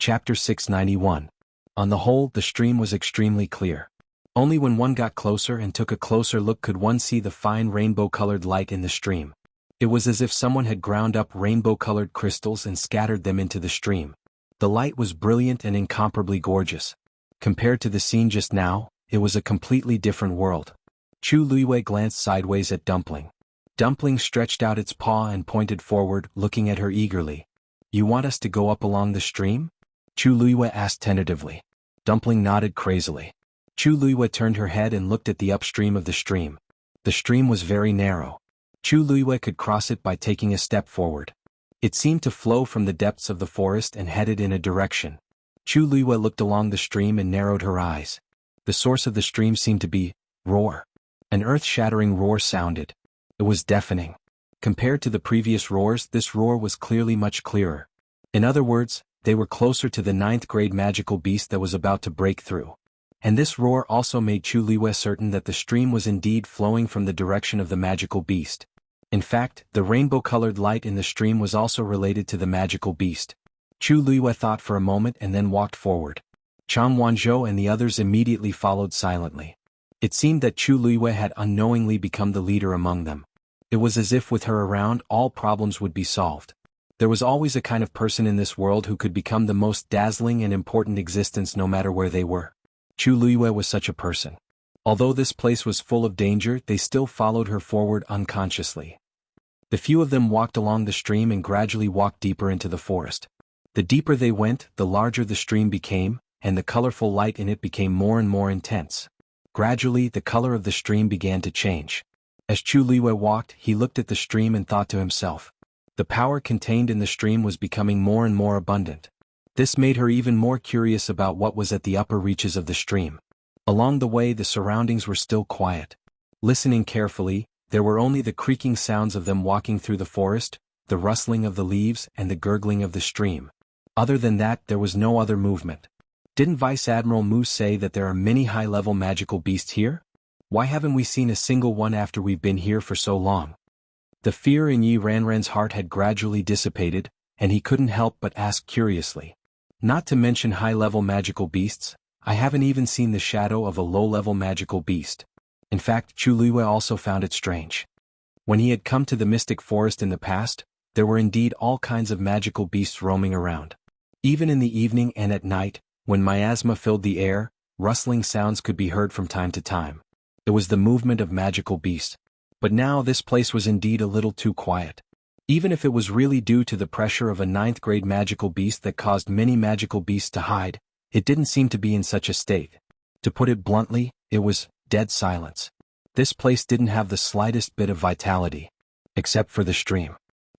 Chapter 691. On the whole, the stream was extremely clear. Only when one got closer and took a closer look could one see the fine rainbow-colored light in the stream. It was as if someone had ground up rainbow-colored crystals and scattered them into the stream. The light was brilliant and incomparably gorgeous. Compared to the scene just now, it was a completely different world. Chu Luiyue glanced sideways at Dumpling. Dumpling stretched out its paw and pointed forward, looking at her eagerly. "You want us to go up along the stream?" Chu Luiyue asked tentatively. Dumpling nodded crazily. Chu Luiyue turned her head and looked at the upstream of the stream. The stream was very narrow. Chu Luiyue could cross it by taking a step forward. It seemed to flow from the depths of the forest and headed in a direction. Chu Luiyue looked along the stream and narrowed her eyes. The source of the stream seemed to be roar. An earth-shattering roar sounded. It was deafening. Compared to the previous roars, this roar was clearly much clearer. In other words, they were closer to the 9th grade magical beast that was about to break through. And this roar also made Chu Luiyue certain that the stream was indeed flowing from the direction of the magical beast. In fact, the rainbow-colored light in the stream was also related to the magical beast. Chu Luiyue thought for a moment and then walked forward. Xuanhuan and the others immediately followed silently. It seemed that Chu Luiyue had unknowingly become the leader among them. It was as if with her around, all problems would be solved. There was always a kind of person in this world who could become the most dazzling and important existence no matter where they were. Chu Luiyue was such a person. Although this place was full of danger, they still followed her forward unconsciously. The few of them walked along the stream and gradually walked deeper into the forest. The deeper they went, the larger the stream became, and the colorful light in it became more and more intense. Gradually, the color of the stream began to change. As Chu Luiyue walked, he looked at the stream and thought to himself. The power contained in the stream was becoming more and more abundant. This made her even more curious about what was at the upper reaches of the stream. Along the way, the surroundings were still quiet. Listening carefully, there were only the creaking sounds of them walking through the forest, the rustling of the leaves, and the gurgling of the stream. Other than that, there was no other movement. Didn't Vice Admiral Mu say that there are many high-level magical beasts here? Why haven't we seen a single one after we've been here for so long? The fear in Yi Ranran's heart had gradually dissipated, and he couldn't help but ask curiously. Not to mention high-level magical beasts, I haven't even seen the shadow of a low-level magical beast. In fact, Chu Luiyue also found it strange. When he had come to the mystic forest in the past, there were indeed all kinds of magical beasts roaming around. Even in the evening and at night, when miasma filled the air, rustling sounds could be heard from time to time. It was the movement of magical beasts. But now this place was indeed a little too quiet. Even if it was really due to the pressure of a 9th grade magical beast that caused many magical beasts to hide, it didn't seem to be in such a state. To put it bluntly, it was dead silence. This place didn't have the slightest bit of vitality. Except for the stream.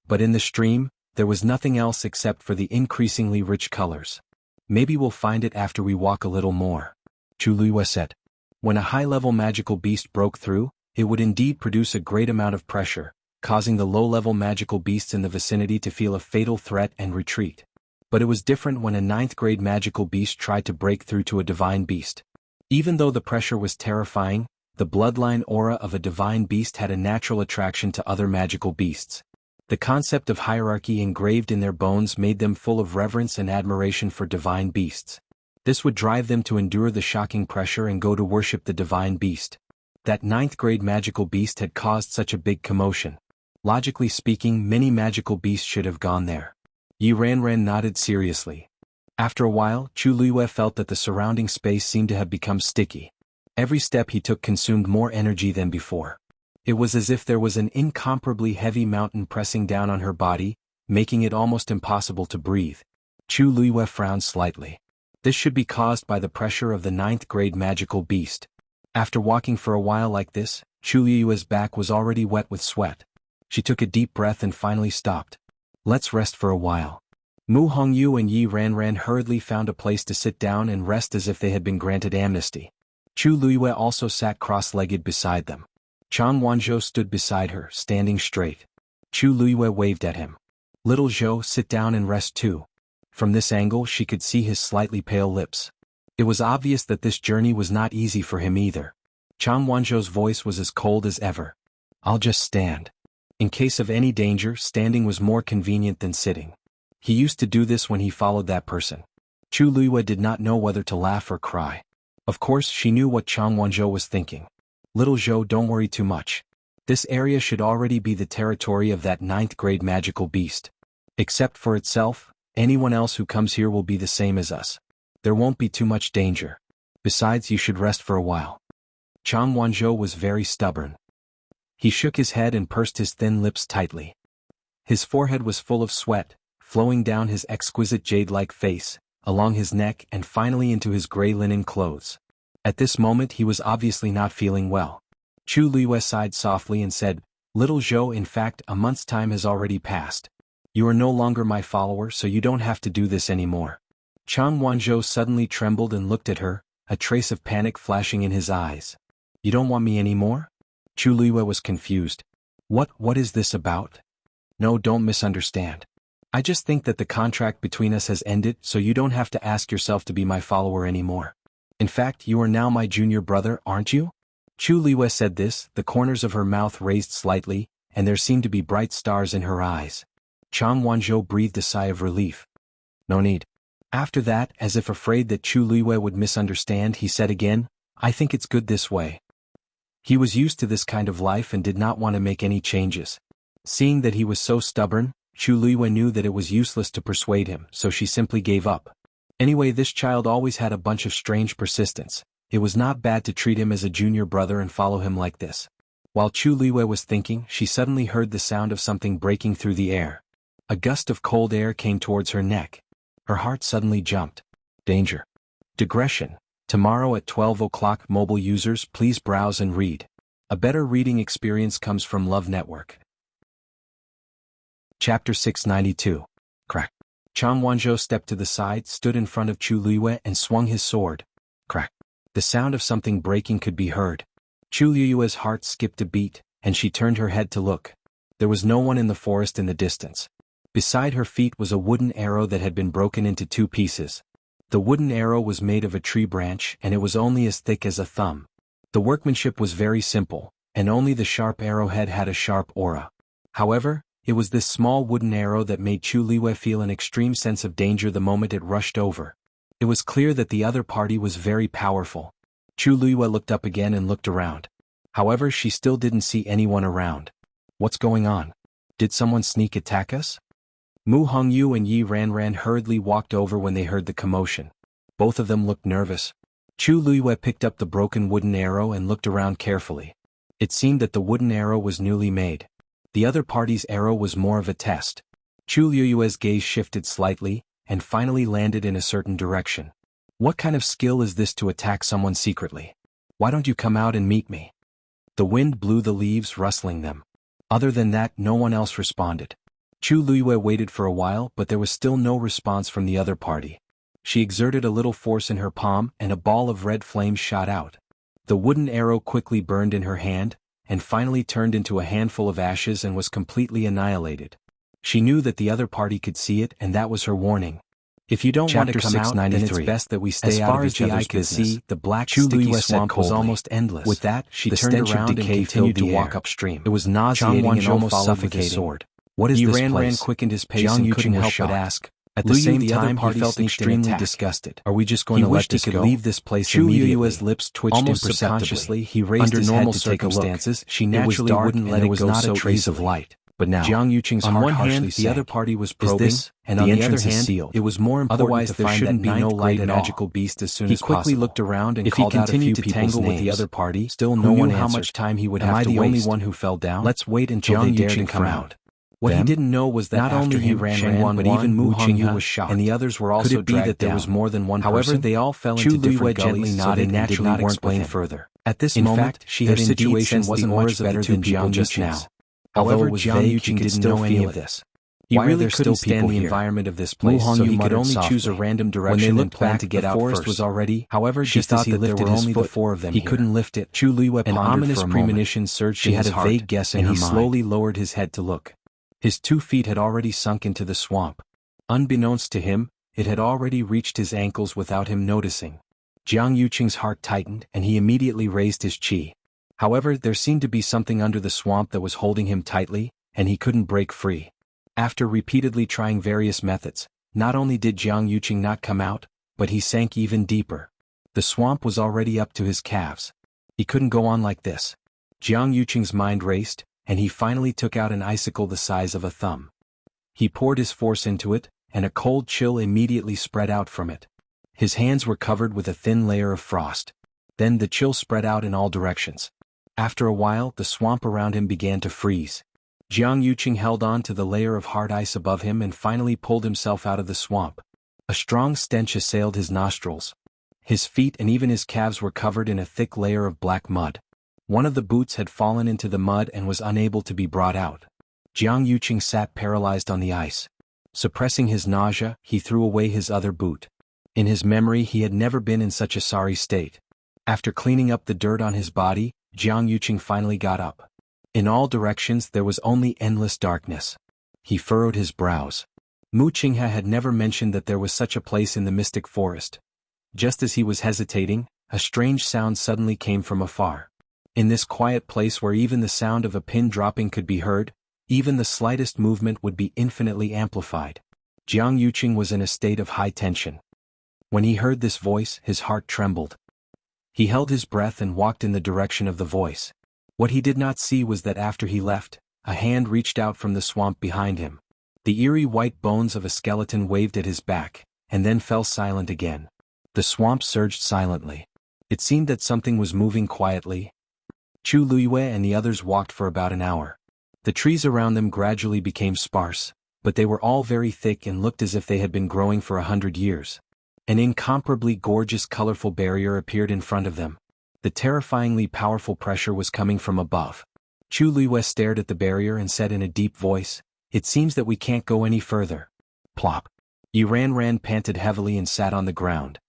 But in the stream, there was nothing else except for the increasingly rich colors. Maybe we'll find it after we walk a little more, Chu Luiyue said. When a high-level magical beast broke through, it would indeed produce a great amount of pressure, causing the low-level magical beasts in the vicinity to feel a fatal threat and retreat. But it was different when a 9th grade magical beast tried to break through to a divine beast. Even though the pressure was terrifying, the bloodline aura of a divine beast had a natural attraction to other magical beasts. The concept of hierarchy engraved in their bones made them full of reverence and admiration for divine beasts. This would drive them to endure the shocking pressure and go to worship the divine beast. That 9th grade magical beast had caused such a big commotion. Logically speaking, many magical beasts should have gone there. Yi Ranran nodded seriously. After a while, Chu Luiyue felt that the surrounding space seemed to have become sticky. Every step he took consumed more energy than before. It was as if there was an incomparably heavy mountain pressing down on her body, making it almost impossible to breathe. Chu Luiyue frowned slightly. This should be caused by the pressure of the 9th grade magical beast. After walking for a while like this, Chu Luiyue's back was already wet with sweat. She took a deep breath and finally stopped. Let's rest for a while. Mu Hongyu and Yi Ranran hurriedly found a place to sit down and rest as if they had been granted amnesty. Chu Luiyue also sat cross-legged beside them. Xuanhuan stood beside her, standing straight. Chu Luiyue waved at him. Little Zhou, sit down and rest too. From this angle she could see his slightly pale lips. It was obvious that this journey was not easy for him either. Xuanhuan's voice was as cold as ever. I'll just stand. In case of any danger, standing was more convenient than sitting. He used to do this when he followed that person. Chu Luiyue did not know whether to laugh or cry. Of course she knew what Changwon was thinking. Little Zhou, don't worry too much. This area should already be the territory of that 9th grade magical beast. Except for itself, anyone else who comes here will be the same as us. There won't be too much danger. Besides, you should rest for a while. Changwon was very stubborn. He shook his head and pursed his thin lips tightly. His forehead was full of sweat, flowing down his exquisite jade-like face, along his neck and finally into his gray linen clothes. At this moment he was obviously not feeling well. Chu Luiyue sighed softly and said, "Little Zhou, in fact, a month's time has already passed. You are no longer my follower, so you don't have to do this anymore." Changwon suddenly trembled and looked at her, a trace of panic flashing in his eyes. "You don't want me anymore?" Chu Luiyue was confused. What is this about?" "No, don't misunderstand. I just think that the contract between us has ended, so you don't have to ask yourself to be my follower anymore. In fact, you are now my junior brother, aren't you?" Chu Luiyue said this, the corners of her mouth raised slightly, and there seemed to be bright stars in her eyes. Changwon breathed a sigh of relief. "No need." After that, as if afraid that Chu Luiyue would misunderstand, he said again, "I think it's good this way." He was used to this kind of life and did not want to make any changes. Seeing that he was so stubborn, Chu Luiyue knew that it was useless to persuade him, so she simply gave up. Anyway, this child always had a bunch of strange persistence. It was not bad to treat him as a junior brother and follow him like this. While Chu Luiyue was thinking, she suddenly heard the sound of something breaking through the air. A gust of cold air came towards her neck. Her heart suddenly jumped. Danger. Digression. Tomorrow at 12 o'clock, mobile users, please browse and read. A better reading experience comes from Love Network. Chapter 692. Crack. Changwon stepped to the side, stood in front of Chu Luiyue and swung his sword. Crack. The sound of something breaking could be heard. Chu Luiyue's heart skipped a beat, and she turned her head to look. There was no one in the forest in the distance. Beside her feet was a wooden arrow that had been broken into 2 pieces. The wooden arrow was made of a tree branch and it was only as thick as a thumb. The workmanship was very simple, and only the sharp arrowhead had a sharp aura. However, it was this small wooden arrow that made Chu Luiyue feel an extreme sense of danger the moment it rushed over. It was clear that the other party was very powerful. Chu Luiyue looked up again and looked around. However, she still didn't see anyone around. What's going on? Did someone sneak attack us? Mu Hongyu and Yi Ran hurriedly walked over when they heard the commotion. Both of them looked nervous. Chu Luiyue picked up the broken wooden arrow and looked around carefully. It seemed that the wooden arrow was newly made. The other party's arrow was more of a test. Chu Luiyue's gaze shifted slightly, and finally landed in a certain direction. What kind of skill is this to attack someone secretly? Why don't you come out and meet me? The wind blew the leaves, rustling them. Other than that, no one else responded. Chu Luiyue waited for a while, but there was still no response from the other party. She exerted a little force in her palm, and a ball of red flames shot out. The wooden arrow quickly burned in her hand, and finally turned into a handful of ashes and was completely annihilated. She knew that the other party could see it, and that was her warning. If you don't want to come out, then it's best that we stay out of each other's business. The black sticky swamp was almost endless. With that, she turned around and continued to walk upstream. It was nauseating and almost suffocating. What is this place? Ran quickened his pace and couldn't help but ask. At the same time, he felt extremely disgusted. Are we just going to let this go? He wished he could leave this place immediately. Chu Luiyue's lips twitched almost imperceptibly. He raised his head to take a look. She naturally wouldn't let it go so easily. But now, on one hand, the other party was probing, and on the other hand, it was more important to find that ninth grade magical beast as soon as possible. He quickly looked around and called out a few people's names. With the other party, still no one answered. How much time he would have to waste. Am I the only one who fell down? Let's wait until they dare to come out. What he didn't know was that not only he ran, but even Mu Hongyu was shocked, and the others were also dragged down. Could it be that there was more than one person? However, they all fell into different gullies, so they naturally weren't explain further. At this moment, their situation wasn't much better than Jiang just now. However, Jiang didn't know any of this. He really couldn't stand the environment of this place, so he could only choose a random direction and plan to get out first. The forest was already, however, just as he lifted his foot, 4 of them he couldn't lift it. Chu Luiyue an ominous premonition surged in his heart, and he slowly lowered his head to look. His 2 feet had already sunk into the swamp. Unbeknownst to him, it had already reached his ankles without him noticing. Jiang Yuqing's heart tightened, and he immediately raised his qi. However, there seemed to be something under the swamp that was holding him tightly, and he couldn't break free. After repeatedly trying various methods, not only did Jiang Yuqing not come out, but he sank even deeper. The swamp was already up to his calves. He couldn't go on like this. Jiang Yuqing's mind raced, and he finally took out an icicle the size of a thumb. He poured his force into it, and a cold chill immediately spread out from it. His hands were covered with a thin layer of frost. Then the chill spread out in all directions. After a while, the swamp around him began to freeze. Jiang Yuqing held on to the layer of hard ice above him and finally pulled himself out of the swamp. A strong stench assailed his nostrils. His feet and even his calves were covered in a thick layer of black mud. One of the boots had fallen into the mud and was unable to be brought out. Jiang Yuqing sat paralyzed on the ice. Suppressing his nausea, he threw away his other boot. In his memory, he had never been in such a sorry state. After cleaning up the dirt on his body, Jiang Yuqing finally got up. In all directions there was only endless darkness. He furrowed his brows. Mu Qinghe had never mentioned that there was such a place in the mystic forest. Just as he was hesitating, a strange sound suddenly came from afar. In this quiet place where even the sound of a pin dropping could be heard, even the slightest movement would be infinitely amplified. Jiang Yuqing was in a state of high tension. When he heard this voice, his heart trembled. He held his breath and walked in the direction of the voice. What he did not see was that after he left, a hand reached out from the swamp behind him. The eerie white bones of a skeleton waved at his back, and then fell silent again. The swamp surged silently. It seemed that something was moving quietly. Chu Luiyue and the others walked for about an hour. The trees around them gradually became sparse, but they were all very thick and looked as if they had been growing for 100 years. An incomparably gorgeous colorful barrier appeared in front of them. The terrifyingly powerful pressure was coming from above. Chu Luiyue stared at the barrier and said in a deep voice, "It seems that we can't go any further." Plop. Ran panted heavily and sat on the ground.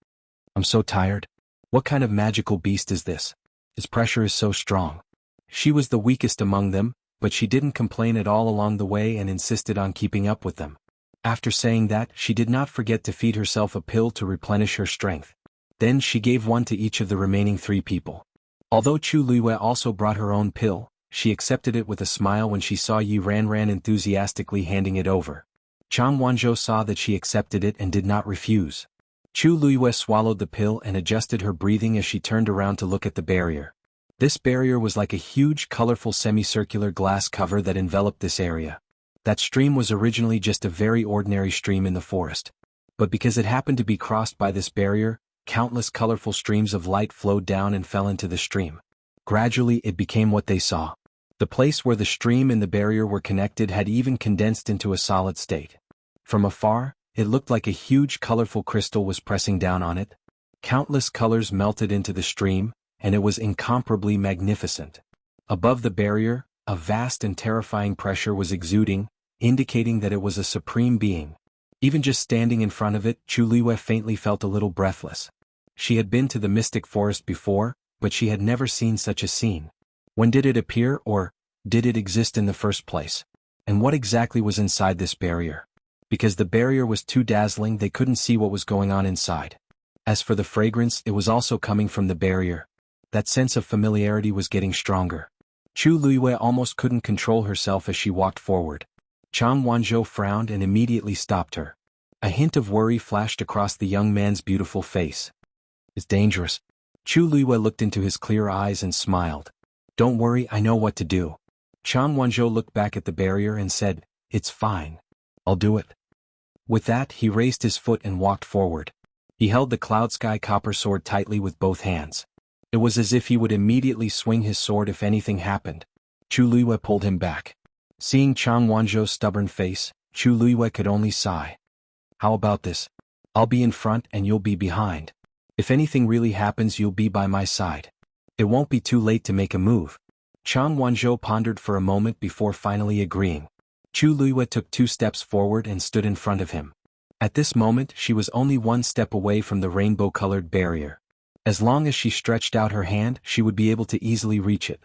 "I'm so tired. What kind of magical beast is this? His pressure is so strong." She was the weakest among them, but she didn't complain at all along the way and insisted on keeping up with them. After saying that, she did not forget to feed herself a pill to replenish her strength. Then she gave one to each of the remaining 3 people. Although Chu Luiyue also brought her own pill, she accepted it with a smile when she saw Ran enthusiastically handing it over. Xuanhuan saw that she accepted it and did not refuse. Chu Luiyue swallowed the pill and adjusted her breathing as she turned around to look at the barrier. This barrier was like a huge colorful semicircular glass cover that enveloped this area. That stream was originally just a very ordinary stream in the forest. But because it happened to be crossed by this barrier, countless colorful streams of light flowed down and fell into the stream. Gradually it became what they saw. The place where the stream and the barrier were connected had even condensed into a solid state. From afar, it looked like a huge colorful crystal was pressing down on it. Countless colors melted into the stream, and it was incomparably magnificent. Above the barrier, a vast and terrifying pressure was exuding, indicating that it was a supreme being. Even just standing in front of it, Chu Luiyue faintly felt a little breathless. She had been to the mystic forest before, but she had never seen such a scene. When did it appear, or did it exist in the first place? And what exactly was inside this barrier? Because the barrier was too dazzling, they couldn't see what was going on inside. As for the fragrance, it was also coming from the barrier. That sense of familiarity was getting stronger. Chu Luiyue almost couldn't control herself as she walked forward. Xuanhuan frowned and immediately stopped her. A hint of worry flashed across the young man's beautiful face. "It's dangerous." Chu Luiyue looked into his clear eyes and smiled. "Don't worry, I know what to do." Xuanhuan looked back at the barrier and said, "It's fine. I'll do it." With that, he raised his foot and walked forward. He held the cloud sky copper sword tightly with both hands. It was as if he would immediately swing his sword if anything happened. Chu Luiyue pulled him back. Seeing Xuanhuan's stubborn face, Chu Luiyue could only sigh. "How about this? I'll be in front and you'll be behind. If anything really happens, you'll be by my side. It won't be too late to make a move." Xuanhuan pondered for a moment before finally agreeing. Chu Luiyue took 2 steps forward and stood in front of him. At this moment, she was only 1 step away from the rainbow-colored barrier. As long as she stretched out her hand, she would be able to easily reach it.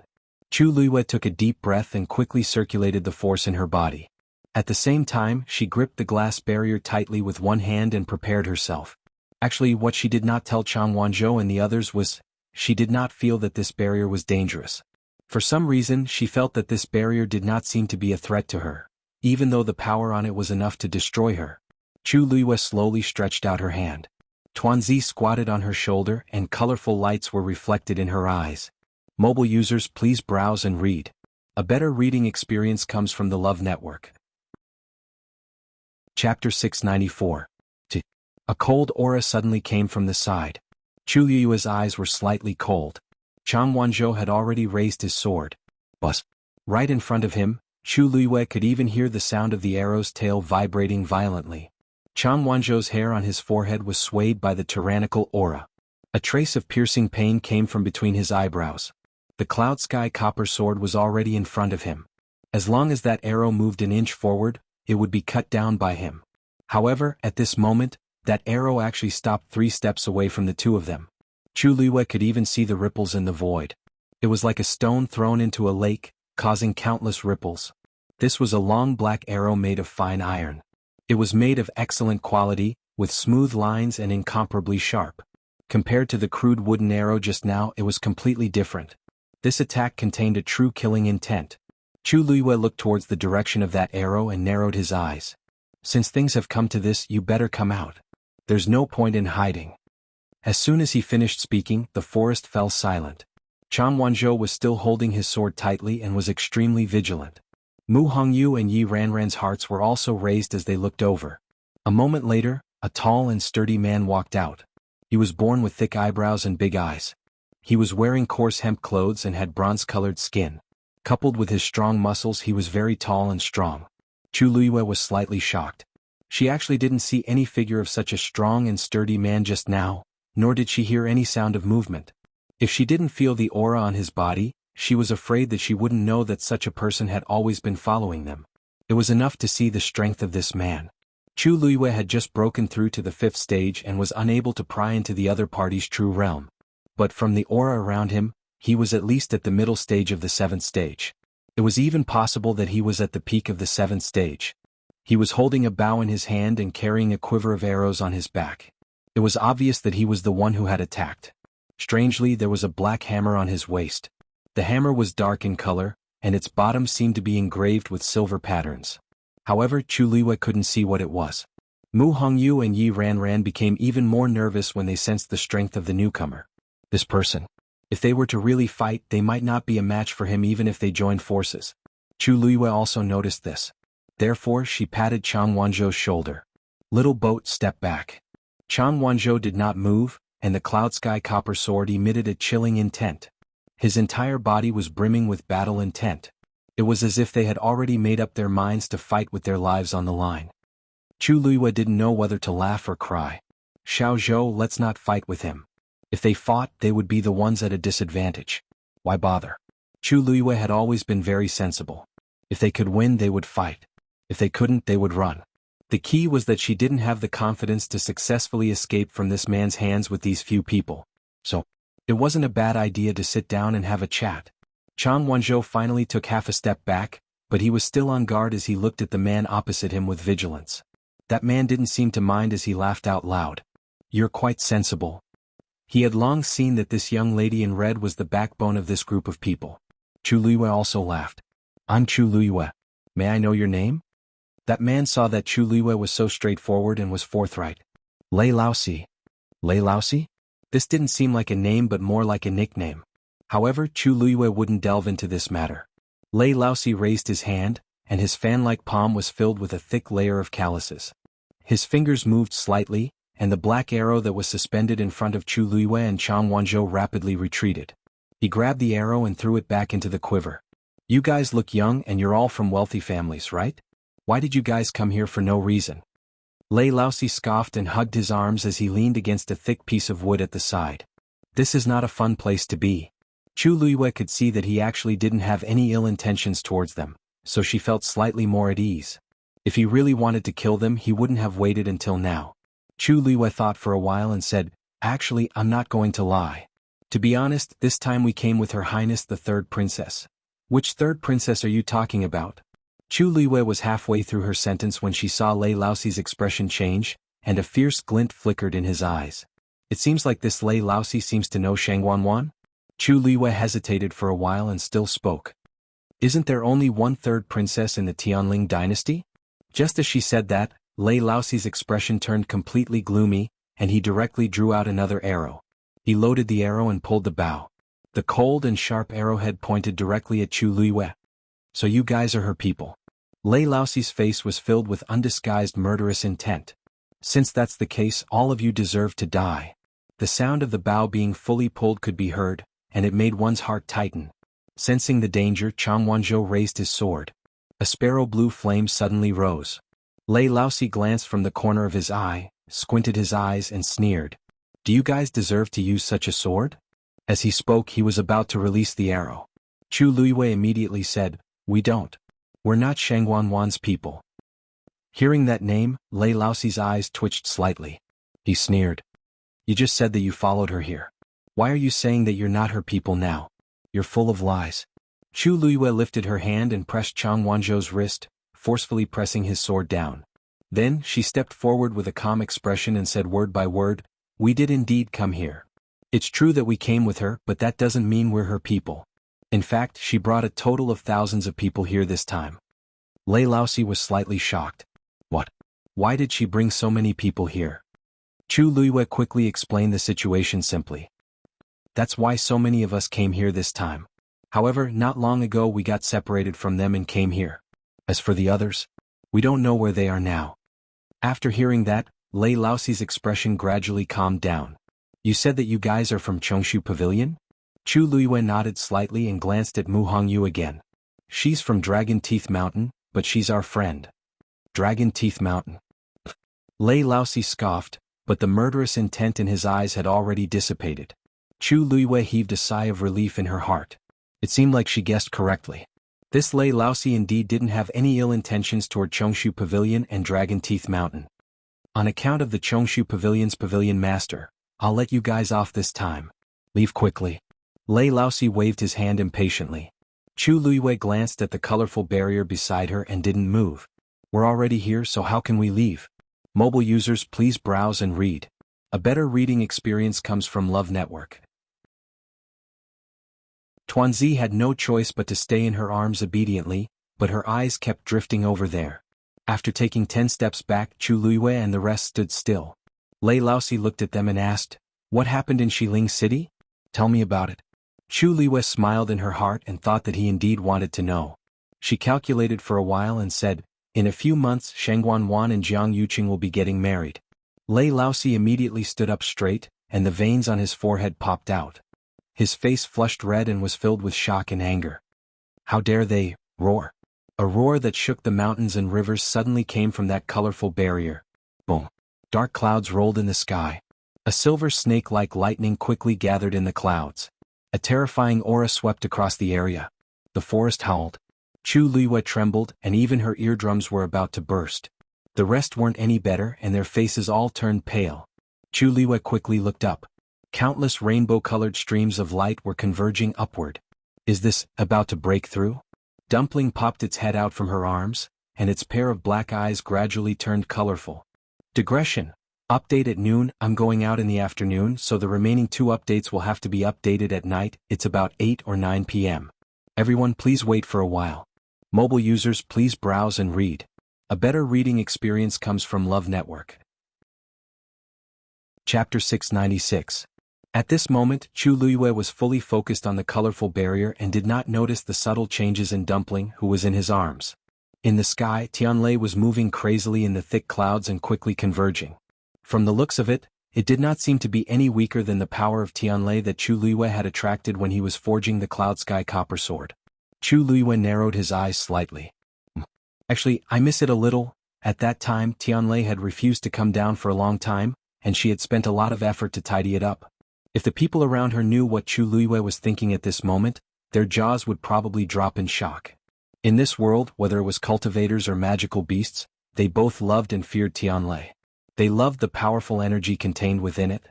Chu Luiyue took a deep breath and quickly circulated the force in her body. At the same time, she gripped the glass barrier tightly with one hand and prepared herself. Actually, what she did not tell Xuanhuan and the others was, she did not feel that this barrier was dangerous. For some reason, she felt that this barrier did not seem to be a threat to her, even though the power on it was enough to destroy her. Chu Luiyue slowly stretched out her hand. Tuanzi squatted on her shoulder and colorful lights were reflected in her eyes. Mobile users, please browse and read. A better reading experience comes from the Love Network. Chapter 694. A cold aura suddenly came from the side. Chu Liyue's eyes were slightly cold. Chang Wanzhou had already raised his sword. Buzz. Right in front of him, Chu Liyue could even hear the sound of the arrow's tail vibrating violently. Chang Wanzhou's hair on his forehead was swayed by the tyrannical aura. A trace of piercing pain came from between his eyebrows. The cloud sky copper sword was already in front of him. As long as that arrow moved an inch forward, it would be cut down by him. However, at this moment, that arrow actually stopped 3 steps away from the two of them. Chu Liyue could even see the ripples in the void. It was like a stone thrown into a lake, causing countless ripples. This was a long black arrow made of fine iron. It was made of excellent quality, with smooth lines and incomparably sharp. Compared to the crude wooden arrow just now, it was completely different. This attack contained a true killing intent. Chu Liyue looked towards the direction of that arrow and narrowed his eyes. Since things have come to this, you better come out. There's no point in hiding. As soon as he finished speaking, the forest fell silent. Chang Wanzhou was still holding his sword tightly and was extremely vigilant. Mu Hongyu and Yi Ranran's hearts were also raised as they looked over. A moment later, a tall and sturdy man walked out. He was born with thick eyebrows and big eyes. He was wearing coarse hemp clothes and had bronze-colored skin. Coupled with his strong muscles, he was very tall and strong. Chu Liyue was slightly shocked. She actually didn't see any figure of such a strong and sturdy man just now, nor did she hear any sound of movement. If she didn't feel the aura on his body, she was afraid that she wouldn't know that such a person had always been following them. It was enough to see the strength of this man. Chu Liyue had just broken through to the 5th stage and was unable to pry into the other party's true realm. But from the aura around him, he was at least at the middle stage of the 7th stage. It was even possible that he was at the peak of the 7th stage. He was holding a bow in his hand and carrying a quiver of arrows on his back. It was obvious that he was the one who had attacked. Strangely, there was a black hammer on his waist. The hammer was dark in color, and its bottom seemed to be engraved with silver patterns. However, Chu Liyue couldn't see what it was. Mu Hongyu and Yi Ranran became even more nervous when they sensed the strength of the newcomer. This person. If they were to really fight, they might not be a match for him even if they joined forces. Chu Liyue also noticed this. Therefore, she patted Chang Wanzhou's shoulder. Little boat, step back. Chang Wanzhou did not move, and the cloud sky copper sword emitted a chilling intent. His entire body was brimming with battle intent. It was as if they had already made up their minds to fight with their lives on the line. Chu Liyue didn't know whether to laugh or cry. Xiao Zhou, let's not fight with him. If they fought, they would be the ones at a disadvantage. Why bother? Chu Liyue had always been very sensible. If they could win, they would fight. If they couldn't, they would run. The key was that she didn't have the confidence to successfully escape from this man's hands with these few people. So, it wasn't a bad idea to sit down and have a chat. Chang Wanzhou finally took half a step back, but he was still on guard as he looked at the man opposite him with vigilance. That man didn't seem to mind as he laughed out loud. You're quite sensible. He had long seen that this young lady in red was the backbone of this group of people. Chu Liyue also laughed. I'm Chu Liyue. May I know your name? That man saw that Chu Liyue was so straightforward and was forthright. Lei Laosi. Lei Laosi? This didn't seem like a name but more like a nickname. However, Chu Liyue wouldn't delve into this matter. Lei Laosi raised his hand, and his fan-like palm was filled with a thick layer of calluses. His fingers moved slightly, and the black arrow that was suspended in front of Chu Liyue and Chang Wanzhou rapidly retreated. He grabbed the arrow and threw it back into the quiver. You guys look young and you're all from wealthy families, right? Why did you guys come here for no reason? Lei Laosi scoffed and hugged his arms as he leaned against a thick piece of wood at the side. This is not a fun place to be. Chu Liyue could see that he actually didn't have any ill intentions towards them, so she felt slightly more at ease. If he really wanted to kill them, he wouldn't have waited until now. Chu Liyue thought for a while and said, Actually, I'm not going to lie. To be honest, this time we came with Her Highness the Third Princess. Which third princess are you talking about? Chu Liyue was halfway through her sentence when she saw Lei Laosi's expression change, and a fierce glint flickered in his eyes. It seems like this Lei Laosi seems to know xuanhuan? Chu Liyue hesitated for a while and still spoke. Isn't there only one third princess in the Tianling dynasty? Just as she said that, Lei Laosi's expression turned completely gloomy, and he directly drew out another arrow. He loaded the arrow and pulled the bow. The cold and sharp arrowhead pointed directly at Chu Luiyue. So you guys are her people. Lei Laoxi's face was filled with undisguised murderous intent. Since that's the case, all of you deserve to die. The sound of the bow being fully pulled could be heard, and it made one's heart tighten. Sensing the danger, Xuanhuan raised his sword. A sparrow blue flame suddenly rose. Lei Laoxi glanced from the corner of his eye, squinted his eyes and sneered. Do you guys deserve to use such a sword? As he spoke, he was about to release the arrow. Chu Luiyue immediately said, We don't. We're not xuanhuan's people. Hearing that name, Lei Laoxi's eyes twitched slightly. He sneered. You just said that you followed her here. Why are you saying that you're not her people now? You're full of lies. Chu Luiyue lifted her hand and pressed Xuanhuan's wrist, forcefully pressing his sword down. Then, she stepped forward with a calm expression and said word by word, We did indeed come here. It's true that we came with her, but that doesn't mean we're her people. In fact, she brought a total of thousands of people here this time. Lei Laoxi was slightly shocked. What? Why did she bring so many people here? Chu Luiyue quickly explained the situation simply. That's why so many of us came here this time. However, not long ago we got separated from them and came here. As for the others, we don't know where they are now. After hearing that, Lei Laoxi's expression gradually calmed down. You said that you guys are from Chongshu Pavilion? Chu Luiyue nodded slightly and glanced at Mu Hongyu again. She's from Dragon Teeth Mountain, but she's our friend. Dragon Teeth Mountain. Lei Laoxi scoffed, but the murderous intent in his eyes had already dissipated. Chu Luiyue heaved a sigh of relief in her heart. It seemed like she guessed correctly. This Lei Laoxi indeed didn't have any ill intentions toward Chongshu Pavilion and Dragon Teeth Mountain. On account of the Chongshu Pavilion's pavilion master, I'll let you guys off this time. Leave quickly. Lei Laoxi waved his hand impatiently. Chu Luiyue glanced at the colorful barrier beside her and didn't move. We're already here, so how can we leave? Mobile users, please browse and read. A better reading experience comes from Love Network. Tuanzi had no choice but to stay in her arms obediently, but her eyes kept drifting over there. After taking 10 steps back, Chu Luiyue and the rest stood still. Lei Laoxi looked at them and asked, What happened in Xiling City? Tell me about it. Chu Luiyue smiled in her heart and thought that he indeed wanted to know. She calculated for a while and said, In a few months Xuanhuan and Jianghu will be getting married. Lei Laoxi immediately stood up straight, and the veins on his forehead popped out. His face flushed red and was filled with shock and anger. How dare they roar? A roar that shook the mountains and rivers suddenly came from that colorful barrier. Boom. Dark clouds rolled in the sky. A silver snake-like lightning quickly gathered in the clouds. A terrifying aura swept across the area. The forest howled. Chu Luiyue trembled, and even her eardrums were about to burst. The rest weren't any better, and their faces all turned pale. Chu Luiyue quickly looked up. Countless rainbow-colored streams of light were converging upward. Is this about to break through? Dumpling popped its head out from her arms, and its pair of black eyes gradually turned colorful. Digression. Update at noon. I'm going out in the afternoon, so the remaining 2 updates will have to be updated at night. It's about 8 or 9 p.m. Everyone, please wait for a while. Mobile users, please browse and read. A better reading experience comes from Love Network. Chapter 696. At this moment, Chu Luiyue was fully focused on the colorful barrier and did not notice the subtle changes in Dumpling, who was in his arms. In the sky, Tianlei was moving crazily in the thick clouds and quickly converging. From the looks of it, it did not seem to be any weaker than the power of Tianlei that Chu Luiyue had attracted when he was forging the Cloud Sky Copper Sword. Chu Luiyue narrowed his eyes slightly. Actually, I miss it a little. At that time, Tianlei had refused to come down for a long time, and she had spent a lot of effort to tidy it up. If the people around her knew what Chu Luiyue was thinking at this moment, their jaws would probably drop in shock. In this world, whether it was cultivators or magical beasts, they both loved and feared Tianlei. They loved the powerful energy contained within it.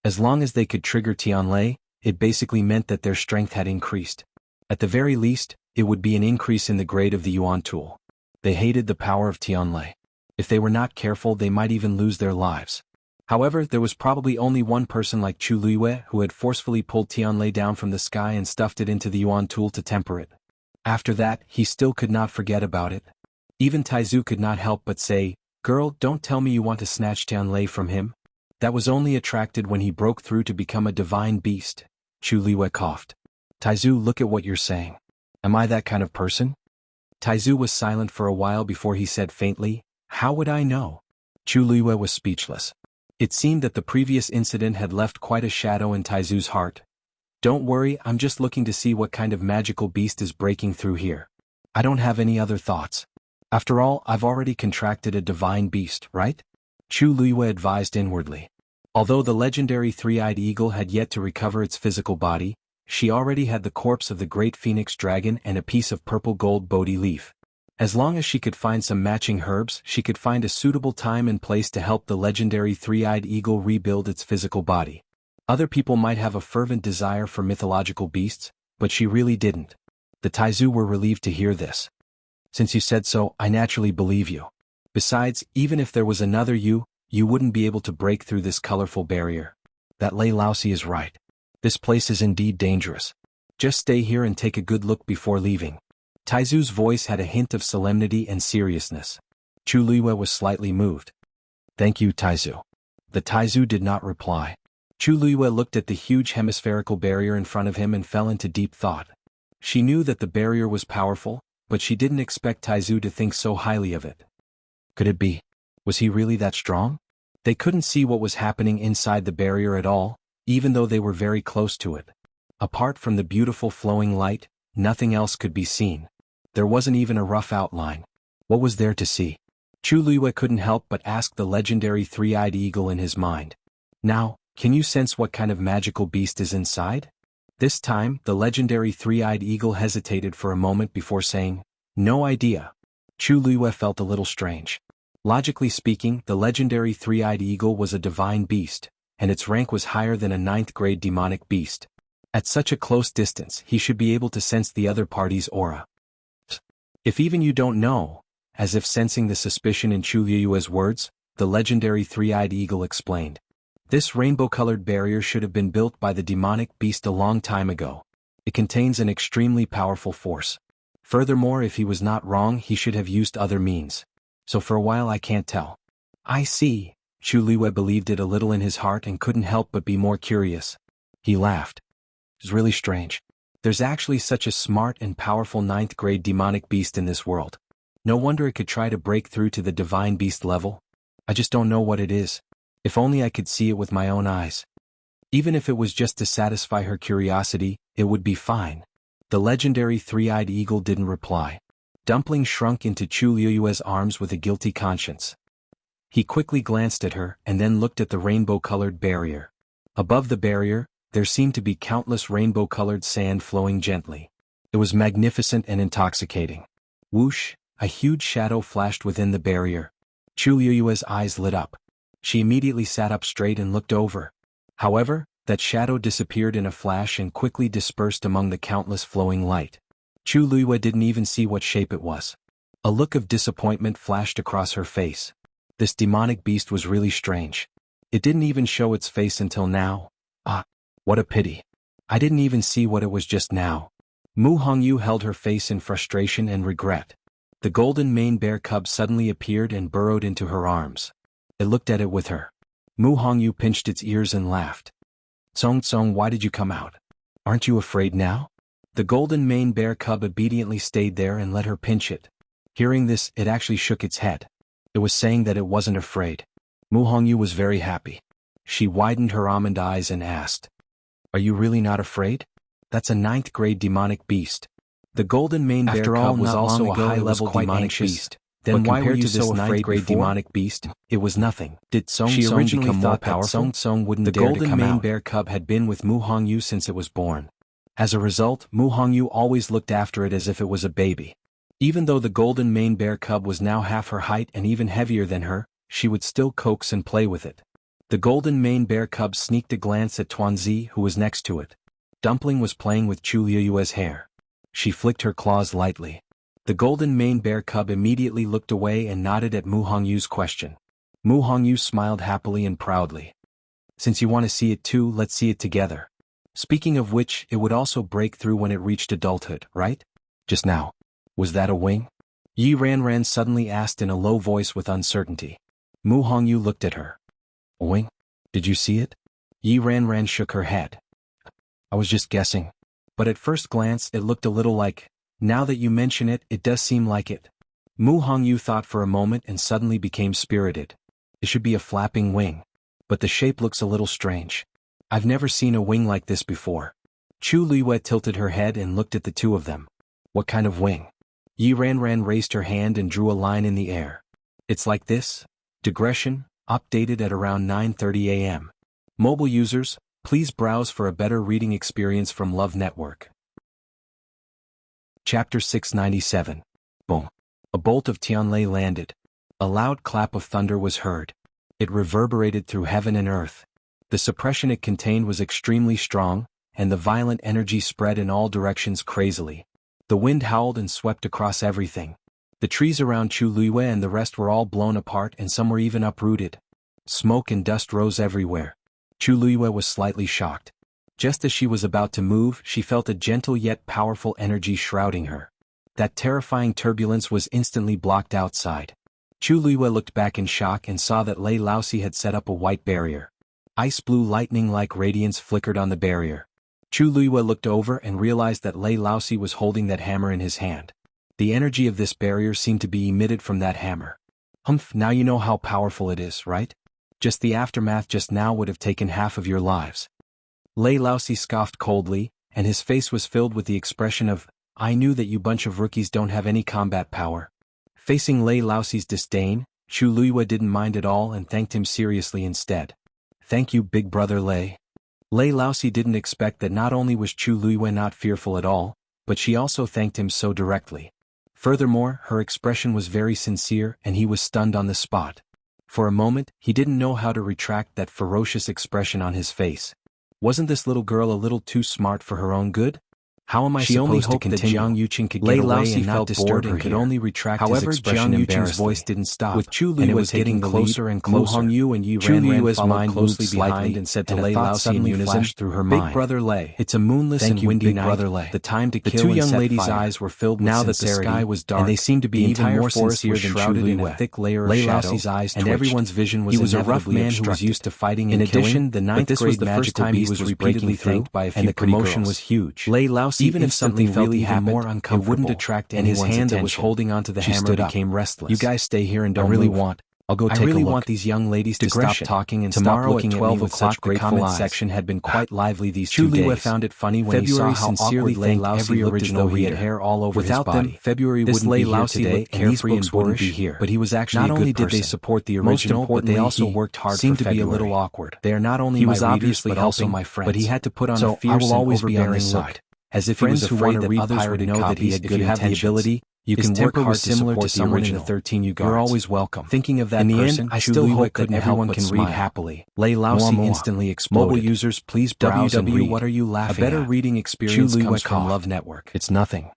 As long as they could trigger Tianlei, it basically meant that their strength had increased. At the very least, it would be an increase in the grade of the Yuan tool. They hated the power of Tianlei. If they were not careful, they might even lose their lives. However, there was probably only one person like Chu Luiyue who had forcefully pulled Tianlei down from the sky and stuffed it into the Yuan tool to temper it. After that, he still could not forget about it. Even Taizu could not help but say, Girl, don't tell me you want to snatch Tianlei from him. That was only attracted when he broke through to become a divine beast. Chu Liwei coughed. Taizu, look at what you're saying. Am I that kind of person? Taizu was silent for a while before he said faintly, how would I know? Chu Liwei was speechless. It seemed that the previous incident had left quite a shadow in Taizu's heart. Don't worry, I'm just looking to see what kind of magical beast is breaking through here. I don't have any other thoughts. After all, I've already contracted a divine beast, right? Chu Liwei advised inwardly. Although the legendary three-eyed eagle had yet to recover its physical body, she already had the corpse of the great phoenix dragon and a piece of purple-gold Bodhi leaf. As long as she could find some matching herbs, she could find a suitable time and place to help the legendary three-eyed eagle rebuild its physical body. Other people might have a fervent desire for mythological beasts, but she really didn't. The Taizu were relieved to hear this. Since you said so, I naturally believe you. Besides, even if there was another you wouldn't be able to break through this colorful barrier. That Lei Laosi is right. This place is indeed dangerous. Just stay here and take a good look before leaving. Taizu's voice had a hint of solemnity and seriousness. Chu Liwei was slightly moved. Thank you, Taizu. The Taizu did not reply. Chu Liwei looked at the huge hemispherical barrier in front of him and fell into deep thought. She knew that the barrier was powerful, but she didn't expect Taizu to think so highly of it. Could it be? Was he really that strong? They couldn't see what was happening inside the barrier at all, even though they were very close to it. Apart from the beautiful flowing light, nothing else could be seen. There wasn't even a rough outline. What was there to see? Chu Liwei couldn't help but ask the legendary three-eyed eagle in his mind. Now, can you sense what kind of magical beast is inside? This time, the legendary three-eyed eagle hesitated for a moment before saying, no idea. Chu Liwei felt a little strange. Logically speaking, the legendary three-eyed eagle was a divine beast, and its rank was higher than a 9th-grade demonic beast. At such a close distance, he should be able to sense the other party's aura. If even you don't know, as if sensing the suspicion in Chu Liue's words, the legendary three-eyed eagle explained. This rainbow-colored barrier should have been built by the demonic beast a long time ago. It contains an extremely powerful force. Furthermore, if he was not wrong, he should have used other means. So for a while I can't tell. I see. Chu Liwei believed it a little in his heart and couldn't help but be more curious. He laughed. It's really strange. There's actually such a smart and powerful 9th-grade demonic beast in this world. No wonder it could try to break through to the divine beast level. I just don't know what it is. If only I could see it with my own eyes. Even if it was just to satisfy her curiosity, it would be fine. The legendary three-eyed eagle didn't reply. Dumpling shrunk into Chu Liue's arms with a guilty conscience. He quickly glanced at her and then looked at the rainbow-colored barrier. Above the barrier, there seemed to be countless rainbow-colored sand flowing gently. It was magnificent and intoxicating. Whoosh, a huge shadow flashed within the barrier. Chu Liue's eyes lit up. She immediately sat up straight and looked over. However, that shadow disappeared in a flash and quickly dispersed among the countless flowing light. Chu Liwei didn't even see what shape it was. A look of disappointment flashed across her face. This demonic beast was really strange. It didn't even show its face until now. Ah, what a pity. I didn't even see what it was just now. Mu Hongyu held her face in frustration and regret. The golden mane bear cub suddenly appeared and burrowed into her arms. It looked at it with her. Mu Hongyu pinched its ears and laughed. Tsong, why did you come out? Aren't you afraid now? The golden mane bear cub obediently stayed there and let her pinch it. Hearing this, it actually shook its head. It was saying that it wasn't afraid. Mu Hongyu was very happy. She widened her almond eyes and asked, are you really not afraid? That's a 9th-grade demonic beast. The golden mane bear cub was also a high-level demonic beast. Then why were you so afraid before? Demonic beast, it was nothing. Did She originally thought that Song wouldn't dare to come out. The golden mane bear cub had been with Mu Hongyu since it was born. As a result, Mu Hongyu always looked after it as if it was a baby. Even though the golden mane bear cub was now half her height and even heavier than her, she would still coax and play with it. The golden mane bear cub sneaked a glance at Tuanzi, who was next to it. Dumpling was playing with Chu Liue's hair. She flicked her claws lightly. The golden mane bear cub immediately looked away and nodded at Mu Hongyu's question. Mu Hongyu smiled happily and proudly. Since you want to see it too, let's see it together. Speaking of which, it would also break through when it reached adulthood, right? Just now. Was that a wing? Yi Ranran suddenly asked in a low voice with uncertainty. Mu Hongyu looked at her. A wing? Did you see it? Yi Ranran shook her head. I was just guessing. But at first glance it looked a little like, now that you mention it, it does seem like it. Mu Hongyu thought for a moment and suddenly became spirited. It should be a flapping wing. But the shape looks a little strange. I've never seen a wing like this before. Chu Luiyue tilted her head and looked at the two of them. What kind of wing? Yi Ranran raised her hand and drew a line in the air. It's like this. Digression, updated at around 9:30 a.m. Mobile users, please browse for a better reading experience from Love Network. Chapter 697. Boom. A bolt of Tianlei landed. A loud clap of thunder was heard. It reverberated through heaven and earth. The suppression it contained was extremely strong, and the violent energy spread in all directions crazily. The wind howled and swept across everything. The trees around Chu Luiyue and the rest were all blown apart and some were even uprooted. Smoke and dust rose everywhere. Chu Luiyue was slightly shocked. Just as she was about to move, she felt a gentle yet powerful energy shrouding her. That terrifying turbulence was instantly blocked outside. Chu Luiyue looked back in shock and saw that Lei Laosi had set up a white barrier. Ice blue lightning-like radiance flickered on the barrier. Chu Luiyue looked over and realized that Lei Laosi was holding that hammer in his hand. The energy of this barrier seemed to be emitted from that hammer. Humph, now you know how powerful it is, right? Just the aftermath just now would have taken half of your lives. Lei Laosi scoffed coldly, and his face was filled with the expression of, I knew that you bunch of rookies don't have any combat power. Facing Lei Laosi's disdain, Chu Luiyue didn't mind at all and thanked him seriously instead. Thank you, big brother Lei. Lei Laosi didn't expect that not only was Chu Luiyue not fearful at all, but she also thanked him so directly. Furthermore, her expression was very sincere and he was stunned on the spot. For a moment, he didn't know how to retract that ferocious expression on his face. Wasn't this little girl a little too smart for her own good? How am I supposed to continue? Jiang Yuqing could get away and not disturb her and could only retract his expression embarrassedly. However, Jiang Yuqing's voice didn't stop, with Chu Luiyue was getting closer and closer. Mu Hongyu and Yi Ranran followed closely behind and said to Lei Laosi in unison, through her mind, Big brother Lei, it's a moonless and windy night. The time to kill. The two young ladies' eyes were filled with sincerity, now that the sky was dark, and they seemed to be even more sincere than shrouded in a thick layer of shadow, and everyone's vision was inevitably obstructed. He was a rough man who was used to fighting and killing. In addition, the ninth grade magical beast was repeatedly thanked by a few, and the commotion was huge. Lei Laosi, even if something really happened, more uncomfortable, it wouldn't detract anyone's attention. And his hand that was holding onto the hammer became restless. You guys stay here and don't move. I'll go take a look. I really want these young ladies to stop talking and stop looking at me with such grateful eyes. The comment section had been quite lively these 2 days. Chu Luiyue found it funny when he saw how sincerely Lei Laosi looked as though he had hair all over his body. Without them, February wouldn't be here today, and these books wouldn't be here. But he was actually a good person. Not only did they support the original, but they also worked hard for February. Seemed to be a little awkward. They are not only my readers, but also my friends. But he had to put on a fierce and overbearing look, as if he was afraid that others would know that he had good intentions. You can work hard similar to someone in the 13 you guards. You're always welcome. Thinking of that in the person, end, I still hope that everyone can read happily. Lei Laosi instantly exploded. Mobile users, please browse and read. What are you laughing at? A better reading experience comes from Love Network. It's nothing.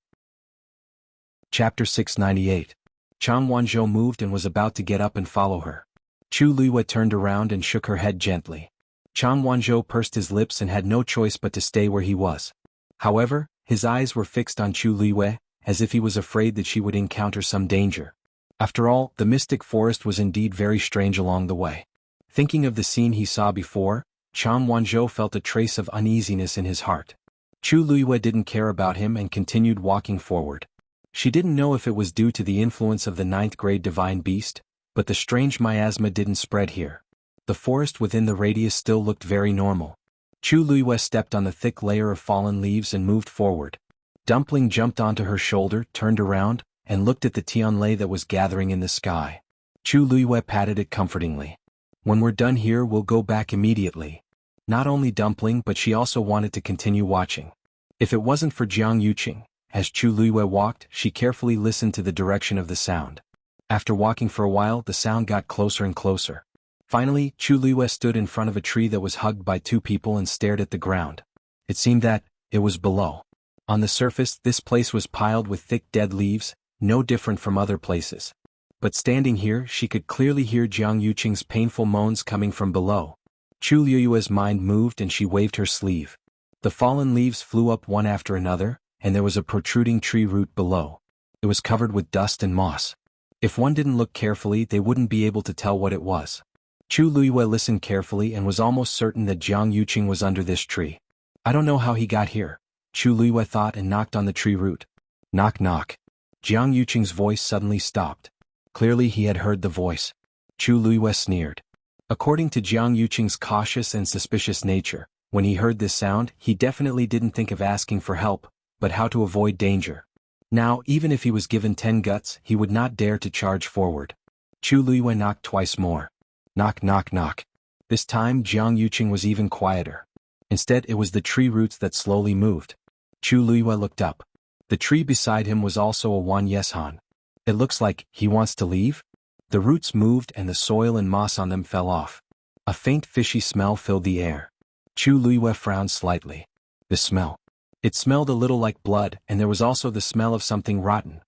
Chapter 698. Xuanhuan moved and was about to get up and follow her. Chu Luiyue turned around and shook her head gently. Xuanhuan pursed his lips and had no choice but to stay where he was. However, his eyes were fixed on Chu Luiyue, as if he was afraid that she would encounter some danger. After all, the mystic forest was indeed very strange along the way. Thinking of the scene he saw before, Xuanhuan felt a trace of uneasiness in his heart. Chu Luiyue didn't care about him and continued walking forward. She didn't know if it was due to the influence of the 9th grade divine beast, but the strange miasma didn't spread here. The forest within the radius still looked very normal. Chu Luiyue stepped on the thick layer of fallen leaves and moved forward. Dumpling jumped onto her shoulder, turned around, and looked at the Tianlei that was gathering in the sky. Chu Luiyue patted it comfortingly. When we're done here, we'll go back immediately. Not only Dumpling, but she also wanted to continue watching. If it wasn't for Jiang Yuqing, as Chu Luiyue walked, she carefully listened to the direction of the sound. After walking for a while, the sound got closer and closer. Finally, Chu Luiyue stood in front of a tree that was hugged by 2 people and stared at the ground. It seemed that it was below. On the surface, this place was piled with thick dead leaves, no different from other places. But standing here, she could clearly hear Jiang Yuqing's painful moans coming from below. Chu Luiyue's mind moved and she waved her sleeve. The fallen leaves flew up one after another, and there was a protruding tree root below. It was covered with dust and moss. If one didn't look carefully, they wouldn't be able to tell what it was. Chu Luiyue listened carefully and was almost certain that Jiang Yuqing was under this tree. I don't know how he got here, Chu Luiyue thought and knocked on the tree root. Knock knock. Jiang Yuqing's voice suddenly stopped. Clearly he had heard the voice. Chu Luiyue sneered. According to Jiang Yuqing's cautious and suspicious nature, when he heard this sound, he definitely didn't think of asking for help, but how to avoid danger. Now, even if he was given 10 guts, he would not dare to charge forward. Chu Luiyue knocked twice more. Knock knock knock. This time Jiang Yuqing was even quieter. Instead it was the tree roots that slowly moved. Chu Luiyue looked up. The tree beside him was also a xuanhuan. It looks like he wants to leave? The roots moved and the soil and moss on them fell off. A faint fishy smell filled the air. Chu Luiyue frowned slightly. The smell. It smelled a little like blood, and there was also the smell of something rotten.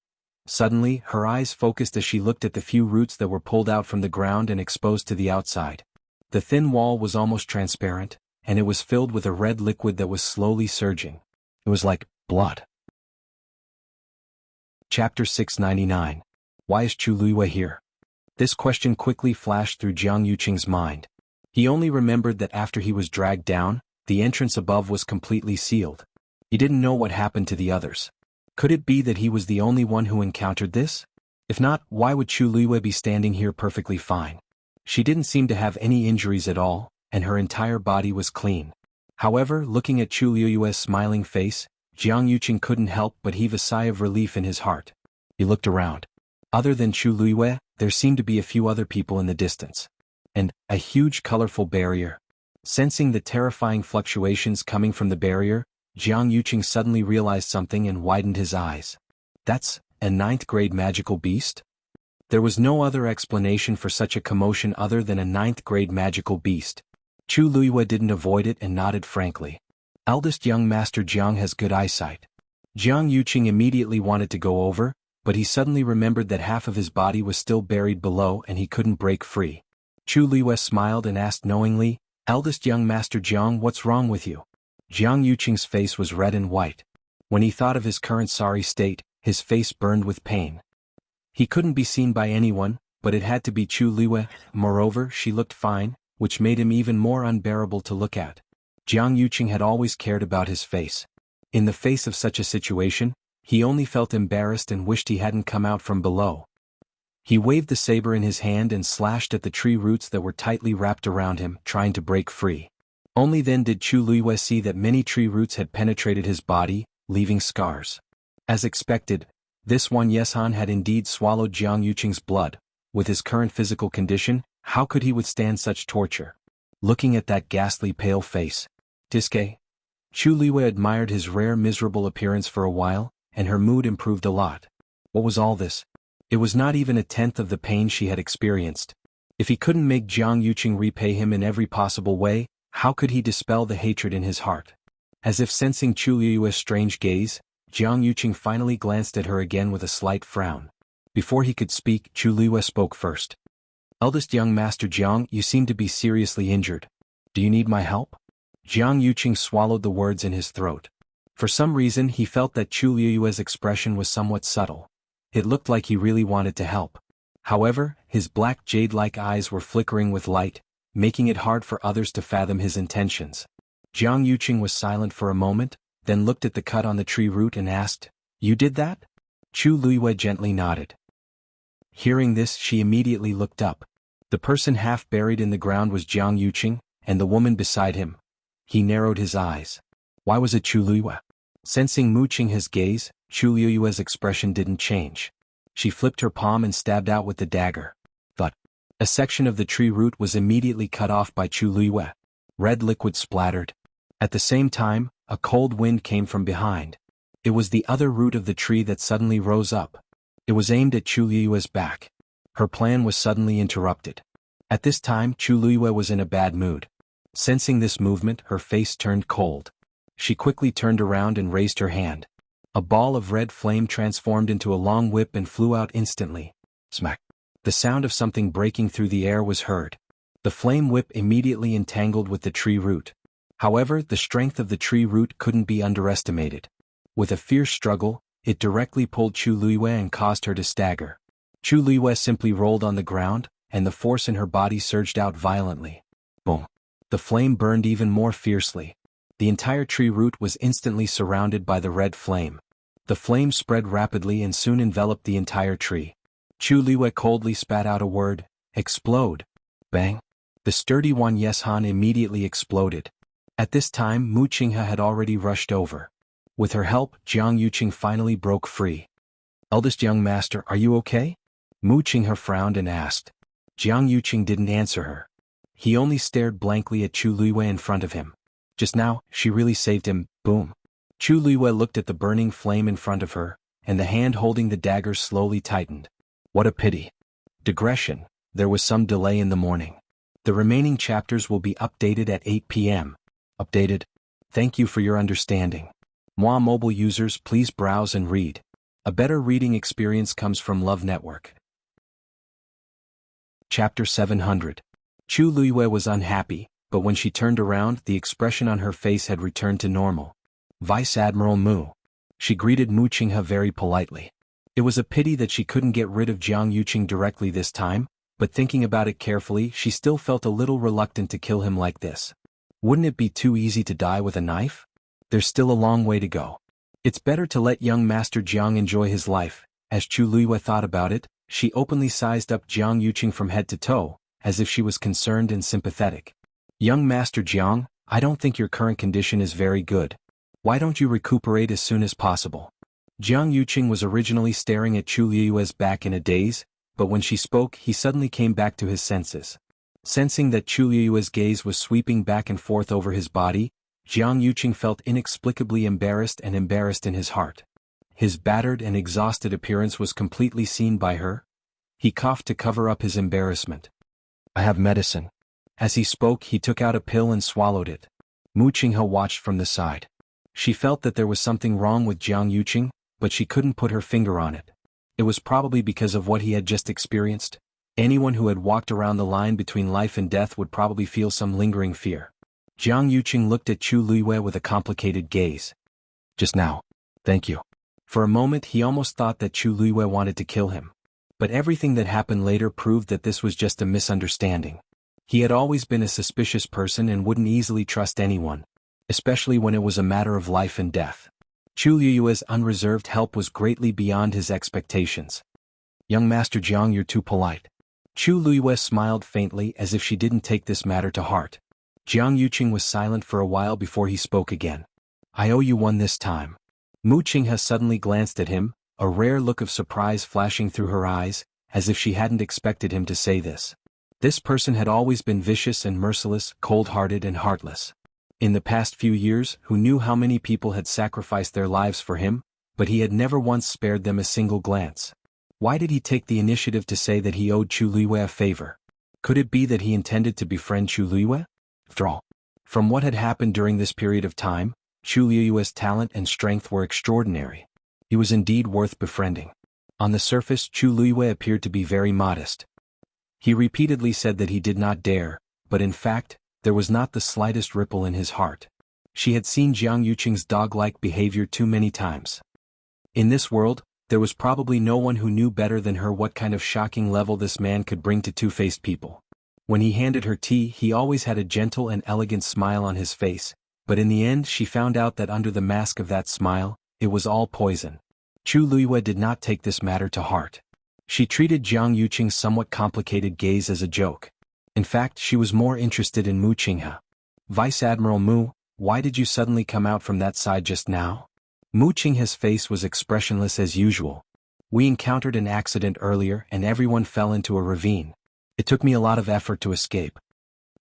Suddenly, her eyes focused as she looked at the few roots that were pulled out from the ground and exposed to the outside. The thin wall was almost transparent, and it was filled with a red liquid that was slowly surging. It was like blood. Chapter 699. Why is Chu Luiyue here? This question quickly flashed through Jiang Yuqing's mind. He only remembered that after he was dragged down, the entrance above was completely sealed. He didn't know what happened to the others. Could it be that he was the only one who encountered this? If not, why would Chu Luiyue be standing here perfectly fine? She didn't seem to have any injuries at all, and her entire body was clean. However, looking at Chu Luiyue's smiling face, Jiang Yuqing couldn't help but heave a sigh of relief in his heart. He looked around. Other than Chu Luiyue, there seemed to be a few other people in the distance. And a huge colorful barrier. Sensing the terrifying fluctuations coming from the barrier, Jiang Yuqing suddenly realized something and widened his eyes. That's a 9th grade magical beast? There was no other explanation for such a commotion other than a 9th grade magical beast. Chu Luiyue didn't avoid it and nodded frankly. Eldest young Master Jiang has good eyesight. Jiang Yuqing immediately wanted to go over, but he suddenly remembered that half of his body was still buried below and he couldn't break free. Chu Luiyue smiled and asked knowingly, Eldest young Master Jiang, what's wrong with you? Jiang Yuqing's face was red and white. When he thought of his current sorry state, his face burned with pain. He couldn't be seen by anyone, but it had to be Chu Luiyue. Moreover, she looked fine, which made him even more unbearable to look at. Jiang Yuqing had always cared about his face. In the face of such a situation, he only felt embarrassed and wished he hadn't come out from below. He waved the saber in his hand and slashed at the tree roots that were tightly wrapped around him, trying to break free. Only then did Chu Luiyue see that many tree roots had penetrated his body, leaving scars. As expected, this xuanhuan had indeed swallowed Jiang Yuqing's blood. With his current physical condition, how could he withstand such torture? Looking at that ghastly pale face. Disque. Chu Luiyue admired his rare miserable appearance for a while, and her mood improved a lot. What was all this? It was not even a tenth of the pain she had experienced. If he couldn't make Jiang Yuqing repay him in every possible way, how could he dispel the hatred in his heart? As if sensing Chu Luiyue's strange gaze, Jiang Yuqing finally glanced at her again with a slight frown. Before he could speak, Chu Luiyue spoke first. Eldest young Master Jiang, you seem to be seriously injured. Do you need my help? Jiang Yuqing swallowed the words in his throat. For some reason he felt that Chu Luiyue's expression was somewhat subtle. It looked like he really wanted to help. However, his black jade-like eyes were flickering with light, making it hard for others to fathom his intentions. Jiang Yuqing was silent for a moment, then looked at the cut on the tree root and asked, You did that? Chu Luiyue gently nodded. Hearing this, she immediately looked up. The person half buried in the ground was Jiang Yuqing, and the woman beside him. He narrowed his eyes. Why was it Chu Luiyue? Sensing mooching his gaze, Chu Luiyue's expression didn't change. She flipped her palm and stabbed out with the dagger. But a section of the tree root was immediately cut off by Chu Luiyue. Red liquid splattered. At the same time, a cold wind came from behind. It was the other root of the tree that suddenly rose up. It was aimed at Chu Luiyue's back. Her plan was suddenly interrupted. At this time, Chu Luiyue was in a bad mood. Sensing this movement, her face turned cold. She quickly turned around and raised her hand. A ball of red flame transformed into a long whip and flew out instantly. Smack! The sound of something breaking through the air was heard. The flame whip immediately entangled with the tree root. However, the strength of the tree root couldn't be underestimated. With a fierce struggle, it directly pulled Chu Luiyue and caused her to stagger. Chu Luiyue simply rolled on the ground, and the force in her body surged out violently. Boom! The flame burned even more fiercely. The entire tree root was instantly surrounded by the red flame. The flame spread rapidly and soon enveloped the entire tree. Chu Liwei coldly spat out a word, "Explode." Bang! The sturdy xuanhuan immediately exploded. At this time Mu Qinghe had already rushed over. With her help, Jiang Yuqing finally broke free. "Eldest young master, are you okay?" Mu Qinghe frowned and asked. Jiang Yuqing didn't answer her. He only stared blankly at Chu Liwei in front of him. Just now, she really saved him. Boom! Chu Liwei looked at the burning flame in front of her, and the hand holding the dagger slowly tightened. What a pity. Digression: there was some delay in the morning. The remaining chapters will be updated at 8 p.m. Updated. Thank you for your understanding. Moi mobile users, please browse and read. A better reading experience comes from Love Network. Chapter 700. Chu Liwei was unhappy, but when she turned around, the expression on her face had returned to normal. Vice Admiral Mu. She greeted Mu Qinghe very politely. It was a pity that she couldn't get rid of Jiang Yuqing directly this time, but thinking about it carefully, she still felt a little reluctant to kill him like this. Wouldn't it be too easy to die with a knife? There's still a long way to go. It's better to let young Master Jiang enjoy his life. As Chu Liwei thought about it, she openly sized up Jiang Yuqing from head to toe, as if she was concerned and sympathetic. "Young Master Jiang, I don't think your current condition is very good. Why don't you recuperate as soon as possible?" Jiang Yuqing was originally staring at Chu Liwei's back in a daze, but when she spoke he suddenly came back to his senses. Sensing that Chu Liwei's gaze was sweeping back and forth over his body, Jiang Yuqing felt inexplicably embarrassed in his heart. His battered and exhausted appearance was completely seen by her. He coughed to cover up his embarrassment. "I have medicine." As he spoke he took out a pill and swallowed it. Mu Qinghe watched from the side. She felt that there was something wrong with Jiang Yuqing, but she couldn't put her finger on it. It was probably because of what he had just experienced. Anyone who had walked around the line between life and death would probably feel some lingering fear. Jiang Yuqing looked at Chu Liwei with a complicated gaze. "Just now. Thank you." For a moment he almost thought that Chu Liwei wanted to kill him. But everything that happened later proved that this was just a misunderstanding. He had always been a suspicious person and wouldn't easily trust anyone, especially when it was a matter of life and death. Chu Liwei's unreserved help was greatly beyond his expectations. "Young Master Jiang, you're too polite." Chu Liwei smiled faintly as if she didn't take this matter to heart. Jiang Yuqing was silent for a while before he spoke again. "I owe you one this time." Mu Qinghe suddenly glanced at him, a rare look of surprise flashing through her eyes, as if she hadn't expected him to say this. This person had always been vicious and merciless, cold-hearted and heartless. In the past few years, who knew how many people had sacrificed their lives for him, but he had never once spared them a single glance. Why did he take the initiative to say that he owed Chu Liwei a favor? Could it be that he intended to befriend Chu Liwei? After all, from what had happened during this period of time, Chu Liwei's talent and strength were extraordinary. He was indeed worth befriending. On the surface, Chu Liwei appeared to be very modest. He repeatedly said that he did not dare, but in fact, there was not the slightest ripple in his heart. She had seen Jiang Yuqing's dog-like behavior too many times. In this world, there was probably no one who knew better than her what kind of shocking level this man could bring to two-faced people. When he handed her tea, he always had a gentle and elegant smile on his face, but in the end she found out that under the mask of that smile, it was all poison. Chu Liwei did not take this matter to heart. She treated Jiang Yuqing's somewhat complicated gaze as a joke. In fact, she was more interested in Mu Qinghe. "Vice Admiral Mu, why did you suddenly come out from that side just now?" Mu Qinghe's face was expressionless as usual. "We encountered an accident earlier and everyone fell into a ravine. It took me a lot of effort to escape."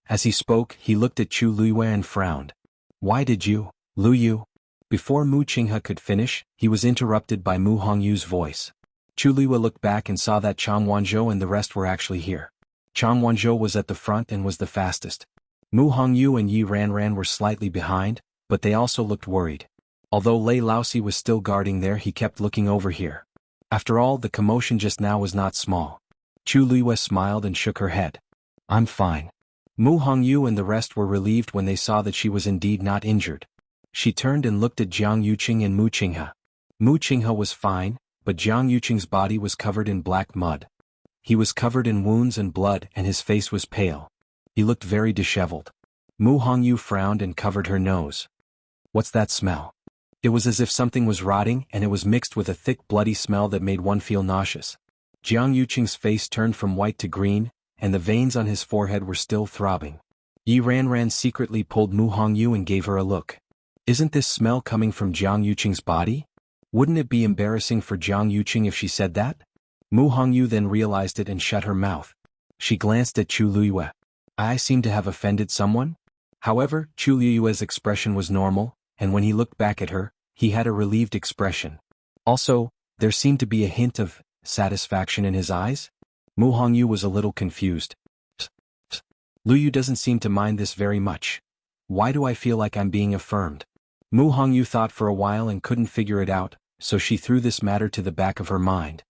As he spoke, he looked at Chu Liwei and frowned. "Why did you, Lu Yu?" Before Mu Qinghe could finish, he was interrupted by Mu Hongyu's voice. Chu Liwei looked back and saw that Chang Wanzhou and the rest were actually here. Chang Wanzhou was at the front and was the fastest. Mu Hongyu and Yi Ranran were slightly behind, but they also looked worried. Although Lei Laosi was still guarding there, he kept looking over here. After all, the commotion just now was not small. Chu Liwei smiled and shook her head. "I'm fine." Mu Hongyu and the rest were relieved when they saw that she was indeed not injured. She turned and looked at Jiang Yuqing and Mu Qinghe. Mu Qinghe was fine, but Jiang Yuqing's body was covered in black mud. He was covered in wounds and blood and his face was pale. He looked very disheveled. Mu Hongyu frowned and covered her nose. What's that smell? It was as if something was rotting and it was mixed with a thick bloody smell that made one feel nauseous. Jiang Yuqing's face turned from white to green, and the veins on his forehead were still throbbing. Yi Ranran secretly pulled Mu Hongyu and gave her a look. Isn't this smell coming from Jiang Yuqing's body? Wouldn't it be embarrassing for Jiang Yuqing if she said that? Mu Hongyu then realized it and shut her mouth. She glanced at Chu Liyue. I seem to have offended someone? However, Chu Liyue's expression was normal, and when he looked back at her, he had a relieved expression. Also, there seemed to be a hint of satisfaction in his eyes. Mu Hongyu was a little confused. Liu doesn't seem to mind this very much. Why do I feel like I'm being affirmed? Mu Hongyu thought for a while and couldn't figure it out, so she threw this matter to the back of her mind.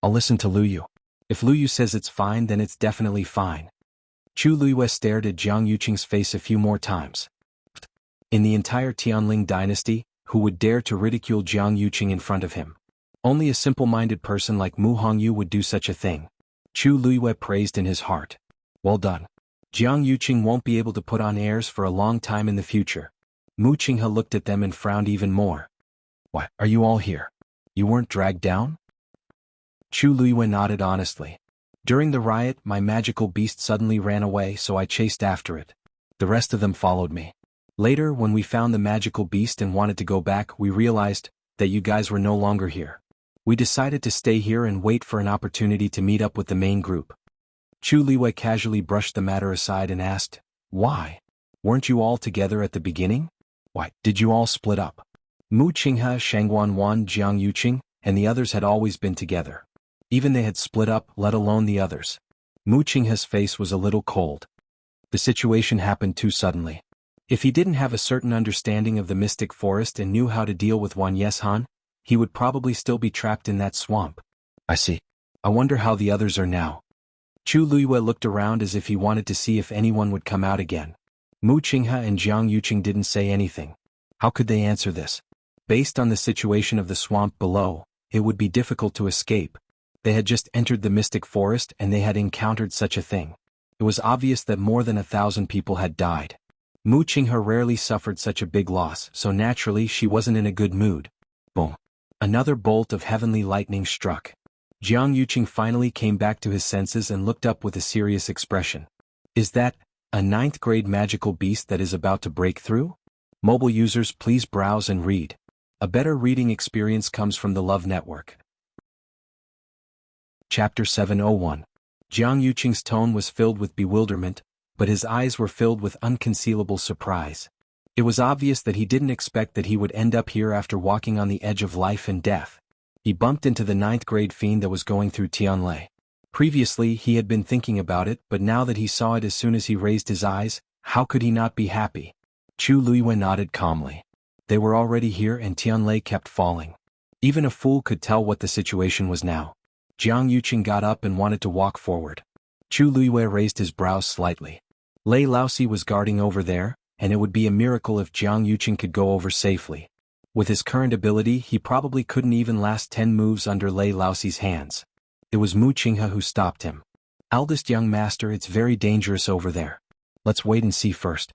I'll listen to Liu. If Liu says it's fine, then it's definitely fine. Chu Liyue stared at Jiang Yuqing's face a few more times. In the entire Tianling dynasty, who would dare to ridicule Jiang Yuqing in front of him? Only a simple-minded person like Mu Hongyu would do such a thing. Chu Liyue praised in his heart. Well done. Jiang Yuqing won't be able to put on airs for a long time in the future. Mu Qinghe looked at them and frowned even more. Why, are you all here? You weren't dragged down? Chu Liyue nodded honestly. During the riot, my magical beast suddenly ran away, so I chased after it. The rest of them followed me. Later, when we found the magical beast and wanted to go back, we realized that you guys were no longer here. We decided to stay here and wait for an opportunity to meet up with the main group. Chu Liyue casually brushed the matter aside and asked, why? Weren't you all together at the beginning? Why, did you all split up? Mu Qinghe, xuanhuan, Jiang Yuqing, and the others had always been together. Even they had split up, let alone the others. Mu Qinghe's face was a little cold. The situation happened too suddenly. If he didn't have a certain understanding of the mystic forest and knew how to deal with xuanhuan, he would probably still be trapped in that swamp. I see. I wonder how the others are now. Chu Liyue looked around as if he wanted to see if anyone would come out again. Mu Qinghe and Jiang Yuqing didn't say anything. How could they answer this? Based on the situation of the swamp below, it would be difficult to escape. They had just entered the mystic forest and they had encountered such a thing. It was obvious that more than 1,000 people had died. Mu Qinghe rarely suffered such a big loss, so naturally she wasn't in a good mood. Boom. Another bolt of heavenly lightning struck. Jiang Yuqing finally came back to his senses and looked up with a serious expression. Is that a 9th grade magical beast that is about to break through? Mobile users, please browse and read. A better reading experience comes from the Love Network. Chapter 701. Jiang Yuqing's tone was filled with bewilderment, but his eyes were filled with unconcealable surprise. It was obvious that he didn't expect that he would end up here after walking on the edge of life and death. He bumped into the 9th grade fiend that was going through Tianlei. Previously he had been thinking about it, but now that he saw it as soon as he raised his eyes, how could he not be happy? Chu Liyue nodded calmly. They were already here and Tianlei kept falling. Even a fool could tell what the situation was now. Jiang Yuqing got up and wanted to walk forward. Chu Liyue raised his brows slightly. Lei Laosi was guarding over there, and it would be a miracle if Jiang Yuqing could go over safely. With his current ability, he probably couldn't even last 10 moves under Lei Laosi's hands. It was Mu Qinghe who stopped him. Eldest young master, it's very dangerous over there. Let's wait and see first.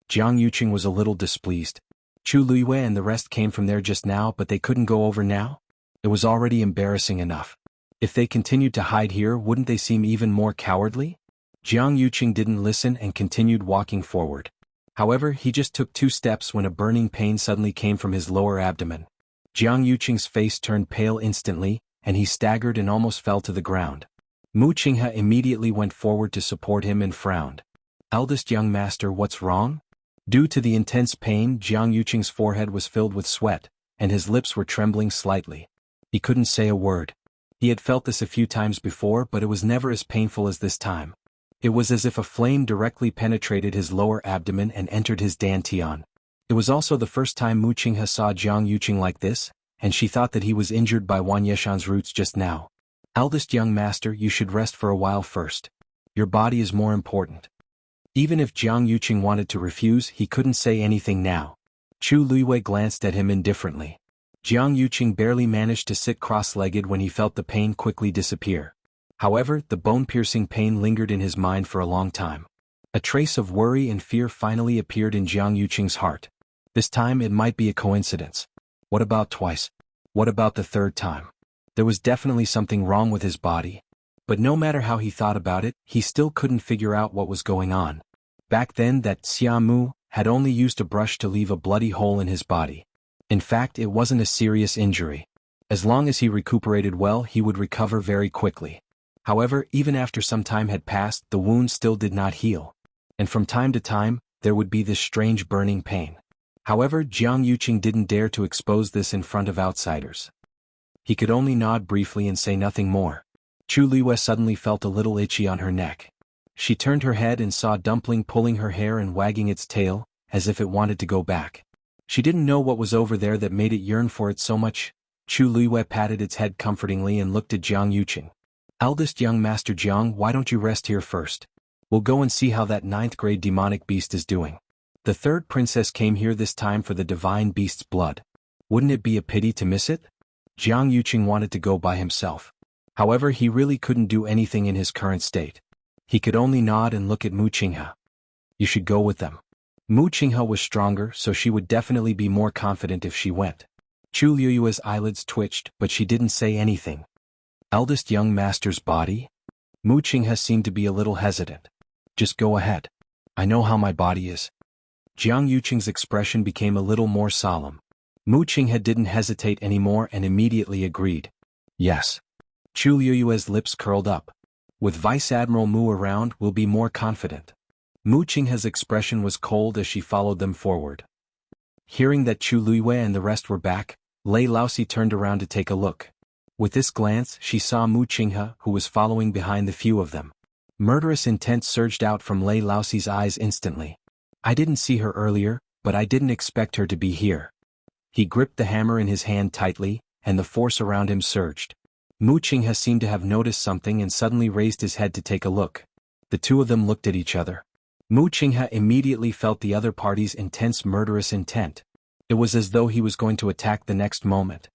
Jiang Yuqing was a little displeased. Chu Liyue and the rest came from there just now, but they couldn't go over now? It was already embarrassing enough. If they continued to hide here, wouldn't they seem even more cowardly? Jiang Yuqing didn't listen and continued walking forward. However, he just took 2 steps when a burning pain suddenly came from his lower abdomen. Jiang Yuqing's face turned pale instantly, and he staggered and almost fell to the ground. Mu Qinghe immediately went forward to support him and frowned. Eldest young master, what's wrong? Due to the intense pain, Jiang Yuqing's forehead was filled with sweat, and his lips were trembling slightly. He couldn't say a word. He had felt this a few times before, but it was never as painful as this time. It was as if a flame directly penetrated his lower abdomen and entered his dantian. It was also the first time Mu Qinghe saw Jiang Yuqing like this, and she thought that he was injured by Xuanhuan's roots just now. Eldest young master, you should rest for a while first. Your body is more important. Even if Jiang Yuqing wanted to refuse, he couldn't say anything now. Chu Liyue glanced at him indifferently. Jiang Yuqing barely managed to sit cross-legged when he felt the pain quickly disappear. However, the bone-piercing pain lingered in his mind for a long time. A trace of worry and fear finally appeared in Jiang Yuqing's heart. This time it might be a coincidence. What about twice? What about the third time? There was definitely something wrong with his body. But no matter how he thought about it, he still couldn't figure out what was going on. Back then that Xiamu had only used a brush to leave a bloody hole in his body. In fact, it wasn't a serious injury. As long as he recuperated well, he would recover very quickly. However, even after some time had passed, the wound still did not heal. And from time to time, there would be this strange burning pain. However, Jiang Yuqing didn't dare to expose this in front of outsiders. He could only nod briefly and say nothing more. Chu Liwei suddenly felt a little itchy on her neck. She turned her head and saw Dumpling pulling her hair and wagging its tail, as if it wanted to go back. She didn't know what was over there that made it yearn for it so much. Chu Liwei patted its head comfortingly and looked at Jiang Yuqing. Eldest young Master Jiang, why don't you rest here first? We'll go and see how that 9th grade demonic beast is doing. The third princess came here this time for the divine beast's blood. Wouldn't it be a pity to miss it? Jiang Yuqing wanted to go by himself. However, he really couldn't do anything in his current state. He could only nod and look at Mu Qinghe. You should go with them. Mu Qinghe was stronger, so she would definitely be more confident if she went. Chu Liyue's eyelids twitched, but she didn't say anything. Eldest young master's body? Mu Qinghe seemed to be a little hesitant. Just go ahead. I know how my body is. Jiang Yuqing's expression became a little more solemn. Mu Qinghe didn't hesitate anymore and immediately agreed. Yes. Chu Liyue's lips curled up. With Vice Admiral Mu around, we'll be more confident. Mu Qinghe's expression was cold as she followed them forward. Hearing that Chu Liyue and the rest were back, Lei Laosi turned around to take a look. With this glance, she saw Mu Qinghe, who was following behind the few of them. Murderous intent surged out from Lei Laosi's eyes instantly. I didn't see her earlier, but I didn't expect her to be here. He gripped the hammer in his hand tightly, and the force around him surged. Mu Qinghe seemed to have noticed something and suddenly raised his head to take a look. The two of them looked at each other. Mu Qinghe immediately felt the other party's intense murderous intent. It was as though he was going to attack the next moment.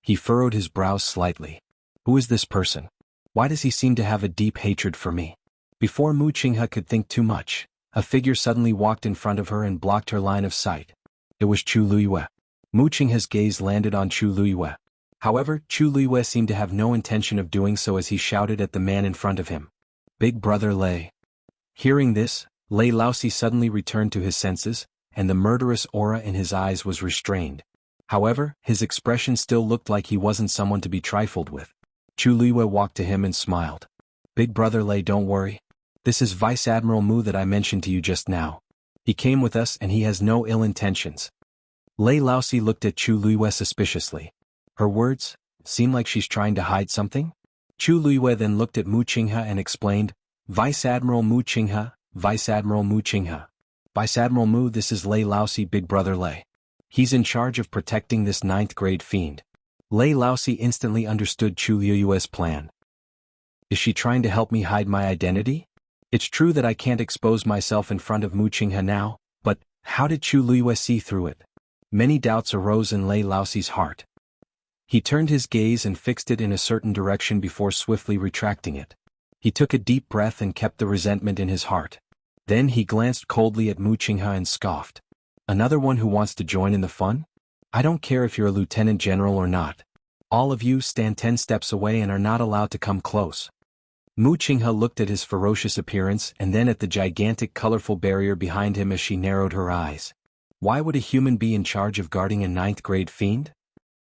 He furrowed his brows slightly. Who is this person? Why does he seem to have a deep hatred for me? Before Mu Qinghe could think too much, a figure suddenly walked in front of her and blocked her line of sight. It was Chu Liyue. Mu Qinghe's gaze landed on Chu Liyue. However, Chu Liyue seemed to have no intention of doing so as he shouted at the man in front of him. Big brother Lei. Hearing this, Lei Laosi suddenly returned to his senses, and the murderous aura in his eyes was restrained. However, his expression still looked like he wasn't someone to be trifled with. Chu Liyue walked to him and smiled. Big brother Lei, don't worry. This is Vice Admiral Mu that I mentioned to you just now. He came with us and he has no ill intentions. Lei Laosi looked at Chu Liyue suspiciously. Her words seem like she's trying to hide something? Chu Liyue then looked at Mu Qinghe and explained, Vice Admiral Mu Qinghe, Vice Admiral Mu Qinghe. Vice Admiral Mu, this is Lei Laosi, big brother Lei. He's in charge of protecting this 9th grade fiend. Lei Laosi instantly understood Chu Liyue's plan. Is she trying to help me hide my identity? It's true that I can't expose myself in front of Mu Qinghe now, but how did Chu Liyue see through it? Many doubts arose in Lei Laosi's heart. He turned his gaze and fixed it in a certain direction before swiftly retracting it. He took a deep breath and kept the resentment in his heart. Then he glanced coldly at Mu Qinghe and scoffed. Another one who wants to join in the fun? I don't care if you're a lieutenant general or not. All of you stand 10 steps away and are not allowed to come close. Mu Qinghe looked at his ferocious appearance and then at the gigantic colorful barrier behind him as she narrowed her eyes. Why would a human be in charge of guarding a 9th grade fiend?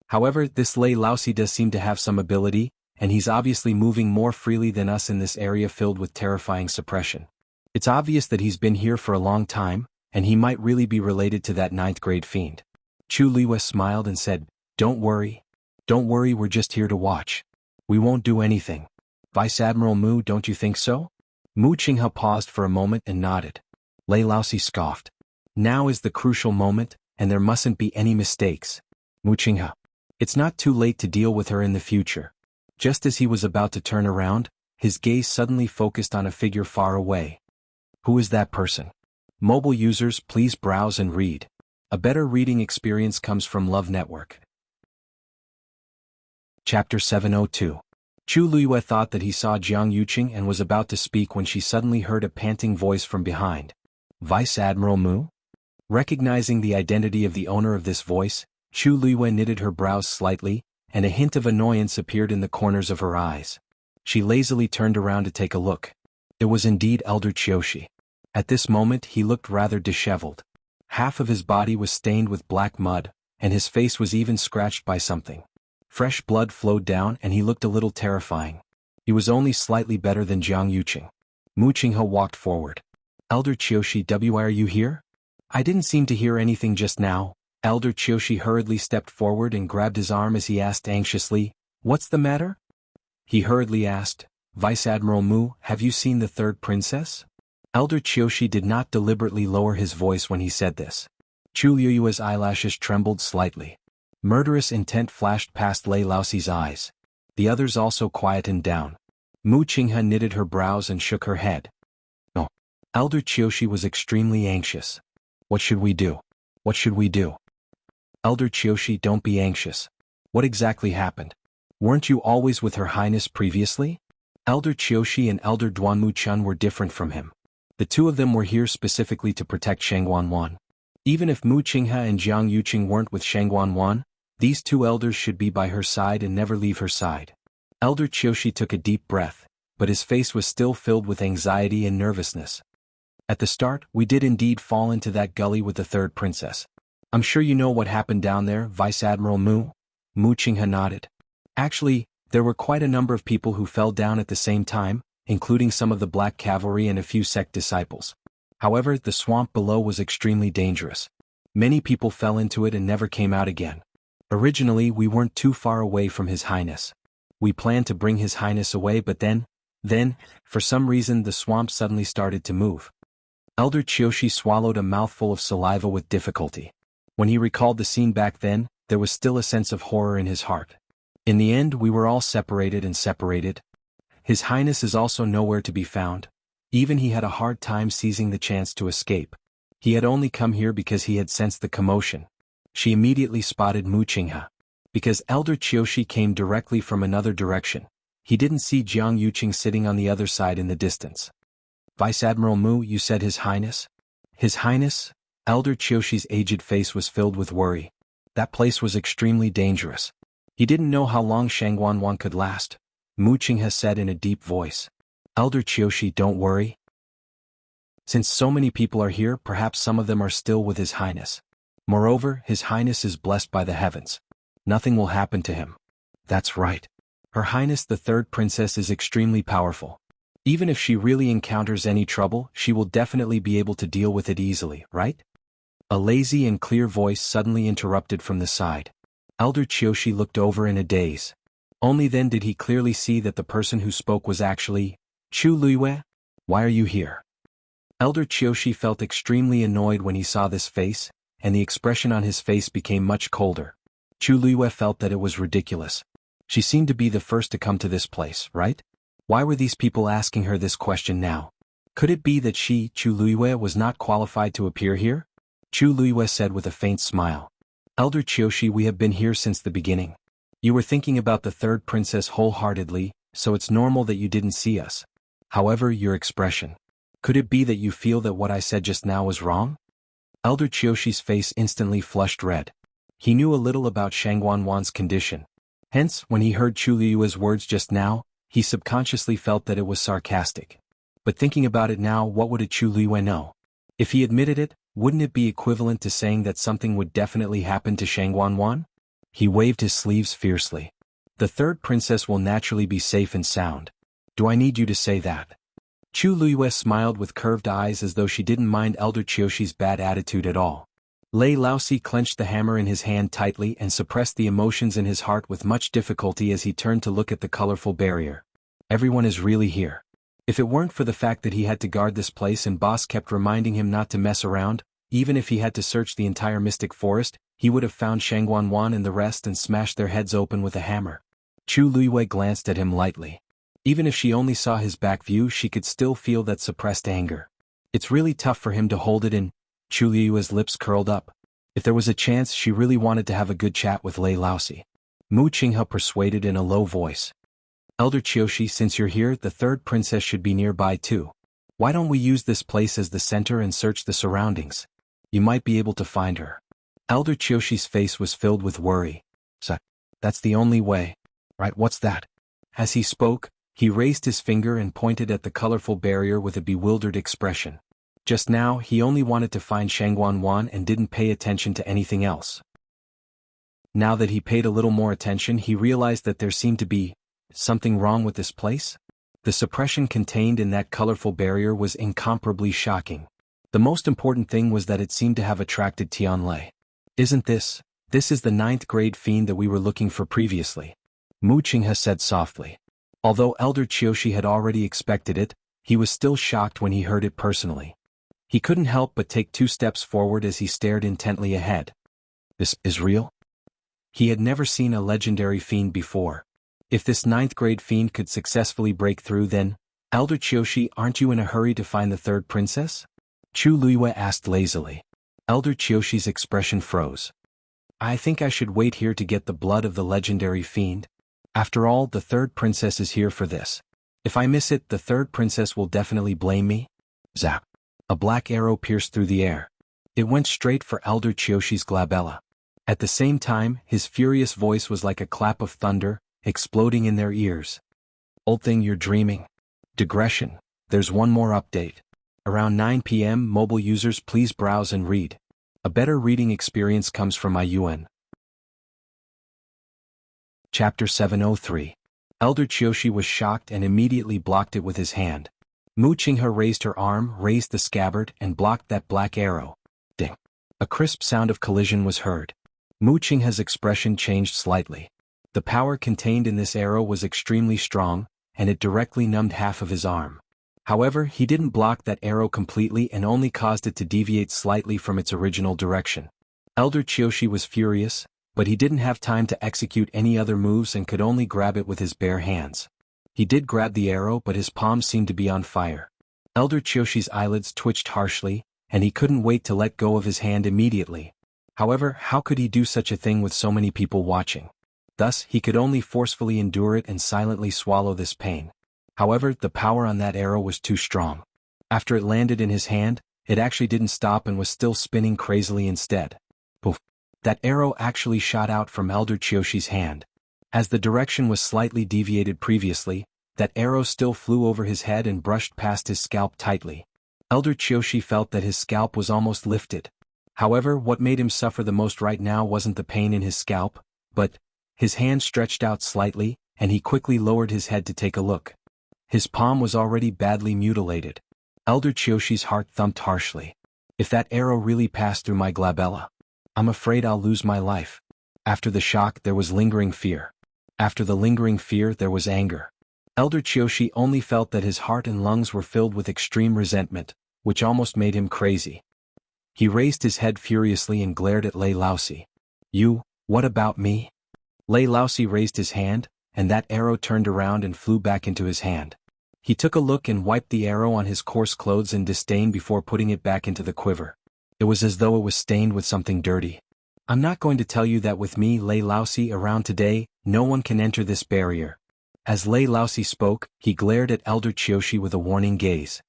However, this Lei Laosi does seem to have some ability, and he's obviously moving more freely than us in this area filled with terrifying suppression. It's obvious that he's been here for a long time, and he might really be related to that 9th grade fiend. Chu Liyue smiled and said, Don't worry, we're just here to watch. We won't do anything. Vice Admiral Mu, don't you think so? Mu Qinghe paused for a moment and nodded. Lei Laosi scoffed. Now is the crucial moment, and there mustn't be any mistakes. Mu Qinghe. It's not too late to deal with her in the future. Just as he was about to turn around, his gaze suddenly focused on a figure far away. Who is that person? Mobile users, please browse and read. A better reading experience comes from Love Network. Chapter 702. Chu Liyue thought that he saw Jiang Yuqing and was about to speak when she suddenly heard a panting voice from behind. Vice Admiral Mu? Recognizing the identity of the owner of this voice, Chu Liyue knitted her brows slightly, and a hint of annoyance appeared in the corners of her eyes. She lazily turned around to take a look. It was indeed Elder Qiushi. At this moment he looked rather disheveled. Half of his body was stained with black mud, and his face was even scratched by something. Fresh blood flowed down and he looked a little terrifying. He was only slightly better than Jiang Yuqing. Mu Qinghe walked forward. Elder Qiushi, why are you here? I didn't seem to hear anything just now. Elder Qiushi hurriedly stepped forward and grabbed his arm as he asked anxiously, "What's the matter?" He hurriedly asked, "Vice Admiral Mu, have you seen the third princess?" Elder Qiushi did not deliberately lower his voice when he said this. Chu Liyue's eyelashes trembled slightly. Murderous intent flashed past Lei Laoxi's eyes. The others also quietened down. Mu Qinghe knitted her brows and shook her head. No. Elder Qiushi was extremely anxious. What should we do? What should we do? Elder Qiushi, don't be anxious. What exactly happened? Weren't you always with Her Highness previously? Elder Qiushi and Elder Duanmu Chun were different from him. The two of them were here specifically to protect Xuanhuan. Even if Mu Qinghe and Jiang Yuqing weren't with Xuanhuan, these two elders should be by her side and never leave her side. Elder Qiushi took a deep breath, but his face was still filled with anxiety and nervousness. At the start, we did indeed fall into that gully with the third princess. I'm sure you know what happened down there, Vice Admiral Mu? Mu Qinghe nodded. Actually, there were quite a number of people who fell down at the same time, including some of the Black Cavalry and a few sect disciples. However, the swamp below was extremely dangerous. Many people fell into it and never came out again. Originally, we weren't too far away from His Highness. We planned to bring His Highness away, but then, for some reason the swamp suddenly started to move. Elder Qiushi swallowed a mouthful of saliva with difficulty. When he recalled the scene back then, there was still a sense of horror in his heart. In the end, we were all separated. His Highness is also nowhere to be found. Even he had a hard time seizing the chance to escape. He had only come here because he had sensed the commotion. She immediately spotted Mu Qinghe. Because Elder Qiushi came directly from another direction, he didn't see Jiang Yuqing sitting on the other side in the distance. Vice Admiral Mu, you said His Highness? His Highness? Elder Qiushi's aged face was filled with worry. That place was extremely dangerous. He didn't know how long Xuanhuan could last. Mu Qinghe said in a deep voice. Elder Qiushi, don't worry. Since so many people are here, perhaps some of them are still with His Highness. Moreover, His Highness is blessed by the heavens. Nothing will happen to him. That's right. Her Highness the Third Princess is extremely powerful. Even if she really encounters any trouble, she will definitely be able to deal with it easily, right? A lazy and clear voice suddenly interrupted from the side. Elder Qiushi looked over in a daze. Only then did he clearly see that the person who spoke was actually Chu Liyue. Why are you here? Elder Qiushi felt extremely annoyed when he saw this face, and the expression on his face became much colder. Chu Liyue felt that it was ridiculous. She seemed to be the first to come to this place, right? Why were these people asking her this question now? Could it be that she, Chu Liyue, was not qualified to appear here? Chu Liyue said with a faint smile. Elder Qiushi, we have been here since the beginning. You were thinking about the third princess wholeheartedly, so it's normal that you didn't see us. However, your expression. Could it be that you feel that what I said just now was wrong? Elder Qiushi's face instantly flushed red. He knew a little about Xuanhuan's condition. Hence, when he heard Chu Liyue's words just now, he subconsciously felt that it was sarcastic. But thinking about it now, what would a Chu Liyue know? If he admitted it, wouldn't it be equivalent to saying that something would definitely happen to Xuanhuan? He waved his sleeves fiercely. The third princess will naturally be safe and sound. Do I need you to say that? Chu Liyue smiled with curved eyes as though she didn't mind Elder Qiushi's bad attitude at all. Lei Laoxi clenched the hammer in his hand tightly and suppressed the emotions in his heart with much difficulty as he turned to look at the colorful barrier. Everyone is really here. If it weren't for the fact that he had to guard this place and boss kept reminding him not to mess around, even if he had to search the entire mystic forest, he would have found Xuanhuan and the rest and smashed their heads open with a hammer. Chu Liyue glanced at him lightly. Even if she only saw his back view, she could still feel that suppressed anger. It's really tough for him to hold it in. Chu Liyue's lips curled up. If there was a chance, she really wanted to have a good chat with Lei Laoxi. Mu Qinghe persuaded in a low voice. Elder Qiushi, since you're here, the third princess should be nearby too. Why don't we use this place as the center and search the surroundings? You might be able to find her. Elder Qiushi's face was filled with worry. So, that's the only way. Right, what's that? As he spoke, he raised his finger and pointed at the colorful barrier with a bewildered expression. Just now, he only wanted to find xuanhuan and didn't pay attention to anything else. Now that he paid a little more attention, he realized that there seemed to be something wrong with this place. The suppression contained in that colorful barrier was incomparably shocking. The most important thing was that it seemed to have attracted Tianlei. Isn't this is the 9th grade fiend that we were looking for previously? Mu Qinghe said softly. Although Elder Qiushi had already expected it, he was still shocked when he heard it personally. He couldn't help but take 2 steps forward as he stared intently ahead. This is real? He had never seen a legendary fiend before. If this 9th grade fiend could successfully break through, then, Elder Qiushi, aren't you in a hurry to find the third princess? Chu Luiyue asked lazily. Elder Qiushi's expression froze. I think I should wait here to get the blood of the legendary fiend. After all, the third princess is here for this. If I miss it, the third princess will definitely blame me. Zap. A black arrow pierced through the air. It went straight for Elder Qiushi's glabella. At the same time, his furious voice was like a clap of thunder, exploding in their ears. Old thing, you're dreaming. Digression. There's one more update. Around 9 p.m. mobile users, please browse and read. A better reading experience comes from Yuan. Chapter 703. Elder Qiushi was shocked and immediately blocked it with his hand. Mu Qinghe raised her arm, raised the scabbard, and blocked that black arrow. Ding. A crisp sound of collision was heard. Mu Qinghe's expression changed slightly. The power contained in this arrow was extremely strong, and it directly numbed half of his arm. However, he didn't block that arrow completely and only caused it to deviate slightly from its original direction. Elder Qiushi was furious, but he didn't have time to execute any other moves and could only grab it with his bare hands. He did grab the arrow, but his palms seemed to be on fire. Elder Qiushi's eyelids twitched harshly, and he couldn't wait to let go of his hand immediately. However, how could he do such a thing with so many people watching? Thus, he could only forcefully endure it and silently swallow this pain. However, the power on that arrow was too strong. After it landed in his hand, it actually didn't stop and was still spinning crazily instead. Poof! That arrow actually shot out from Elder Qiushi's hand. As the direction was slightly deviated previously, that arrow still flew over his head and brushed past his scalp tightly. Elder Qiushi felt that his scalp was almost lifted. However, what made him suffer the most right now wasn't the pain in his scalp, but his hand stretched out slightly, and he quickly lowered his head to take a look. His palm was already badly mutilated. Elder Qiushi's heart thumped harshly. If that arrow really passed through my glabella, I'm afraid I'll lose my life. After the shock, there was lingering fear. After the lingering fear, there was anger. Elder Qiushi only felt that his heart and lungs were filled with extreme resentment, which almost made him crazy. He raised his head furiously and glared at Lei Laosi. You, what about me? Lei Laosi raised his hand, and that arrow turned around and flew back into his hand. He took a look and wiped the arrow on his coarse clothes in disdain before putting it back into the quiver. It was as though it was stained with something dirty. I'm not going to tell you that with me, Lei Laosi, around today, no one can enter this barrier. As Lei Laosi spoke, he glared at Elder Qiushi with a warning gaze.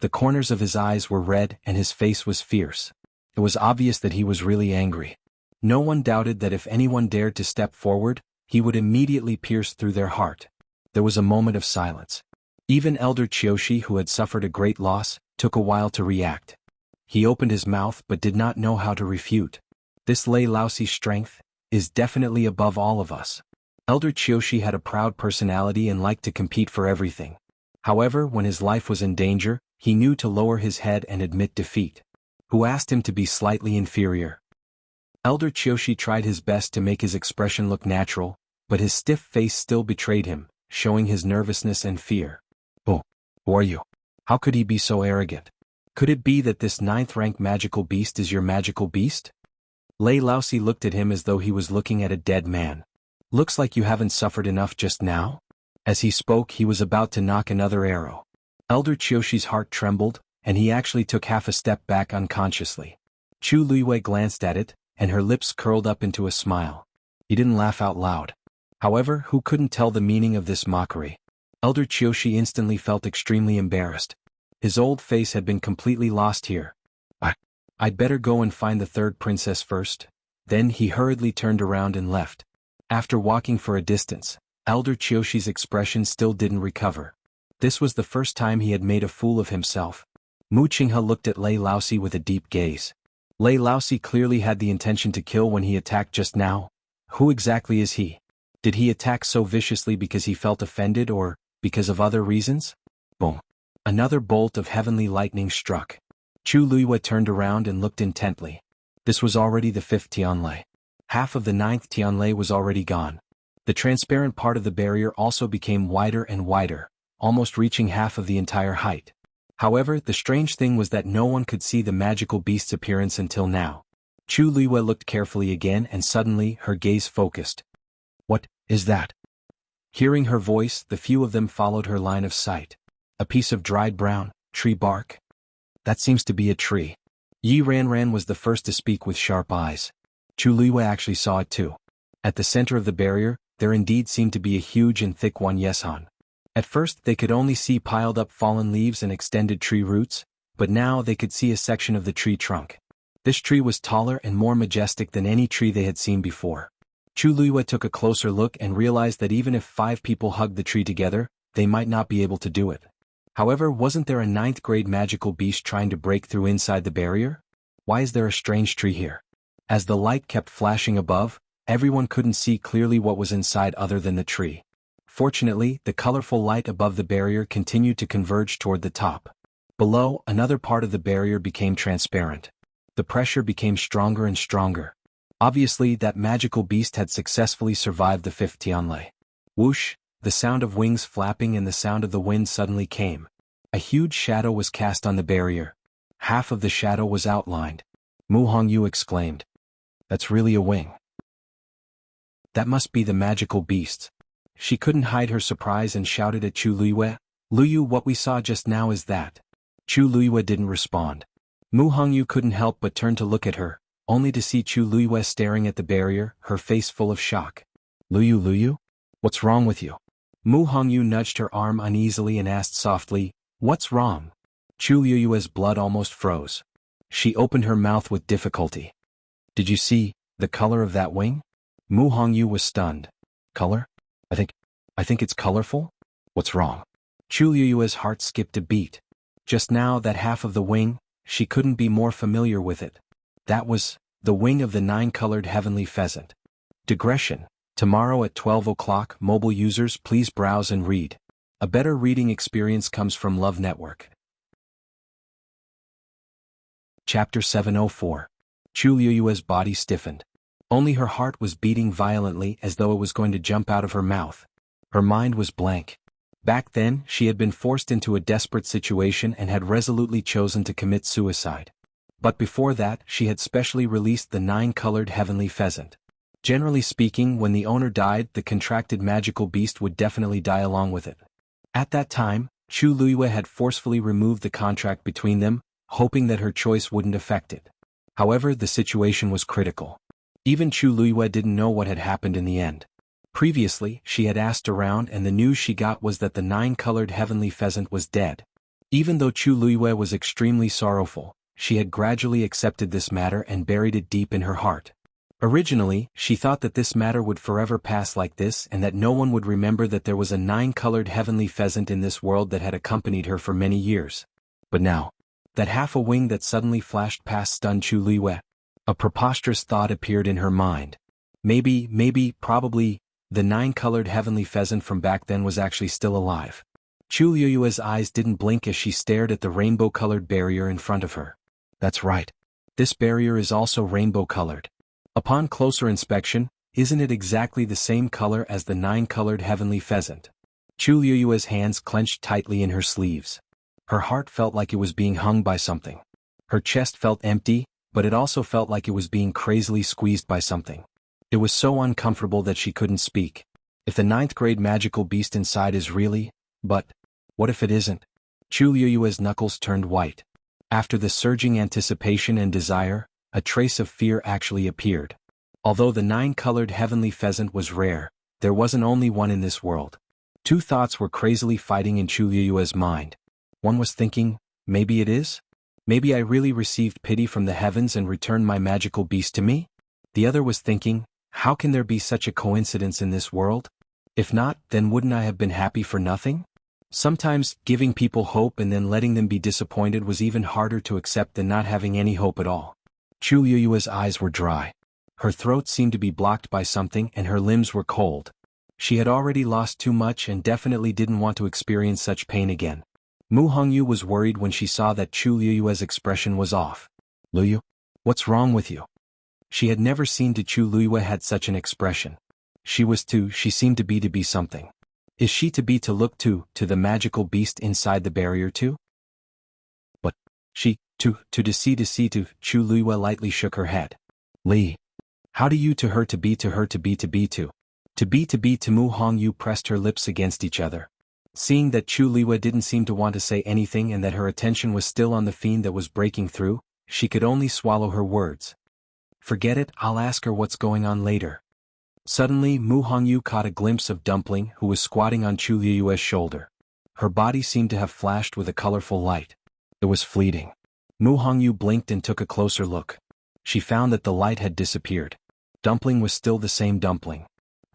The corners of his eyes were red and his face was fierce. It was obvious that he was really angry. No one doubted that if anyone dared to step forward, he would immediately pierce through their heart. There was a moment of silence. Even Elder Qiushi, who had suffered a great loss, took a while to react. He opened his mouth but did not know how to refute. This Lei Laosi's strength is definitely above all of us. Elder Qiushi had a proud personality and liked to compete for everything. However, when his life was in danger, he knew to lower his head and admit defeat. Who asked him to be slightly inferior? Elder Qiushi tried his best to make his expression look natural, but his stiff face still betrayed him, showing his nervousness and fear. Oh, who are you? How could he be so arrogant? Could it be that this 9th-rank magical beast is your magical beast? Lei Laosi looked at him as though he was looking at a dead man. Looks like you haven't suffered enough just now? As he spoke, he was about to knock another arrow. Elder Qiushi's heart trembled, and he actually took half a step back unconsciously. Chu Luiyue glanced at it, and her lips curled up into a smile. He didn't laugh out loud. However, who couldn't tell the meaning of this mockery? Elder Qiushi instantly felt extremely embarrassed. His old face had been completely lost here. I'd better go and find the third princess first. Then he hurriedly turned around and left. After walking for a distance, Elder Qiushi's expression still didn't recover. This was the first time he had made a fool of himself. Mu Qinghe looked at Lei Laosi with a deep gaze. Lei Laosi clearly had the intention to kill when he attacked just now. Who exactly is he? Did he attack so viciously because he felt offended or because of other reasons? Boom. Another bolt of heavenly lightning struck. Chu Luiyue turned around and looked intently. This was already the 5th Tianlei. Half of the 9th Tianlei was already gone. The transparent part of the barrier also became wider and wider, almost reaching half of the entire height. However, the strange thing was that no one could see the magical beast's appearance until now. Chu Luiyue looked carefully again and suddenly her gaze focused. What is that? Hearing her voice, the few of them followed her line of sight. A piece of dried brown tree bark? That seems to be a tree. Yi Ranran was the first to speak with sharp eyes. Chu Luiyue actually saw it too. At the center of the barrier, there indeed seemed to be a huge and thick xuanhuan. At first they could only see piled up fallen leaves and extended tree roots, but now they could see a section of the tree trunk. This tree was taller and more majestic than any tree they had seen before. Chu Luiyue took a closer look and realized that even if 5 people hugged the tree together, they might not be able to do it. However, wasn't there a 9th grade magical beast trying to break through inside the barrier? Why is there a strange tree here? As the light kept flashing above, everyone couldn't see clearly what was inside other than the tree. Fortunately, the colorful light above the barrier continued to converge toward the top. Below, another part of the barrier became transparent. The pressure became stronger and stronger. Obviously, that magical beast had successfully survived the 5th Tianlei. Whoosh! The sound of wings flapping and the sound of the wind suddenly came. A huge shadow was cast on the barrier. Half of the shadow was outlined. Mu Hongyu exclaimed. That's really a wing. That must be the magical beast. She couldn't hide her surprise and shouted at Chu Luiyue. Luyu, what we saw just now is that. Chu Luiyue didn't respond. Mu Hongyu couldn't help but turn to look at her, only to see Chu Luiyue staring at the barrier, her face full of shock. Luyu? What's wrong with you? Mu Hongyu nudged her arm uneasily and asked softly, What's wrong? Chu Luiyue's blood almost froze. She opened her mouth with difficulty. Did you see the color of that wing? Mu Hongyu was stunned. Color? I think it's colorful? What's wrong? Chu Luiyue's heart skipped a beat. Just now that half of the wing, she couldn't be more familiar with it. That was the wing of the 9-colored heavenly pheasant. Digression. Tomorrow at 12 o'clock, mobile users please browse and read. A better reading experience comes from Love Network. Chapter 704. Chu Luiyue's body stiffened. Only her heart was beating violently as though it was going to jump out of her mouth. Her mind was blank. Back then, she had been forced into a desperate situation and had resolutely chosen to commit suicide. But before that, she had specially released the 9-colored heavenly pheasant. Generally speaking, when the owner died, the contracted magical beast would definitely die along with it. At that time, Chu Luiyue had forcefully removed the contract between them, hoping that her choice wouldn't affect it. However, the situation was critical. Even Chu Luiyue didn't know what had happened in the end. Previously, she had asked around and the news she got was that the 9-colored heavenly pheasant was dead. Even though Chu Luiyue was extremely sorrowful, she had gradually accepted this matter and buried it deep in her heart. Originally, she thought that this matter would forever pass like this and that no one would remember that there was a 9-colored heavenly pheasant in this world that had accompanied her for many years. But now, that half a wing that suddenly flashed past stunned Chu Luiyue. A preposterous thought appeared in her mind. Probably, the 9-colored heavenly pheasant from back then was actually still alive. Chu Luiyue's eyes didn't blink as she stared at the rainbow-colored barrier in front of her. That's right. This barrier is also rainbow-colored. Upon closer inspection, isn't it exactly the same color as the 9-colored heavenly pheasant? Chu Luiyue's hands clenched tightly in her sleeves. Her heart felt like it was being hung by something. Her chest felt empty, but it also felt like it was being crazily squeezed by something. It was so uncomfortable that she couldn't speak. If the 9th grade magical beast inside is really, but what if it isn't? Chu Luiyue's knuckles turned white. After the surging anticipation and desire, a trace of fear actually appeared. Although the 9-colored heavenly pheasant was rare, there wasn't only one in this world. Two thoughts were crazily fighting in Chu Liyue's mind. One was thinking, maybe it is? Maybe I really received pity from the heavens and returned my magical beast to me? The other was thinking, how can there be such a coincidence in this world? If not, then wouldn't I have been happy for nothing? Sometimes, giving people hope and then letting them be disappointed was even harder to accept than not having any hope at all. Chu Liyue's eyes were dry. Her throat seemed to be blocked by something and her limbs were cold. She had already lost too much and definitely didn't want to experience such pain again. Mu Hongyu was worried when she saw that Chu Liyue's expression was off. Liyu? What's wrong with you? She had never seen that Chu Liyue had such an expression. She seemed to be something. Is she to look to the magical beast inside the barrier too? But, Chu Liyue lightly shook her head. Li. How do you to Mu Hongyu pressed her lips against each other. Seeing that Chu Liyue didn't seem to want to say anything and that her attention was still on the fiend that was breaking through, she could only swallow her words. Forget it, I'll ask her what's going on later. Suddenly Mu Hongyu caught a glimpse of Dumpling who was squatting on Chu Liyue's shoulder. Her body seemed to have flashed with a colorful light. It was fleeting. Mu Hongyu blinked and took a closer look. She found that the light had disappeared. Dumpling was still the same Dumpling.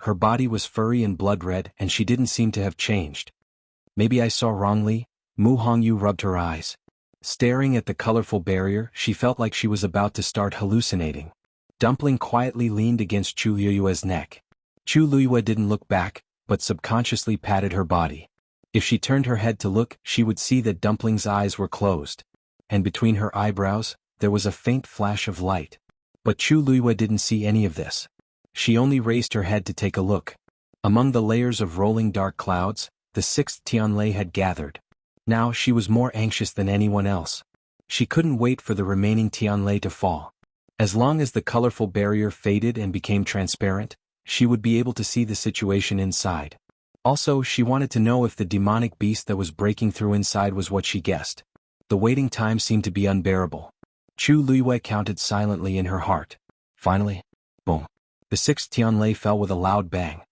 Her body was furry and blood-red and she didn't seem to have changed. Maybe I saw wrongly. Mu Hongyu rubbed her eyes. Staring at the colorful barrier, she felt like she was about to start hallucinating. Dumpling quietly leaned against Chu Liyue's neck. Chu Liyue didn't look back, but subconsciously patted her body. If she turned her head to look, she would see that Dumpling's eyes were closed. And between her eyebrows, there was a faint flash of light. But Chu Liyue didn't see any of this. She only raised her head to take a look. Among the layers of rolling dark clouds, the sixth Tianlei had gathered. Now she was more anxious than anyone else. She couldn't wait for the remaining Tianlei to fall. As long as the colorful barrier faded and became transparent, she would be able to see the situation inside. Also, she wanted to know if the demonic beast that was breaking through inside was what she guessed. The waiting time seemed to be unbearable. Chu Liyue counted silently in her heart. Finally, boom. The sixth Tianlei fell with a loud bang.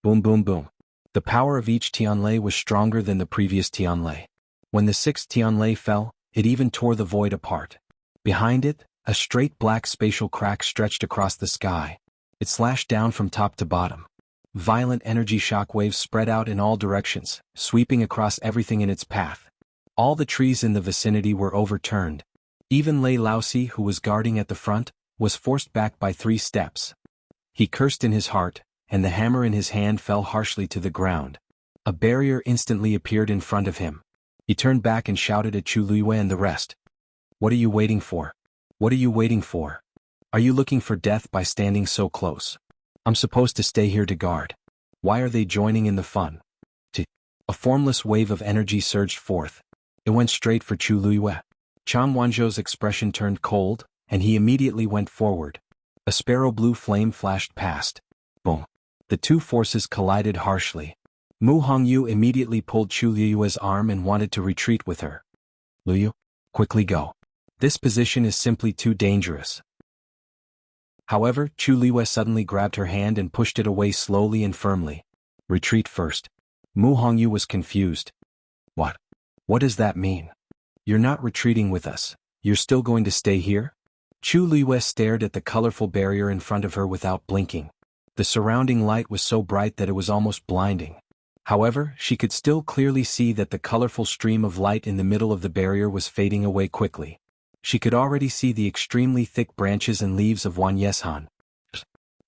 Boom boom boom. The power of each Tianlei was stronger than the previous Tianlei. When the sixth Tianlei fell, it even tore the void apart. Behind it, a straight black spatial crack stretched across the sky. It slashed down from top to bottom. Violent energy shockwaves spread out in all directions, sweeping across everything in its path. All the trees in the vicinity were overturned. Even Lei Laosi, who was guarding at the front, was forced back by 3 steps. He cursed in his heart, and the hammer in his hand fell harshly to the ground. A barrier instantly appeared in front of him. He turned back and shouted at Chu Liyue and the rest. What are you waiting for? What are you waiting for? Are you looking for death by standing so close? I'm supposed to stay here to guard. Why are they joining in the fun? A formless wave of energy surged forth. It went straight for Chu Liyue. Xuanhuan's expression turned cold, and he immediately went forward. A sparrow blue flame flashed past. Boom. The two forces collided harshly. Mu Hongyu immediately pulled Chu Liyue's arm and wanted to retreat with her. Liyu, quickly go. This position is simply too dangerous. However, Chu Liyue suddenly grabbed her hand and pushed it away slowly and firmly. Retreat first. Mu Hongyu was confused. What? What does that mean? You're not retreating with us. You're still going to stay here? Chu Liyue stared at the colorful barrier in front of her without blinking. The surrounding light was so bright that it was almost blinding. However, she could still clearly see that the colorful stream of light in the middle of the barrier was fading away quickly. She could already see the extremely thick branches and leaves of xuanhuan.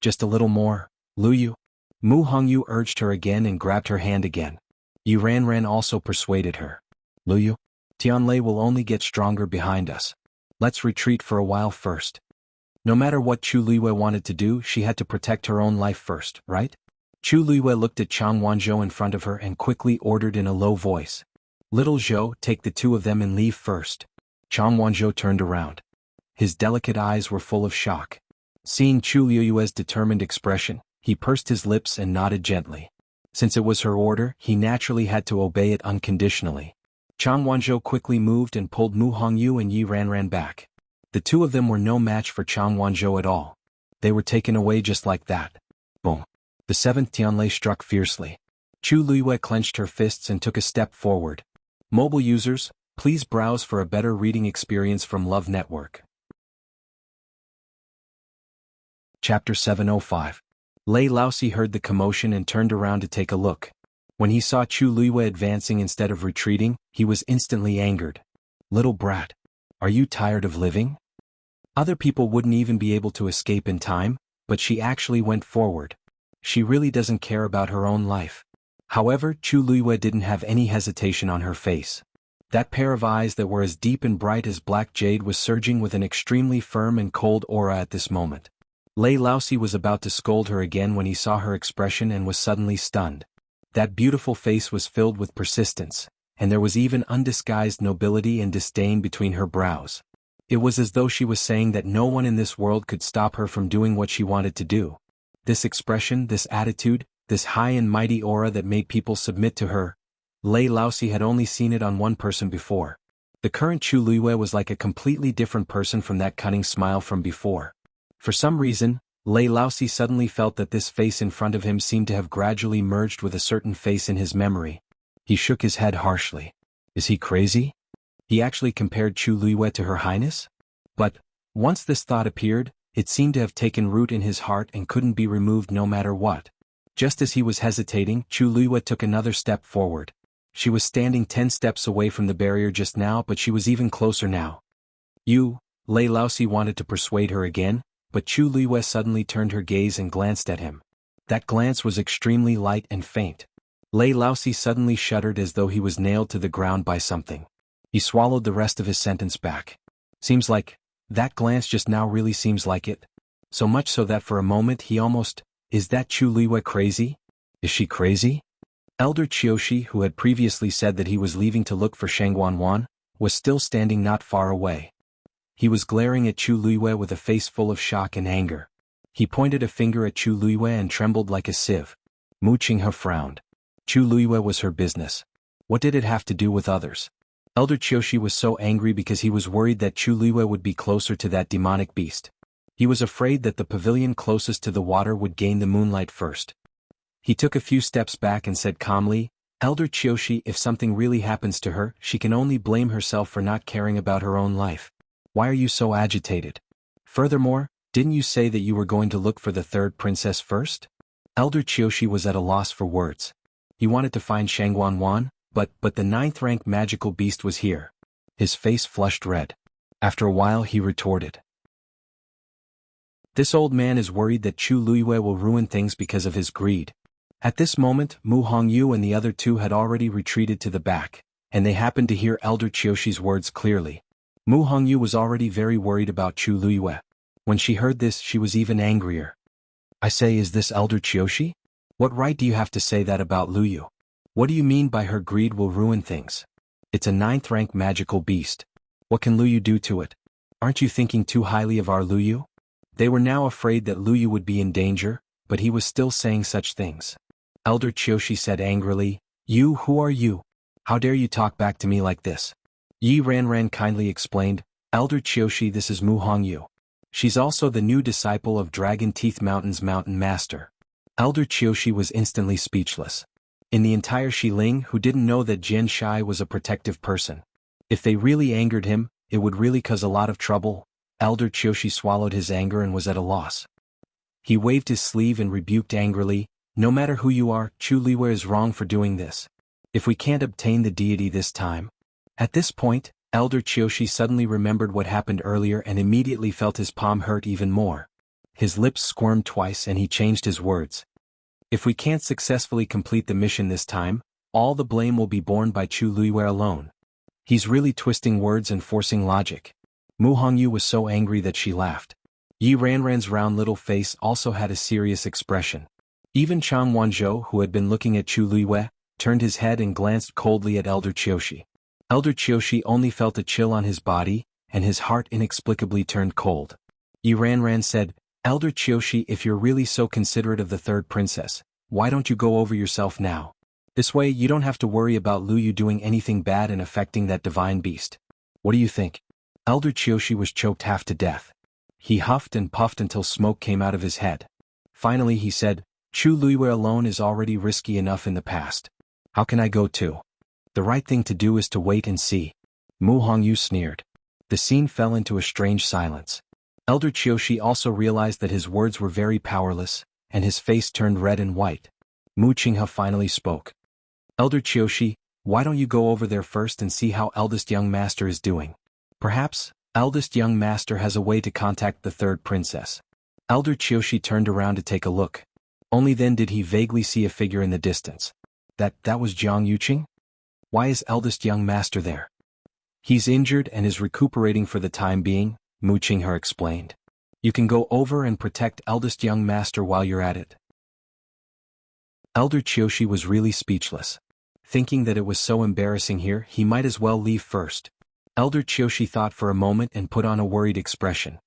Just a little more, Liyu. Mu Hongyu urged her again and grabbed her hand again. Yuranran also persuaded her. Liyu, Tianlei will only get stronger behind us. Let's retreat for a while first. No matter what Chu Liyue wanted to do, she had to protect her own life first, right? Chu Liyue looked at Xuanhuan in front of her and quickly ordered in a low voice. Little Zhou, take the 2 of them and leave first. Xuanhuan turned around. His delicate eyes were full of shock. Seeing Chu Liyue's determined expression, he pursed his lips and nodded gently. Since it was her order, he naturally had to obey it unconditionally. Xuanhuan quickly moved and pulled Mu Hongyu and Yi Ranran back. The 2 of them were no match for Xuanhuan at all. They were taken away just like that. Boom. The seventh Tianlei struck fiercely. Chu Luiyue clenched her fists and took a step forward. Mobile users, please browse for a better reading experience from Love Network. Chapter 705. Lei Laosi heard the commotion and turned around to take a look. When he saw Chu Luiyue advancing instead of retreating, he was instantly angered. Little brat. Are you tired of living? Other people wouldn't even be able to escape in time, but she actually went forward. She really doesn't care about her own life. However, Chu Luiyue didn't have any hesitation on her face. That pair of eyes that were as deep and bright as black jade was surging with an extremely firm and cold aura at this moment. Lei Laosi was about to scold her again when he saw her expression and was suddenly stunned. That beautiful face was filled with persistence, and there was even undisguised nobility and disdain between her brows. It was as though she was saying that no one in this world could stop her from doing what she wanted to do. This expression, this attitude, this high and mighty aura that made people submit to her, Lei Laosi had only seen it on one person before. The current Chu Luiyue was like a completely different person from that cunning smile from before. For some reason, Lei Laosi suddenly felt that this face in front of him seemed to have gradually merged with a certain face in his memory. He shook his head harshly. Is he crazy? He actually compared Chu Luiyue to Her Highness? But, once this thought appeared, it seemed to have taken root in his heart and couldn't be removed no matter what. Just as he was hesitating, Chu Luiyue took another step forward. She was standing 10 steps away from the barrier just now, but she was even closer now. You, Lei Laosi wanted to persuade her again, but Chu Luiyue suddenly turned her gaze and glanced at him. That glance was extremely light and faint. Lei Laosi suddenly shuddered as though he was nailed to the ground by something. He swallowed the rest of his sentence back. Seems like, that glance just now really seems like it. So much so that for a moment he almost, is that Chu Luiyue crazy? Is she crazy? Elder Qiushi, who had previously said that he was leaving to look for xuanhuan, was still standing not far away. He was glaring at Chu Luiyue with a face full of shock and anger. He pointed a finger at Chu Luiyue and trembled like a sieve. Mu Qinghe frowned. Chu Luiyue was her business. What did it have to do with others? Elder Qiushi was so angry because he was worried that Chu Luiyue would be closer to that demonic beast. He was afraid that the pavilion closest to the water would gain the moonlight first. He took a few steps back and said calmly, Elder Qiushi, if something really happens to her, she can only blame herself for not caring about her own life. Why are you so agitated? Furthermore, didn't you say that you were going to look for the third princess first? Elder Qiushi was at a loss for words. He wanted to find xuanhuan, but the 9th rank magical beast was here. His face flushed red. After a while he retorted. This old man is worried that Chu Luiyue will ruin things because of his greed. At this moment, Mu Hongyu and the other two had already retreated to the back, and they happened to hear Elder Qiushi's words clearly. Mu Hongyu was already very worried about Chu Luiyue. When she heard this, she was even angrier. I say, is this Elder Qiushi? What right do you have to say that about Luyu? What do you mean by her greed will ruin things? It's a 9th rank magical beast. What can Luyu do to it? Aren't you thinking too highly of our Luyu? They were now afraid that Luyu would be in danger, but he was still saying such things. Elder Qiushi said angrily, who are you? How dare you talk back to me like this? Yi Ranran kindly explained, Elder Qiushi, this is Mu Hongyu. She's also the new disciple of Dragon Teeth Mountain's Mountain Master. Elder Qiushi was instantly speechless. In the entire Xiling, who didn't know that Jian Shai was a protective person. If they really angered him, it would really cause a lot of trouble. Elder Qiushi swallowed his anger and was at a loss. He waved his sleeve and rebuked angrily, no matter who you are, Chu Luiyue is wrong for doing this. If we can't obtain the deity this time. At this point, Elder Qiushi suddenly remembered what happened earlier and immediately felt his palm hurt even more. His lips squirmed twice and he changed his words. If we can't successfully complete the mission this time, all the blame will be borne by Chu Luiyue alone. He's really twisting words and forcing logic. Mu Hongyu was so angry that she laughed. Yi Ranran's round little face also had a serious expression. Even Chang Wanzhou, who had been looking at Chu Luiyue, turned his head and glanced coldly at Elder Qiushi. Elder Qiushi only felt a chill on his body, and his heart inexplicably turned cold. Yi Ranran said, Elder Qiushi, if you're really so considerate of the third princess, why don't you go over yourself now? This way you don't have to worry about Luyu doing anything bad and affecting that divine beast. What do you think? Elder Qiushi was choked half to death. He huffed and puffed until smoke came out of his head. Finally he said, Chu Luiyue alone is already risky enough in the past. How can I go too? The right thing to do is to wait and see. Mu Hongyu sneered. The scene fell into a strange silence. Elder Qiushi also realized that his words were very powerless, and his face turned red and white. Mu Qinghe finally spoke. Elder Qiushi, why don't you go over there first and see how eldest young master is doing? Perhaps, eldest young master has a way to contact the third princess. Elder Qiushi turned around to take a look. Only then did he vaguely see a figure in the distance. That was Jiang Yuqing? Why is eldest young master there? He's injured and is recuperating for the time being, Mu Qinghe explained. You can go over and protect eldest young master while you're at it. Elder Qiushi was really speechless. Thinking that it was so embarrassing here, he might as well leave first. Elder Qiushi thought for a moment and put on a worried expression.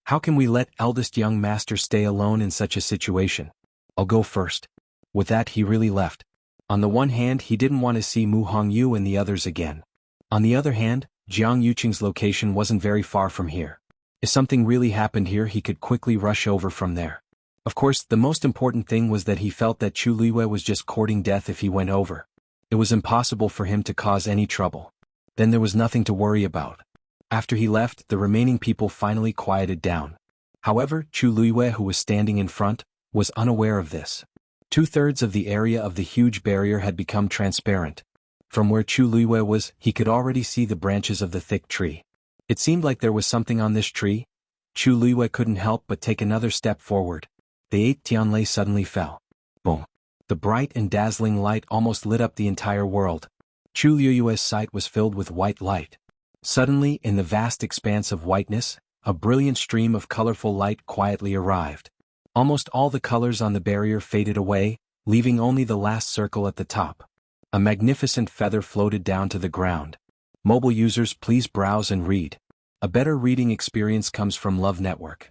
How can we let eldest young master stay alone in such a situation? I'll go first. With that he really left. On the one hand he didn't want to see Mu Hongyu and the others again. On the other hand, Jiang Yuqing's location wasn't very far from here. If something really happened here he could quickly rush over from there. Of course, the most important thing was that he felt that Chu Luiyue was just courting death if he went over. It was impossible for him to cause any trouble. Then there was nothing to worry about. After he left, the remaining people finally quieted down. However, Chu Luiyue, who was standing in front, was unaware of this. 2/3 of the area of the huge barrier had become transparent. From where Chu Luiyue was, he could already see the branches of the thick tree. It seemed like there was something on this tree. Chu Luiyue couldn't help but take another step forward. The 8 Tianlei suddenly fell. Boom. The bright and dazzling light almost lit up the entire world. Chu Luiyue's sight was filled with white light. Suddenly, in the vast expanse of whiteness, a brilliant stream of colorful light quietly arrived. Almost all the colors on the barrier faded away, leaving only the last circle at the top. A magnificent feather floated down to the ground. Mobile users, please browse and read. A better reading experience comes from Love Network.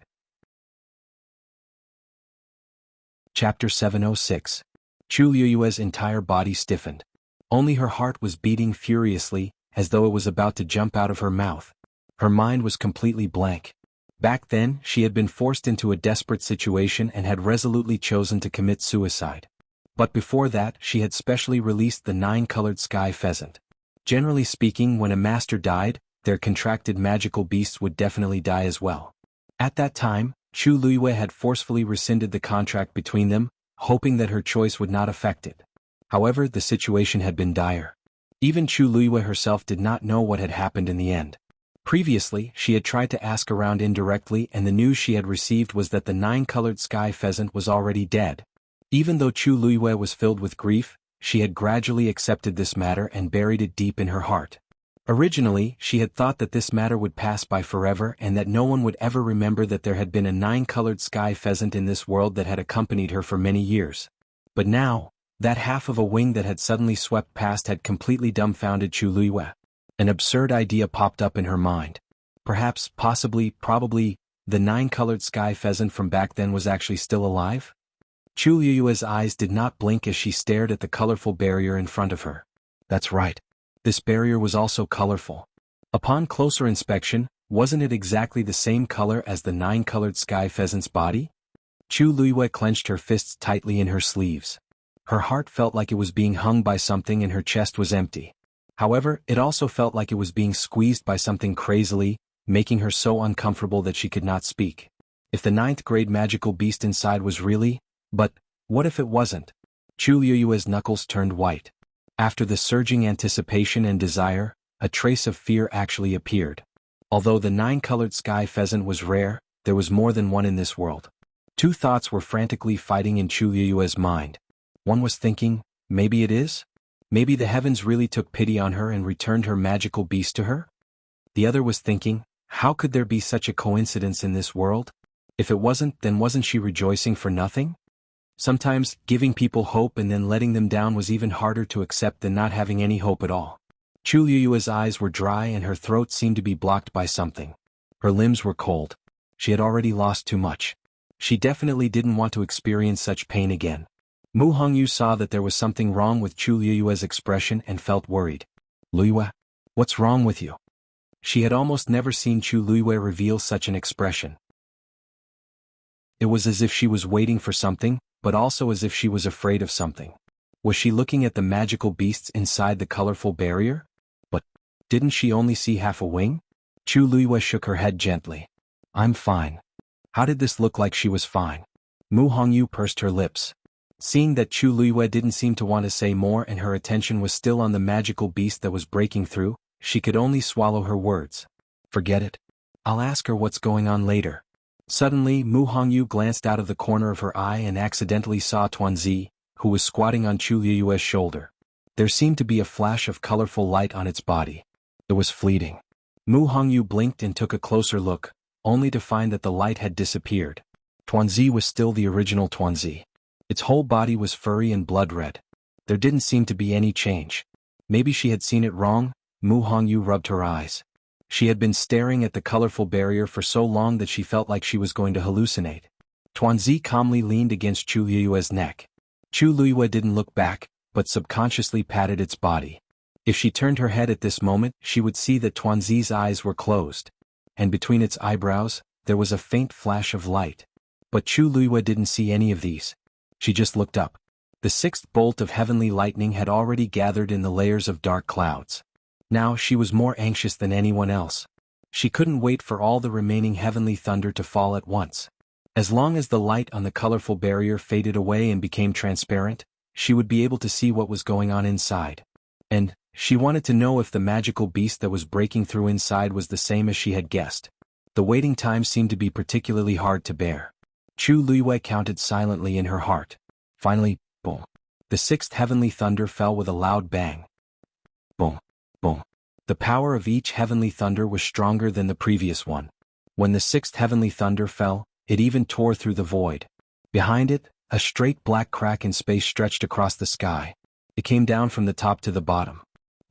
Chapter 706. Chu Luiyue's entire body stiffened. Only her heart was beating furiously, as though it was about to jump out of her mouth. Her mind was completely blank. Back then, she had been forced into a desperate situation and had resolutely chosen to commit suicide. But before that, she had specially released the 9-colored sky pheasant. Generally speaking, when a master died, their contracted magical beasts would definitely die as well. At that time, Chu Luiyue had forcefully rescinded the contract between them, hoping that her choice would not affect it. However, the situation had been dire. Even Chu Luiyue herself did not know what had happened in the end. Previously, she had tried to ask around indirectly, and the news she had received was that the 9-colored sky pheasant was already dead. Even though Chu Luiyue was filled with grief, she had gradually accepted this matter and buried it deep in her heart. Originally, she had thought that this matter would pass by forever and that no one would ever remember that there had been a 9-colored sky pheasant in this world that had accompanied her for many years. But now, that half of a wing that had suddenly swept past had completely dumbfounded Chu Luiyue. An absurd idea popped up in her mind. Perhaps, possibly, probably, the 9-colored sky pheasant from back then was actually still alive? Chu Luiyue's eyes did not blink as she stared at the colorful barrier in front of her. That's right. This barrier was also colorful. Upon closer inspection, wasn't it exactly the same color as the 9-colored sky pheasant's body? Chu Luiyue clenched her fists tightly in her sleeves. Her heart felt like it was being hung by something and her chest was empty. However, it also felt like it was being squeezed by something crazily, making her so uncomfortable that she could not speak. If the 9th-grade magical beast inside was really... But, what if it wasn't? Chu Luiyue's knuckles turned white. After the surging anticipation and desire, a trace of fear actually appeared. Although the 9-colored sky pheasant was rare, there was more than one in this world. Two thoughts were frantically fighting in Chu Luiyue's mind. One was thinking, maybe it is? Maybe the heavens really took pity on her and returned her magical beast to her? The other was thinking, how could there be such a coincidence in this world? If it wasn't, then wasn't she rejoicing for nothing? Sometimes, giving people hope and then letting them down was even harder to accept than not having any hope at all. Chu Luiyue's eyes were dry and her throat seemed to be blocked by something. Her limbs were cold. She had already lost too much. She definitely didn't want to experience such pain again. Mu Hongyu saw that there was something wrong with Chu Luiyue's expression and felt worried. Luiyue, what's wrong with you? She had almost never seen Chu Luiyue reveal such an expression. It was as if she was waiting for something, but also as if she was afraid of something. Was she looking at the magical beasts inside the colorful barrier? But didn't she only see half a wing? Chu Luiyue shook her head gently. I'm fine. How did this look like she was fine? Mu Hongyu pursed her lips. Seeing that Chu Luiyue didn't seem to want to say more and her attention was still on the magical beast that was breaking through, she could only swallow her words. Forget it. I'll ask her what's going on later. Suddenly, Mu Hongyu glanced out of the corner of her eye and accidentally saw Tuanzi, who was squatting on Chu Luiyue's shoulder. There seemed to be a flash of colorful light on its body. It was fleeting. Mu Hongyu blinked and took a closer look, only to find that the light had disappeared. Tuanzi was still the original Tuanzi. Its whole body was furry and blood-red. There didn't seem to be any change. Maybe she had seen it wrong. Mu Hongyu rubbed her eyes. She had been staring at the colorful barrier for so long that she felt like she was going to hallucinate. Tuanzi calmly leaned against Chu Luiyue's neck. Chu Luiyue didn't look back, but subconsciously patted its body. If she turned her head at this moment, she would see that Tuanzi's eyes were closed. And between its eyebrows, there was a faint flash of light. But Chu Luiyue didn't see any of these. She just looked up. The sixth bolt of heavenly lightning had already gathered in the layers of dark clouds. Now she was more anxious than anyone else. She couldn't wait for all the remaining heavenly thunder to fall at once. As long as the light on the colorful barrier faded away and became transparent, she would be able to see what was going on inside. And she wanted to know if the magical beast that was breaking through inside was the same as she had guessed. The waiting time seemed to be particularly hard to bear. Chu Luiyue counted silently in her heart. Finally, boom. The sixth heavenly thunder fell with a loud bang. Boom, boom. The power of each heavenly thunder was stronger than the previous one. When the sixth heavenly thunder fell, it even tore through the void. Behind it, a straight black crack in space stretched across the sky. It came down from the top to the bottom.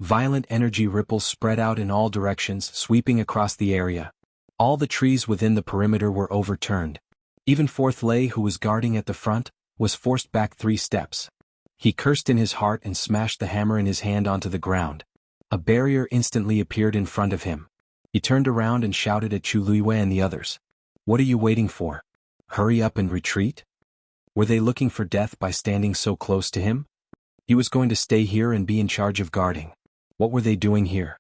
Violent energy ripples spread out in all directions, sweeping across the area. All the trees within the perimeter were overturned. Even Fourth Lei, who was guarding at the front, was forced back 3 steps. He cursed in his heart and smashed the hammer in his hand onto the ground. A barrier instantly appeared in front of him. He turned around and shouted at Chu Luiyue and the others. What are you waiting for? Hurry up and retreat? Were they looking for death by standing so close to him? He was going to stay here and be in charge of guarding. What were they doing here?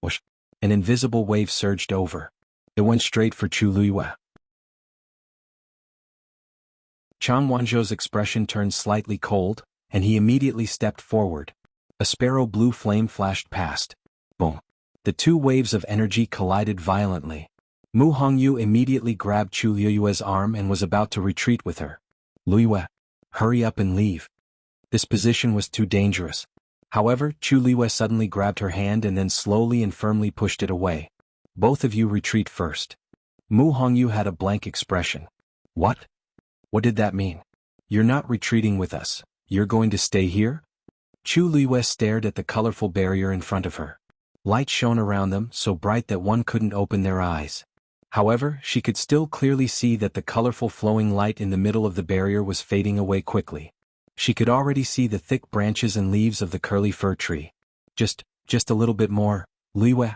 Whoosh! An invisible wave surged over. It went straight for Chu Luiyue. Xuanhuan's expression turned slightly cold, and he immediately stepped forward. A sparrow blue flame flashed past. Boom. The 2 waves of energy collided violently. Mu Hongyu immediately grabbed Chu Luiyue's arm and was about to retreat with her. Luiyue, hurry up and leave. This position was too dangerous. However, Chu Luiyue suddenly grabbed her hand and then slowly and firmly pushed it away. Both of you retreat first. Mu Hongyu had a blank expression. What? What did that mean? You're not retreating with us. You're going to stay here? Chu Luiyue stared at the colorful barrier in front of her. Light shone around them, so bright that one couldn't open their eyes. However, she could still clearly see that the colorful flowing light in the middle of the barrier was fading away quickly. She could already see the thick branches and leaves of the curly fir tree. Just a little bit more, Luiyue.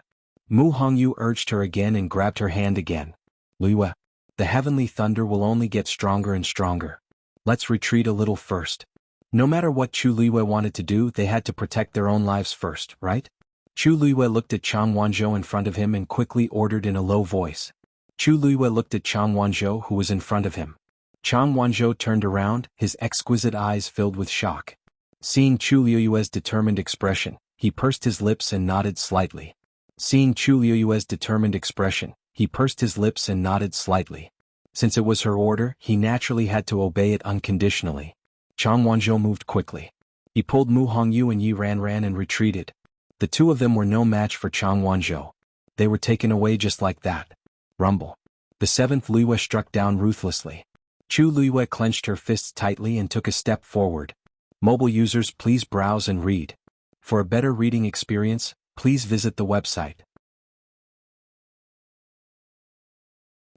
Mu Hongyu urged her again and grabbed her hand again. Luiyue, the heavenly thunder will only get stronger and stronger. Let's retreat a little first. No matter what Chu Luiyue wanted to do, they had to protect their own lives first, right? Chu Luiyue looked at Xuanhuan in front of him and quickly ordered in a low voice. Chu Luiyue looked at Xuanhuan, who was in front of him. Xuanhuan turned around, his exquisite eyes filled with shock. Seeing Chu Luiyue's determined expression, he pursed his lips and nodded slightly. Seeing Chu Luiyue's determined expression, he pursed his lips and nodded slightly. Since it was her order, he naturally had to obey it unconditionally. Xuanhuan moved quickly. He pulled Mu Hongyu and Yi ran and retreated. The 2 of them were no match for Xuanhuan. They were taken away just like that. Rumble. The 7th Luiyue struck down ruthlessly. Chu Luiyue clenched her fists tightly and took a step forward. Mobile users, please browse and read. For a better reading experience, please visit the website.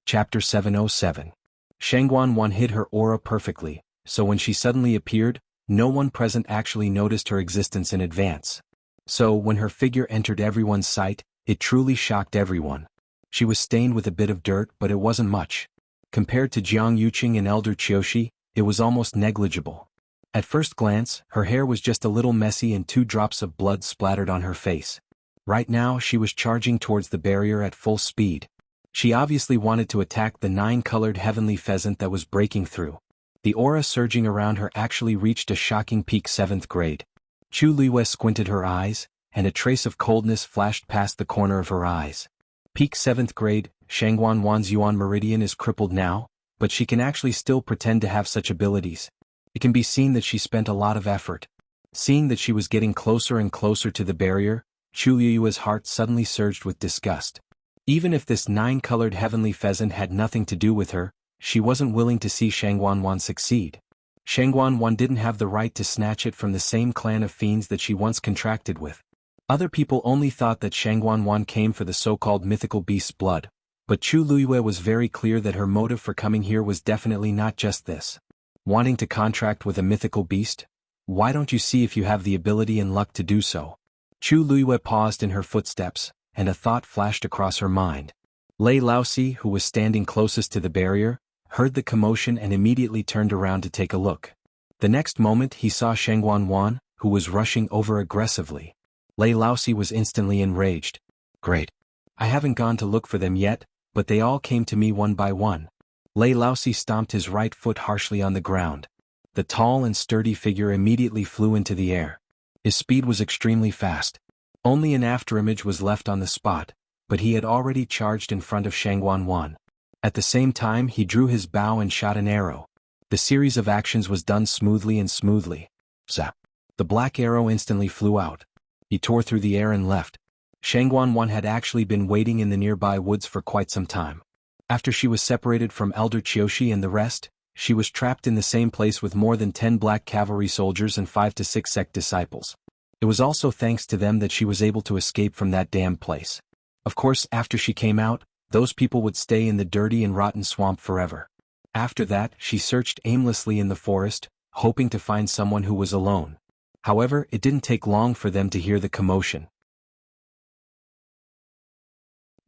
Chapter 707. Xuanhuan hid her aura perfectly, so when she suddenly appeared, no one present actually noticed her existence in advance. So when her figure entered everyone's sight, it truly shocked everyone. She was stained with a bit of dirt, but it wasn't much. Compared to Jiang Yuqing and Elder Qiushi, it was almost negligible. At first glance, her hair was just a little messy and 2 drops of blood splattered on her face. Right now she was charging towards the barrier at full speed. She obviously wanted to attack the 9-colored heavenly pheasant that was breaking through. The aura surging around her actually reached a shocking peak 7th grade. Chu Luiyue squinted her eyes, and a trace of coldness flashed past the corner of her eyes. Peak 7th grade, Xuanhuan's Yuan meridian is crippled now, but she can actually still pretend to have such abilities. It can be seen that she spent a lot of effort. Seeing that she was getting closer and closer to the barrier, Chu Luiyue's heart suddenly surged with disgust. Even if this 9-colored heavenly pheasant had nothing to do with her, she wasn't willing to see Xuanhuan succeed. Xuanhuan didn't have the right to snatch it from the same clan of fiends that she once contracted with. Other people only thought that Xuanhuan came for the so-called mythical beast's blood, but Chu Luiyue was very clear that her motive for coming here was definitely not just this. Wanting to contract with a mythical beast? Why don't you see if you have the ability and luck to do so? Chu Luiyue paused in her footsteps, and a thought flashed across her mind. Lei Laosi, who was standing closest to the barrier, heard the commotion and immediately turned around to take a look. The next moment he saw Xuanhuan, who was rushing over aggressively. Lei Laosi was instantly enraged. Great. I haven't gone to look for them yet, but they all came to me one by one. Lei Laosi stomped his right foot harshly on the ground. The tall and sturdy figure immediately flew into the air. His speed was extremely fast. Only an afterimage was left on the spot, but he had already charged in front of Xuanhuan. At the same time he drew his bow and shot an arrow. The series of actions was done smoothly. Zap! The black arrow instantly flew out. He tore through the air and left. Xuanhuan had actually been waiting in the nearby woods for quite some time. After she was separated from Elder Qiushi and the rest, she was trapped in the same place with more than 10 black cavalry soldiers and 5 to 6 sect disciples. It was also thanks to them that she was able to escape from that damn place. Of course, after she came out, those people would stay in the dirty and rotten swamp forever. After that, she searched aimlessly in the forest, hoping to find someone who was alone. However, it didn't take long for them to hear the commotion.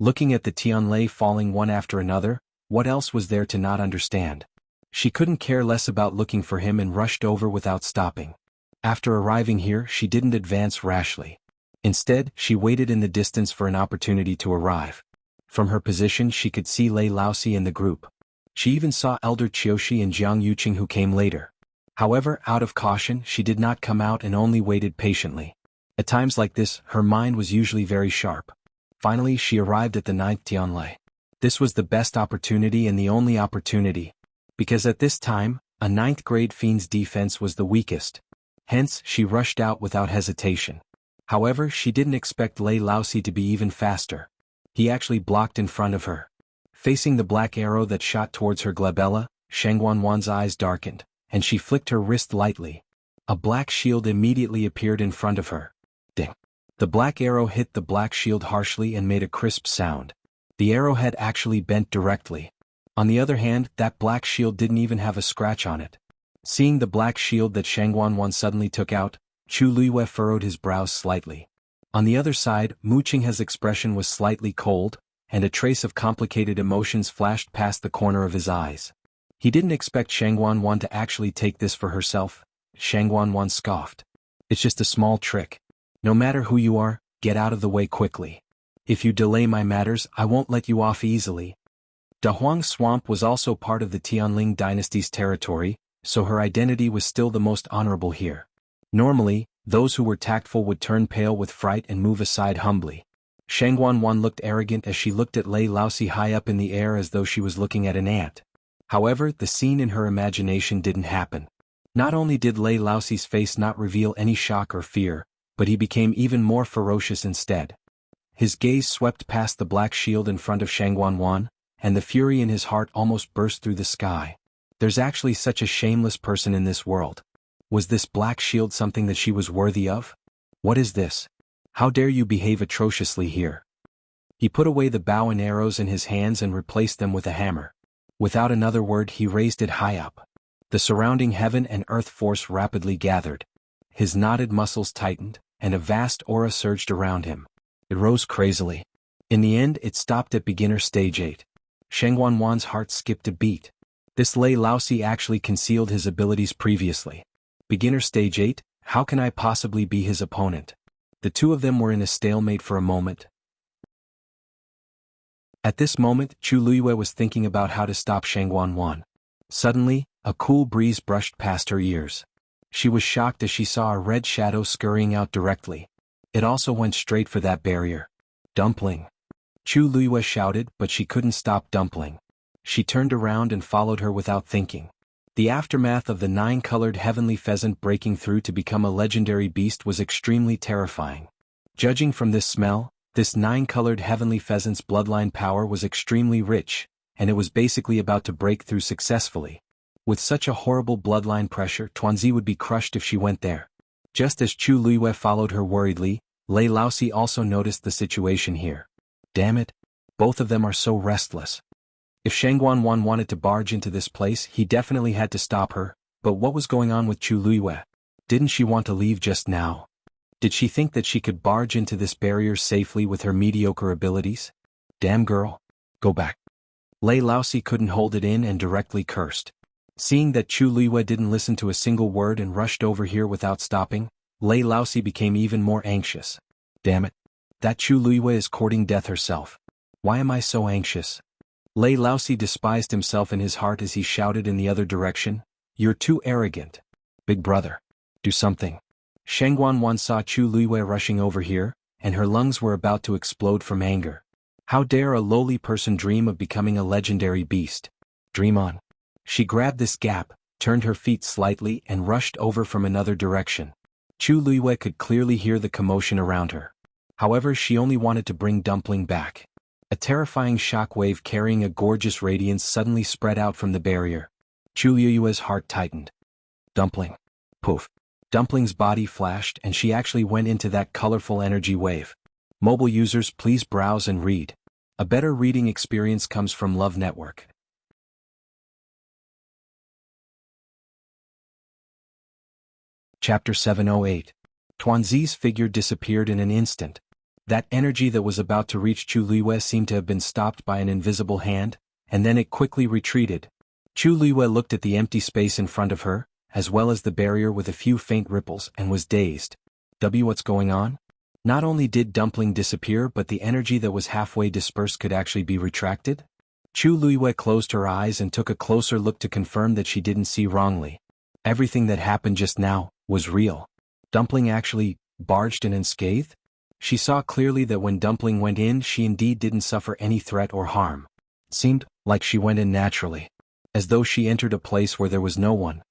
Looking at the Tianlei falling one after another, what else was there to not understand? She couldn't care less about looking for him and rushed over without stopping. After arriving here, she didn't advance rashly. Instead, she waited in the distance for an opportunity to arrive. From her position she could see Lei Laosi and the group. She even saw Elder Qiushi and Jiang Yuqing who came later. However, out of caution, she did not come out and only waited patiently. At times like this, her mind was usually very sharp. Finally, she arrived at the 9th Tianlei. This was the best opportunity and the only opportunity, because at this time, a 9th grade fiend's defense was the weakest. Hence, she rushed out without hesitation. However, she didn't expect Lei Laosi to be even faster. He actually blocked in front of her. Facing the black arrow that shot towards her glabella, Xuanhuan's eyes darkened, and she flicked her wrist lightly. A black shield immediately appeared in front of her. Ding! The black arrow hit the black shield harshly and made a crisp sound. The arrowhead actually bent directly. On the other hand, that black shield didn't even have a scratch on it. Seeing the black shield that Xuanhuan suddenly took out, Chu Luiyue furrowed his brows slightly. On the other side, Mu Qinghe's expression was slightly cold, and a trace of complicated emotions flashed past the corner of his eyes. He didn't expect Xuanhuan to actually take this for herself. Xuanhuan scoffed. It's just a small trick. No matter who you are, get out of the way quickly. If you delay my matters, I won't let you off easily. Dahuang Swamp was also part of the Tianling dynasty's territory, so her identity was still the most honorable here. Normally, those who were tactful would turn pale with fright and move aside humbly. Xuanhuan looked arrogant as she looked at Lei Laosi high up in the air as though she was looking at an ant. However, the scene in her imagination didn't happen. Not only did Lei Laosi's face not reveal any shock or fear, but he became even more ferocious instead. His gaze swept past the black shield in front of Xuanhuan, and the fury in his heart almost burst through the sky. There's actually such a shameless person in this world. Was this black shield something that she was worthy of? What is this? How dare you behave atrociously here? He put away the bow and arrows in his hands and replaced them with a hammer. Without another word he raised it high up. The surrounding heaven and earth force rapidly gathered. His knotted muscles tightened, and a vast aura surged around him. It rose crazily. In the end it stopped at beginner stage 8. Xuanhuan's heart skipped a beat. This Lei Laosi actually concealed his abilities previously. Beginner stage 8, how can I possibly be his opponent? The two of them were in a stalemate for a moment. At this moment, Chu Luiyue was thinking about how to stop Xuanhuan. Suddenly, a cool breeze brushed past her ears. She was shocked as she saw a red shadow scurrying out directly. It also went straight for that barrier. Dumpling! Chu Luiyue shouted, but she couldn't stop Dumpling. She turned around and followed her without thinking. The aftermath of the 9-colored heavenly pheasant breaking through to become a legendary beast was extremely terrifying. Judging from this smell, this 9-colored heavenly pheasant's bloodline power was extremely rich, and it was basically about to break through successfully. With such a horrible bloodline pressure, Tuanzi would be crushed if she went there. Just as Chu Luiyue followed her worriedly, Lei Laosi also noticed the situation here. Damn it! Both of them are so restless. If Xuanhuan wanted to barge into this place, he definitely had to stop her, but what was going on with Chu Luiyue? Didn't she want to leave just now? Did she think that she could barge into this barrier safely with her mediocre abilities? Damn girl. Go back. Lei Laosi couldn't hold it in and directly cursed. Seeing that Chu Luiyue didn't listen to a single word and rushed over here without stopping, Lei Laosi became even more anxious. Damn it. That Chu Luiyue is courting death herself. Why am I so anxious? Lei Laosi despised himself in his heart as he shouted in the other direction, "You're too arrogant. Big brother. Do something." Xuanhuan saw Chu Luiyue rushing over here, and her lungs were about to explode from anger. How dare a lowly person dream of becoming a legendary beast? Dream on. She grabbed this gap, turned her feet slightly and rushed over from another direction. Chu Luiyue could clearly hear the commotion around her. However, she only wanted to bring Dumpling back. A terrifying shockwave carrying a gorgeous radiance suddenly spread out from the barrier. Chu Luiyue's heart tightened. Dumpling. Poof. Dumpling's body flashed and she actually went into that colorful energy wave. Mobile users, please browse and read. A better reading experience comes from Love Network. Chapter 708. Tuanzi's figure disappeared in an instant. That energy that was about to reach Chu Luiyue seemed to have been stopped by an invisible hand, and then it quickly retreated. Chu Luiyue looked at the empty space in front of her, as well as the barrier with a few faint ripples, and was dazed. What's going on? Not only did Dumpling disappear, but the energy that was halfway dispersed could actually be retracted? Chu Luiyue closed her eyes and took a closer look to confirm that she didn't see wrongly. Everything that happened just now was real. Dumpling actually barged in unscathed? She saw clearly that when Dumpling went in, she indeed didn't suffer any threat or harm. It seemed like she went in naturally, as though she entered a place where there was no one.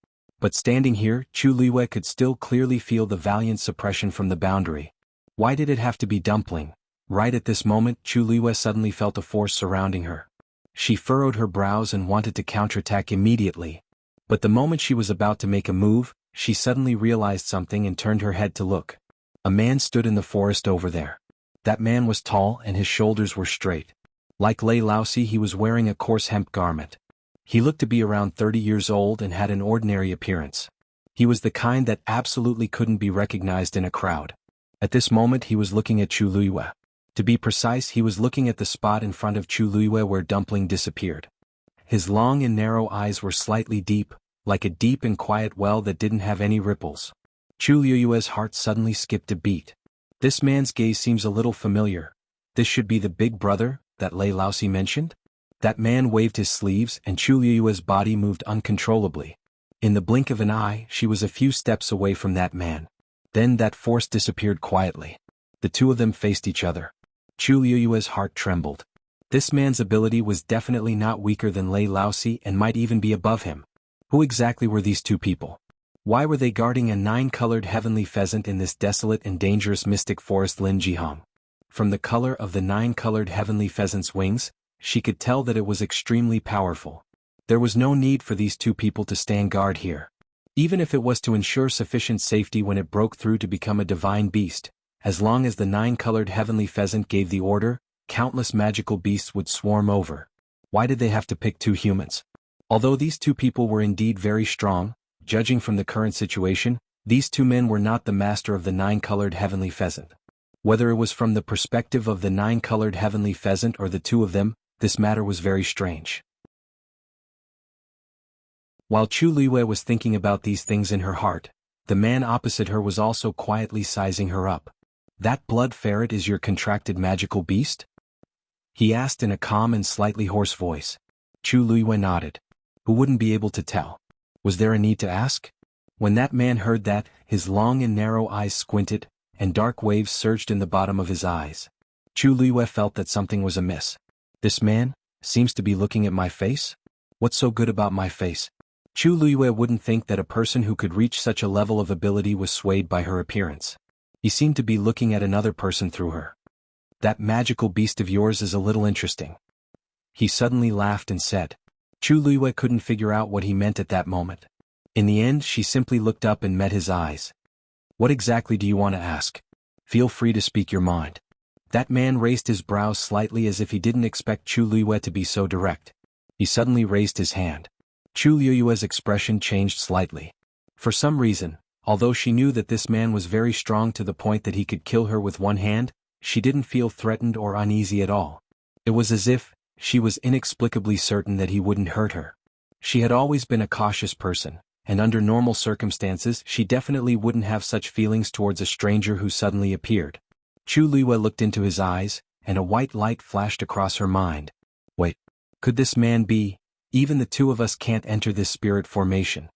But standing here, Chu Luiyue could still clearly feel the valiant suppression from the boundary. Why did it have to be Dumpling? Right at this moment, Chu Luiyue suddenly felt a force surrounding her. She furrowed her brows and wanted to counterattack immediately. But the moment she was about to make a move, she suddenly realized something and turned her head to look. A man stood in the forest over there. That man was tall and his shoulders were straight. Like Lei Laosi, he was wearing a coarse hemp garment. He looked to be around 30 years old and had an ordinary appearance. He was the kind that absolutely couldn't be recognized in a crowd. At this moment he was looking at Chu Luiyue. To be precise, he was looking at the spot in front of Chu Luiyue where Dumpling disappeared. His long and narrow eyes were slightly deep, like a deep and quiet well that didn't have any ripples. Chu Luiyue's heart suddenly skipped a beat. This man's gaze seems a little familiar. This should be the big brother that Lei Laosi mentioned? That man waved his sleeves and Chu Luiyue's body moved uncontrollably. In the blink of an eye, she was a few steps away from that man. Then that force disappeared quietly. The two of them faced each other. Chu Luiyue's heart trembled. This man's ability was definitely not weaker than Lei Laosi and might even be above him. Who exactly were these two people? Why were they guarding a 9-colored heavenly pheasant in this desolate and dangerous mystic forest Lin Jihong? From the color of the 9-colored heavenly pheasant's wings, she could tell that it was extremely powerful. There was no need for these two people to stand guard here. Even if it was to ensure sufficient safety when it broke through to become a divine beast, as long as the 9-colored heavenly pheasant gave the order, countless magical beasts would swarm over. Why did they have to pick two humans? Although these two people were indeed very strong, judging from the current situation, these two men were not the master of the 9-colored heavenly pheasant. Whether it was from the perspective of the 9-colored heavenly pheasant or the two of them, this matter was very strange. While Chu Luiyue was thinking about these things in her heart, the man opposite her was also quietly sizing her up. "That blood ferret is your contracted magical beast?" he asked in a calm and slightly hoarse voice. Chu Luiyue nodded. Who wouldn't be able to tell? Was there a need to ask? When that man heard that, his long and narrow eyes squinted, and dark waves surged in the bottom of his eyes. Chu Luiyue felt that something was amiss. This man seems to be looking at my face? What's so good about my face? Chu Luiyue wouldn't think that a person who could reach such a level of ability was swayed by her appearance. He seemed to be looking at another person through her. "That magical beast of yours is a little interesting." He suddenly laughed and said. Chu Luiyue couldn't figure out what he meant at that moment. In the end, she simply looked up and met his eyes. "What exactly do you want to ask? Feel free to speak your mind." That man raised his brows slightly as if he didn't expect Chu Luiyue to be so direct. He suddenly raised his hand. Chu Luiyue's expression changed slightly. For some reason, although she knew that this man was very strong to the point that he could kill her with one hand, she didn't feel threatened or uneasy at all. It was as if she was inexplicably certain that he wouldn't hurt her. She had always been a cautious person, and under normal circumstances she definitely wouldn't have such feelings towards a stranger who suddenly appeared. Chu Luiyue looked into his eyes, and a white light flashed across her mind. Wait, could this man be? Even the two of us can't enter this spirit formation.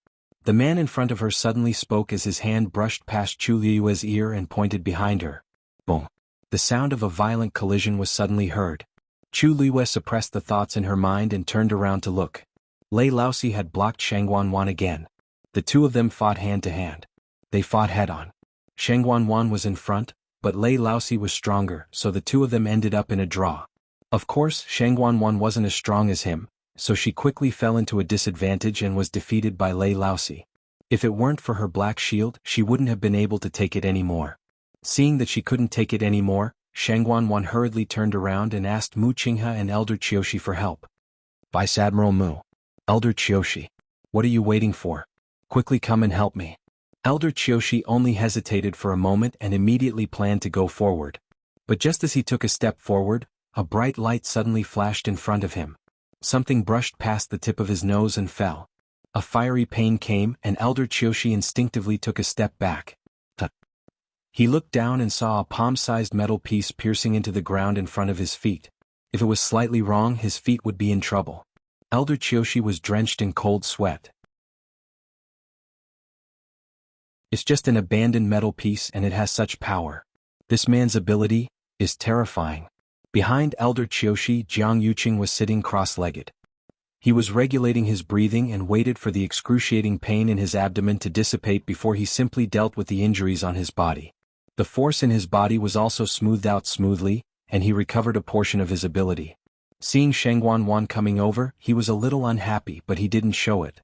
The man in front of her suddenly spoke as his hand brushed past Chu Luiyue's ear and pointed behind her. Boom. The sound of a violent collision was suddenly heard. Chu Luiyue suppressed the thoughts in her mind and turned around to look. Lei Laosi had blocked Xuanhuan again. The two of them fought hand to hand. They fought head-on. Xuanhuan was in front, but Lei Laosi was stronger, so the two of them ended up in a draw. Of course, Xuanhuan wasn't as strong as him, so she quickly fell into a disadvantage and was defeated by Lei Laosi. If it weren't for her black shield, she wouldn't have been able to take it anymore. Seeing that she couldn't take it anymore, Xuanhuan hurriedly turned around and asked Mu Qinghe and Elder Qiushi for help. "Vice Admiral Mu. Elder Qiushi. What are you waiting for? Quickly come and help me." Elder Qiushi only hesitated for a moment and immediately planned to go forward. But just as he took a step forward, a bright light suddenly flashed in front of him. Something brushed past the tip of his nose and fell. A fiery pain came and Elder Qiushi instinctively took a step back. He looked down and saw a palm-sized metal piece piercing into the ground in front of his feet. If it was slightly wrong, his feet would be in trouble. Elder Qiushi was drenched in cold sweat. It's just an abandoned metal piece and it has such power. This man's ability is terrifying. Behind Elder Qiushi, Jiang Yuqing was sitting cross-legged. He was regulating his breathing and waited for the excruciating pain in his abdomen to dissipate before he simply dealt with the injuries on his body. The force in his body was also smoothed out smoothly, and he recovered a portion of his ability. Seeing Xuanhuan coming over, he was a little unhappy, but he didn't show it.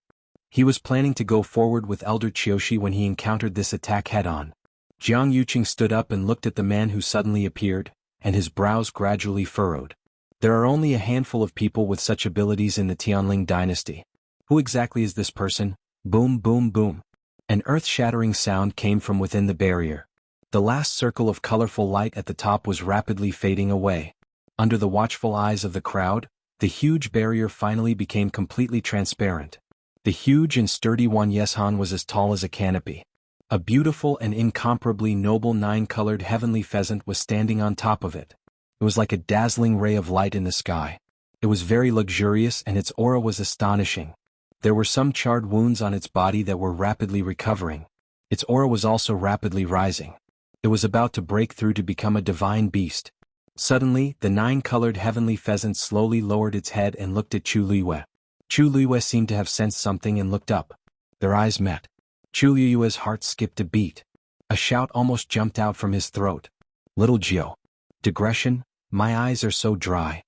He was planning to go forward with Elder Qiushi when he encountered this attack head-on. Jiang Yuqing stood up and looked at the man who suddenly appeared, and his brows gradually furrowed. There are only a handful of people with such abilities in the Tianling dynasty. Who exactly is this person? Boom, boom, boom. An earth-shattering sound came from within the barrier. The last circle of colorful light at the top was rapidly fading away. Under the watchful eyes of the crowd, the huge barrier finally became completely transparent. The huge and sturdy xuanhuan was as tall as a canopy. A beautiful and incomparably noble 9-colored heavenly pheasant was standing on top of it. It was like a dazzling ray of light in the sky. It was very luxurious and its aura was astonishing. There were some charred wounds on its body that were rapidly recovering. Its aura was also rapidly rising. It was about to break through to become a divine beast. Suddenly, the 9-colored heavenly pheasant slowly lowered its head and looked at Chu Luiyue. Chu Luiyue seemed to have sensed something and looked up. Their eyes met. Chu Luiyue's heart skipped a beat. A shout almost jumped out from his throat. Little Jiu. Digression, my eyes are so dry.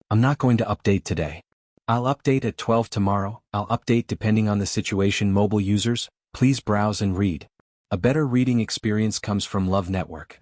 I'm not going to update today. I'll update at 12 tomorrow. I'll update depending on the situation. Mobile users, please browse and read. A better reading experience comes from Love Network.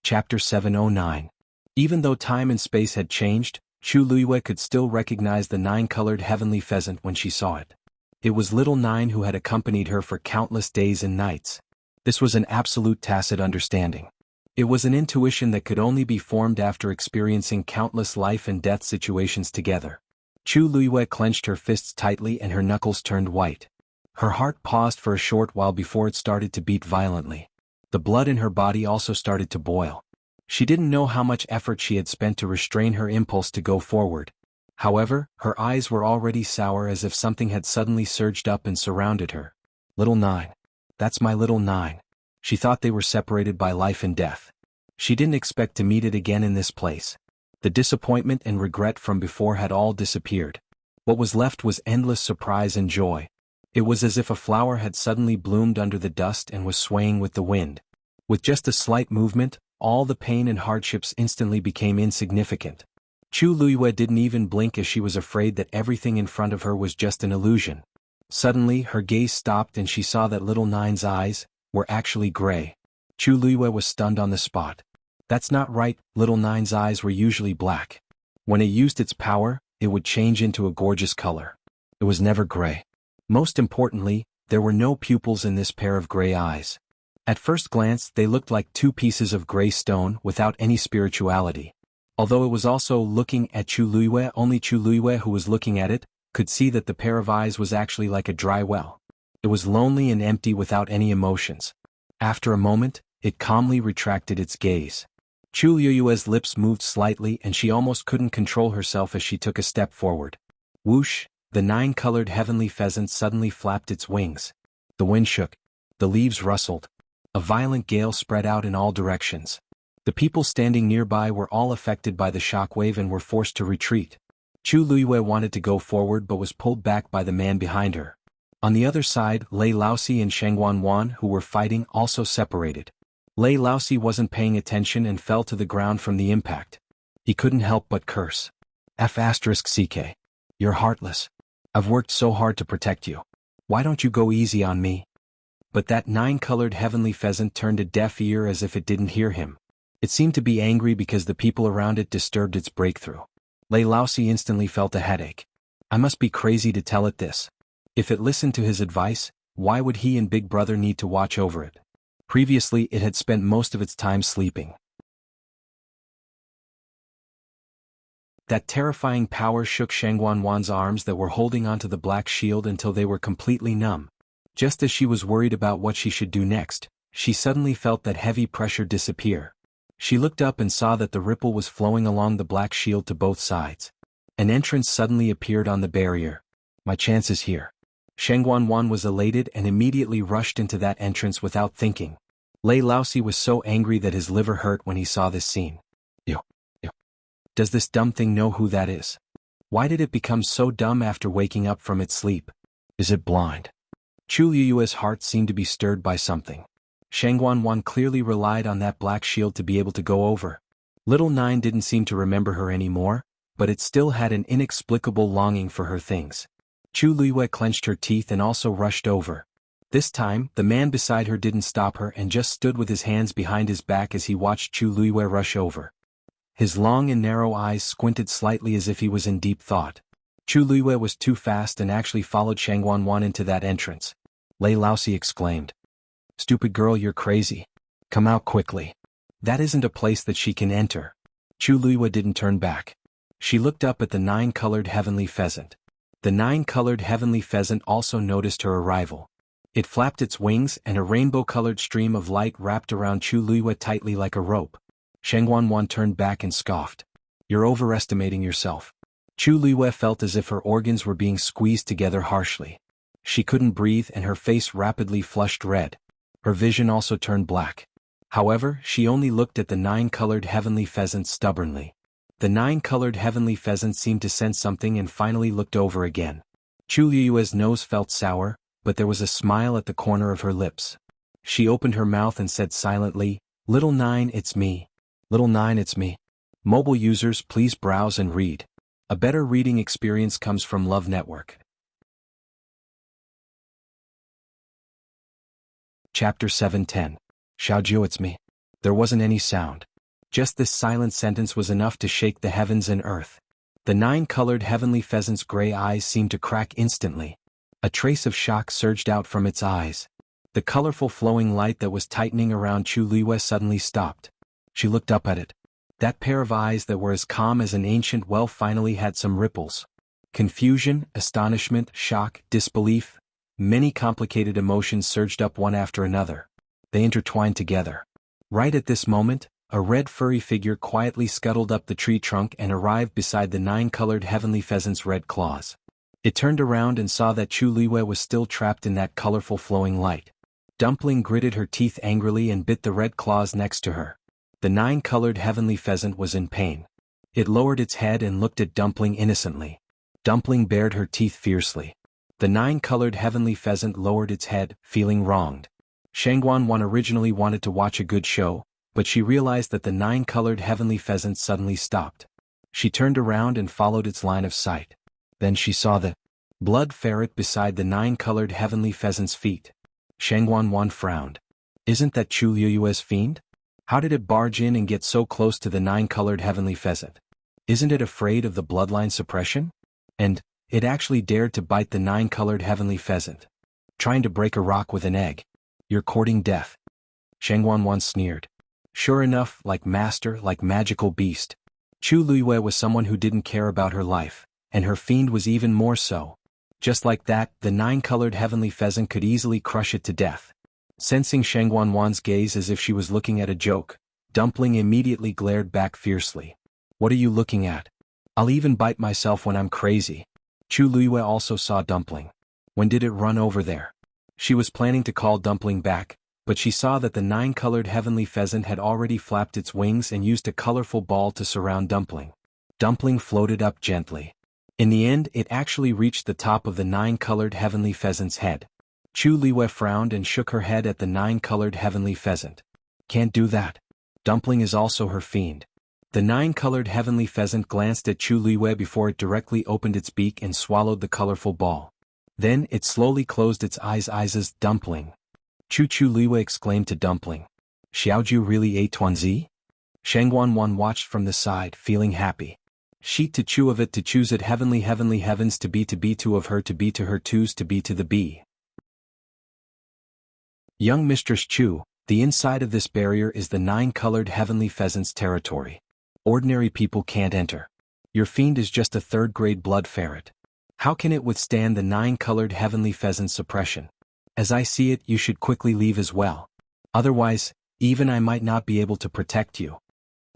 Chapter 709. Even though time and space had changed, Chu Luiyue could still recognize the 9-colored heavenly pheasant when she saw it. It was Little Nine who had accompanied her for countless days and nights. This was an absolute tacit understanding. It was an intuition that could only be formed after experiencing countless life and death situations together. Chu Luiyue clenched her fists tightly and her knuckles turned white. Her heart paused for a short while before it started to beat violently. The blood in her body also started to boil. She didn't know how much effort she had spent to restrain her impulse to go forward. However, her eyes were already sour as if something had suddenly surged up and surrounded her. Little Nine. That's my little Nine. She thought they were separated by life and death. She didn't expect to meet it again in this place. The disappointment and regret from before had all disappeared. What was left was endless surprise and joy. It was as if a flower had suddenly bloomed under the dust and was swaying with the wind. With just a slight movement, all the pain and hardships instantly became insignificant. Chu Luiyue didn't even blink as she was afraid that everything in front of her was just an illusion. Suddenly, her gaze stopped and she saw that little Nine's eyes were actually gray. Chu Luiyue was stunned on the spot. That's not right, little Nine's eyes were usually black. When it used its power, it would change into a gorgeous color. It was never gray. Most importantly, there were no pupils in this pair of gray eyes. At first glance, they looked like two pieces of gray stone without any spirituality. Although it was also looking at Chu Luiyue, only Chu Luiyue who was looking at it could see that the pair of eyes was actually like a dry well. It was lonely and empty without any emotions. After a moment, it calmly retracted its gaze. Chu Luiyue's lips moved slightly and she almost couldn't control herself as she took a step forward. Whoosh, the 9-colored heavenly pheasant suddenly flapped its wings. The wind shook. The leaves rustled. A violent gale spread out in all directions. The people standing nearby were all affected by the shockwave and were forced to retreat. Chu Luiyue wanted to go forward but was pulled back by the man behind her. On the other side, Lei Laosi and xuanhuan, who were fighting, also separated. Lei Laosi wasn't paying attention and fell to the ground from the impact. He couldn't help but curse. F***ck. You're heartless. I've worked so hard to protect you. Why don't you go easy on me? But that 9-colored heavenly pheasant turned a deaf ear as if it didn't hear him. It seemed to be angry because the people around it disturbed its breakthrough. Lei Laosi instantly felt a headache. I must be crazy to tell it this. If it listened to his advice, why would he and Big Brother need to watch over it? Previously, it had spent most of its time sleeping. That terrifying power shook xuanhuan's arms that were holding onto the black shield until they were completely numb. Just as she was worried about what she should do next, she suddenly felt that heavy pressure disappear. She looked up and saw that the ripple was flowing along the black shield to both sides. An entrance suddenly appeared on the barrier. My chance is here. Xuanhuan was elated and immediately rushed into that entrance without thinking. Lei Laosi was so angry that his liver hurt when he saw this scene. Ew. Does this dumb thing know who that is? Why did it become so dumb after waking up from its sleep? Is it blind? Chu Luiyue's heart seemed to be stirred by something. Xuanhuan clearly relied on that black shield to be able to go over. Little Nine didn't seem to remember her anymore, but it still had an inexplicable longing for her things. Chu Luiyue clenched her teeth and also rushed over. This time, the man beside her didn't stop her and just stood with his hands behind his back as he watched Chu Luiyue rush over. His long and narrow eyes squinted slightly as if he was in deep thought. Chu Luiyue was too fast and actually followed Xuanhuan into that entrance. Lei Laosi exclaimed. Stupid girl, you're crazy. Come out quickly. That isn't a place that she can enter. Chu Luiyue didn't turn back. She looked up at the 9-colored heavenly pheasant. The 9-colored heavenly pheasant also noticed her arrival. It flapped its wings and a rainbow-colored stream of light wrapped around Chu Luiyue tightly like a rope. Xuanhuan turned back and scoffed. You're overestimating yourself. Chu Luiyue felt as if her organs were being squeezed together harshly. She couldn't breathe and her face rapidly flushed red. Her vision also turned black. However, she only looked at the 9-colored heavenly pheasant stubbornly. The 9-colored heavenly pheasant seemed to sense something and finally looked over again. Chu Luiyue's nose felt sour, but there was a smile at the corner of her lips. She opened her mouth and said silently, Little Nine, it's me. Little Nine, it's me. Mobile users, please browse and read. A better reading experience comes from Love Network. Chapter 710. Xiaojiu, it's me. There wasn't any sound. Just this silent sentence was enough to shake the heavens and earth. The 9-colored heavenly pheasant's gray eyes seemed to crack instantly. A trace of shock surged out from its eyes. The colorful flowing light that was tightening around Chu Luiyue suddenly stopped. She looked up at it. That pair of eyes that were as calm as an ancient well finally had some ripples. Confusion, astonishment, shock, disbelief. Many complicated emotions surged up one after another. They intertwined together. Right at this moment, a red furry figure quietly scuttled up the tree trunk and arrived beside the 9-colored heavenly pheasant's red claws. It turned around and saw that Chu Liwei was still trapped in that colorful flowing light. Dumpling gritted her teeth angrily and bit the red claws next to her. The 9-colored heavenly pheasant was in pain. It lowered its head and looked at Dumpling innocently. Dumpling bared her teeth fiercely. The 9-colored heavenly pheasant lowered its head, feeling wronged. Xuanhuan originally wanted to watch a good show, but she realized that the 9-colored heavenly pheasant suddenly stopped. She turned around and followed its line of sight. Then she saw the blood ferret beside the 9-colored heavenly pheasant's feet. Xuanhuan frowned. Isn't that Chu Liu's fiend? How did it barge in and get so close to the 9-colored heavenly pheasant? Isn't it afraid of the bloodline suppression? And it actually dared to bite the 9-colored heavenly pheasant. Trying to break a rock with an egg. You're courting death. Xuanhuan sneered. Sure enough, like master, like magical beast. Chu Liuwei was someone who didn't care about her life, and her fiend was even more so. Just like that, the 9-colored heavenly pheasant could easily crush it to death. Sensing Xuanhuan's gaze as if she was looking at a joke, Dumpling immediately glared back fiercely. What are you looking at? I'll even bite myself when I'm crazy. Chu Liuwei also saw Dumpling. When did it run over there? She was planning to call Dumpling back, but she saw that the 9-colored heavenly pheasant had already flapped its wings and used a colorful ball to surround Dumpling. Dumpling floated up gently. In the end, it actually reached the top of the 9-colored heavenly pheasant's head. Chu Liuwei frowned and shook her head at the 9-colored heavenly pheasant. Can't do that. Dumpling is also her fiend. The 9-colored heavenly pheasant glanced at Chu Liuwei before it directly opened its beak and swallowed the colorful ball. Then it slowly closed its eyes. Dumpling. Chu Liuwei exclaimed to Dumpling. Xiaoju really ate Tuanzi? Xuanhuan watched from the side, feeling happy. Sheet to chew of it to choose it heavenly heavens to be two of her to be to her twos to be to the bee. Young Mistress Chu, the inside of this barrier is the 9-colored heavenly pheasant's territory. Ordinary people can't enter. Your fiend is just a third-grade blood ferret. How can it withstand the 9-colored heavenly pheasant's suppression? As I see it, you should quickly leave as well. Otherwise, even I might not be able to protect you.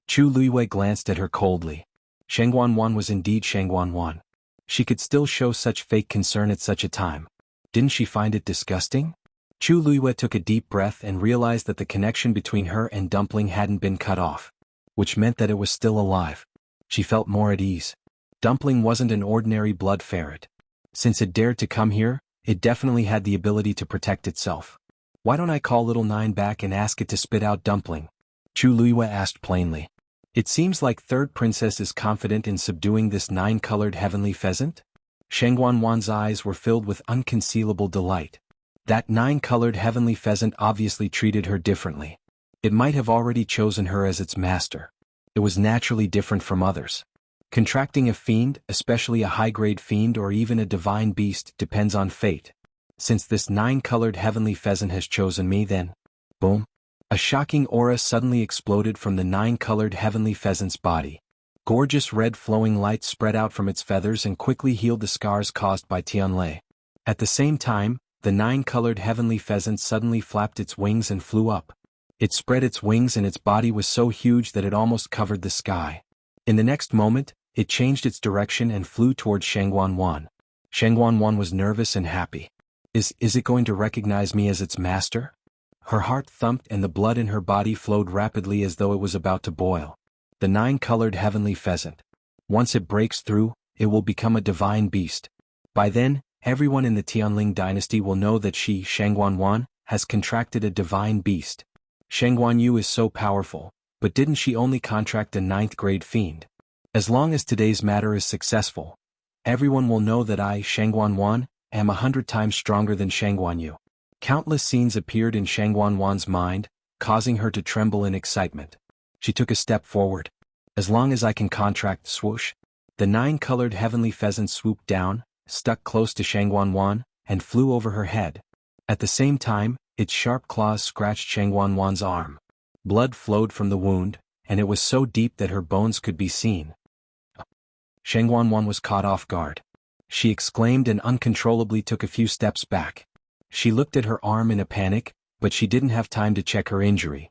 Chu Liuwei glanced at her coldly. Xuanhuan was indeed Xuanhuan. She could still show such fake concern at such a time. Didn't she find it disgusting? Chu Liuwei took a deep breath and realized that the connection between her and Dumpling hadn't been cut off, which meant that it was still alive. She felt more at ease. Dumpling wasn't an ordinary blood ferret. Since it dared to come here, it definitely had the ability to protect itself. Why don't I call Little Nine back and ask it to spit out Dumpling? Chu Liuwei asked plainly. It seems like Third Princess is confident in subduing this 9-colored heavenly pheasant? Xuanhuan's eyes were filled with unconcealable delight. That 9-colored heavenly pheasant obviously treated her differently. It might have already chosen her as its master. It was naturally different from others. Contracting a fiend, especially a high-grade fiend or even a divine beast, depends on fate. Since this 9-colored heavenly pheasant has chosen me, then... Boom. A shocking aura suddenly exploded from the 9-colored heavenly pheasant's body. Gorgeous red flowing light spread out from its feathers and quickly healed the scars caused by Tianlei. At the same time, the 9-colored heavenly pheasant suddenly flapped its wings and flew up. It spread its wings and its body was so huge that it almost covered the sky. In the next moment, it changed its direction and flew towards Xuanhuan. Xuanhuan was nervous and happy. Is it going to recognize me as its master? Her heart thumped and the blood in her body flowed rapidly as though it was about to boil. The 9-colored heavenly pheasant. Once it breaks through, it will become a divine beast. By then, everyone in the Tianling dynasty will know that she, Xuanhuan, has contracted a divine beast. Xuanhuan is so powerful, but didn't she only contract a 9th-grade fiend? As long as today's matter is successful, everyone will know that I, Xuanhuan, am 100 times stronger than Xuanhuan. Countless scenes appeared in Xuanhuan's mind, causing her to tremble in excitement. She took a step forward. As long as I can contract swoosh. The 9-colored heavenly pheasant swooped down, stuck close to Xuanhuan, and flew over her head. At the same time, its sharp claws scratched Xuanhuan's arm. Blood flowed from the wound, and it was so deep that her bones could be seen. Xuanhuan was caught off guard. She exclaimed and uncontrollably took a few steps back. She looked at her arm in a panic, but she didn't have time to check her injury.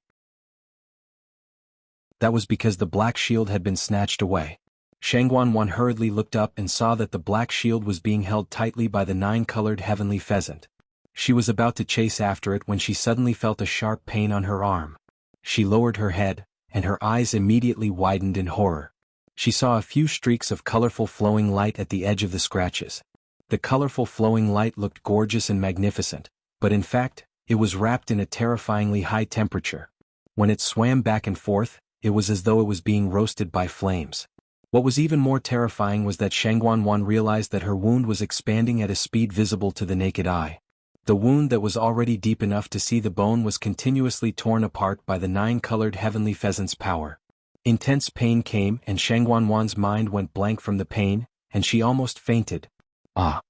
That was because the black shield had been snatched away. Xuanhuan hurriedly looked up and saw that the black shield was being held tightly by the 9-colored heavenly pheasant. She was about to chase after it when she suddenly felt a sharp pain on her arm. She lowered her head, and her eyes immediately widened in horror. She saw a few streaks of colorful flowing light at the edge of the scratches. The colorful flowing light looked gorgeous and magnificent, but in fact, it was wrapped in a terrifyingly high temperature. When it swam back and forth, it was as though it was being roasted by flames. What was even more terrifying was that Xuanhuan realized that her wound was expanding at a speed visible to the naked eye. The wound that was already deep enough to see the bone was continuously torn apart by the 9-colored heavenly pheasant's power. Intense pain came and Xuanhuan's mind went blank from the pain, and she almost fainted. Ah!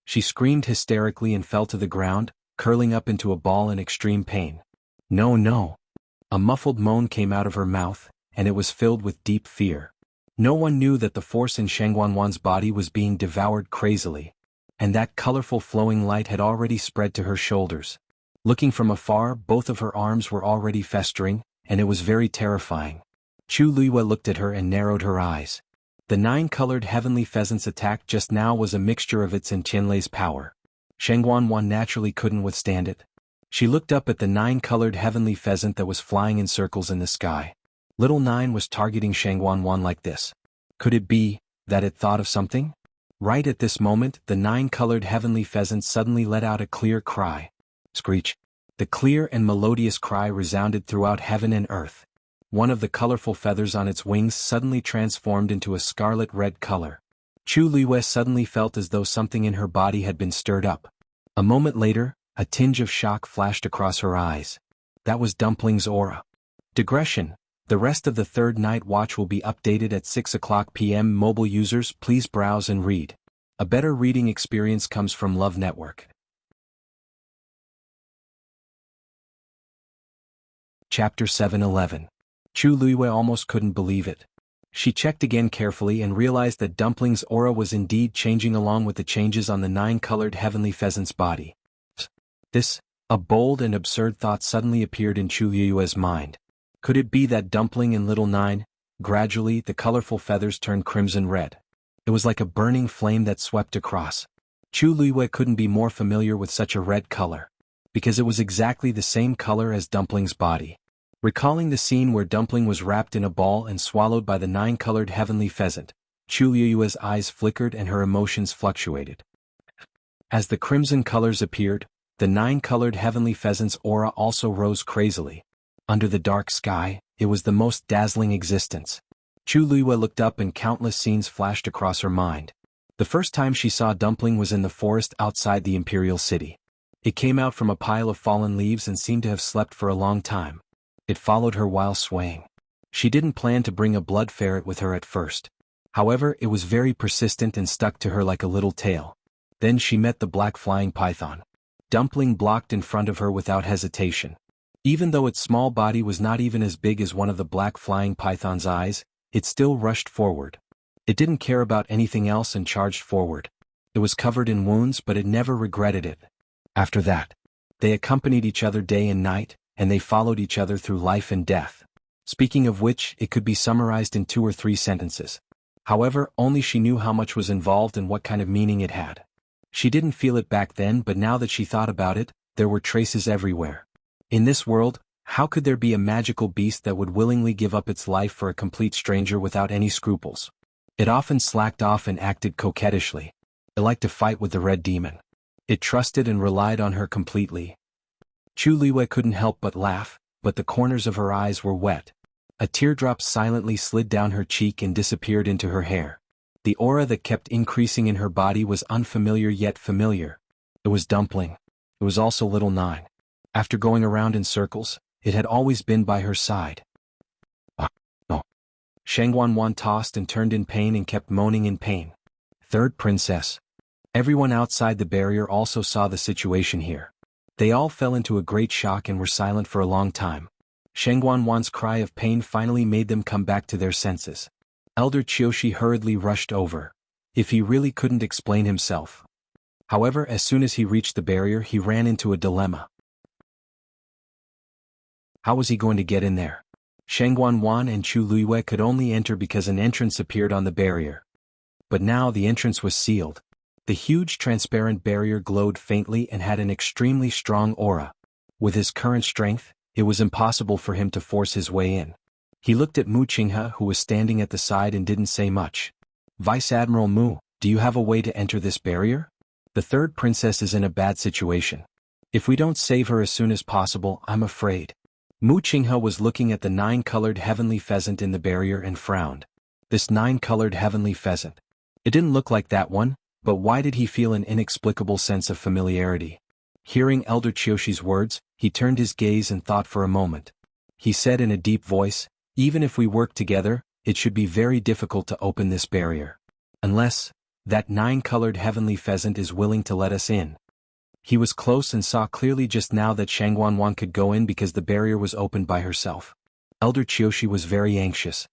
She screamed hysterically and fell to the ground, curling up into a ball in extreme pain. No, no! A muffled moan came out of her mouth, and it was filled with deep fear. No one knew that the force in Xuanhuan's body was being devoured crazily, and that colorful flowing light had already spread to her shoulders. Looking from afar, both of her arms were already festering, and it was very terrifying. Chu Luiyue looked at her and narrowed her eyes. The 9-colored heavenly pheasant's attack just now was a mixture of its and Qianlei's power. Xuanhuan naturally couldn't withstand it. She looked up at the 9-colored heavenly pheasant that was flying in circles in the sky. Little 9 was targeting Xuanhuan like this. Could it be that it thought of something? Right at this moment, the 9-colored heavenly pheasant suddenly let out a clear cry. Screech! The clear and melodious cry resounded throughout heaven and earth. One of the colorful feathers on its wings suddenly transformed into a scarlet-red color. Chu Luiyue suddenly felt as though something in her body had been stirred up. A moment later, a tinge of shock flashed across her eyes. That was Dumpling's aura. Digression. The rest of the third night watch will be updated at 6:00 p.m. Mobile users, please browse and read. A better reading experience comes from Love Network. Chapter 7:11. Chu Luiyue almost couldn't believe it. She checked again carefully and realized that Dumpling's aura was indeed changing along with the changes on the 9-colored heavenly pheasant's body. A bold and absurd thought suddenly appeared in Chu Luiyue's mind. Could it be that Dumpling and Little 9? Gradually, the colorful feathers turned crimson red. It was like a burning flame that swept across. Chu Luiyue couldn't be more familiar with such a red color, because it was exactly the same color as Dumpling's body. Recalling the scene where Dumpling was wrapped in a ball and swallowed by the 9-colored heavenly pheasant, Chu Luiyue's eyes flickered and her emotions fluctuated. As the crimson colors appeared, the 9-colored heavenly pheasant's aura also rose crazily. Under the dark sky, it was the most dazzling existence. Chu Luiyue looked up and countless scenes flashed across her mind. The first time she saw Dumpling was in the forest outside the imperial city. It came out from a pile of fallen leaves and seemed to have slept for a long time. It followed her while swaying. She didn't plan to bring a blood ferret with her at first. However, it was very persistent and stuck to her like a little tail. Then she met the black flying python. Dumpling blocked in front of her without hesitation. Even though its small body was not even as big as one of the black flying python's eyes, it still rushed forward. It didn't care about anything else and charged forward. It was covered in wounds, but it never regretted it. After that, they accompanied each other day and night, and they followed each other through life and death. Speaking of which, it could be summarized in 2 or 3 sentences. However, only she knew how much was involved and what kind of meaning it had. She didn't feel it back then, but now that she thought about it, there were traces everywhere. In this world, how could there be a magical beast that would willingly give up its life for a complete stranger without any scruples? It often slacked off and acted coquettishly. It liked to fight with the red demon. It trusted and relied on her completely. Chu Luiyue couldn't help but laugh, but the corners of her eyes were wet. A teardrop silently slid down her cheek and disappeared into her hair. The aura that kept increasing in her body was unfamiliar yet familiar. It was Dumpling. It was also Little 9. After going around in circles, it had always been by her side. No. Xuanhuan tossed and turned in pain and kept moaning in pain. Third princess. Everyone outside the barrier also saw the situation here. They all fell into a great shock and were silent for a long time. Xuanhuan's cry of pain finally made them come back to their senses. Elder Qiushi hurriedly rushed over. If he really couldn't explain himself. However, as soon as he reached the barrier, he ran into a dilemma. How was he going to get in there? Xuanhuan and Chu Luiyue could only enter because an entrance appeared on the barrier. But now the entrance was sealed. The huge transparent barrier glowed faintly and had an extremely strong aura. With his current strength, it was impossible for him to force his way in. He looked at Mu Qinghe, who was standing at the side, and didn't say much. Vice Admiral Mu, do you have a way to enter this barrier? The third princess is in a bad situation. If we don't save her as soon as possible, I'm afraid. Mu Qinghe was looking at the 9-colored heavenly pheasant in the barrier and frowned. This 9-colored heavenly pheasant. It didn't look like that one, but why did he feel an inexplicable sense of familiarity? Hearing Elder Qiushi's words, he turned his gaze and thought for a moment. He said in a deep voice, even if we work together, it should be very difficult to open this barrier. Unless that 9-colored heavenly pheasant is willing to let us in. He was close and saw clearly just now that Xuanhuan could go in because the barrier was opened by herself. Elder Qiushi was very anxious.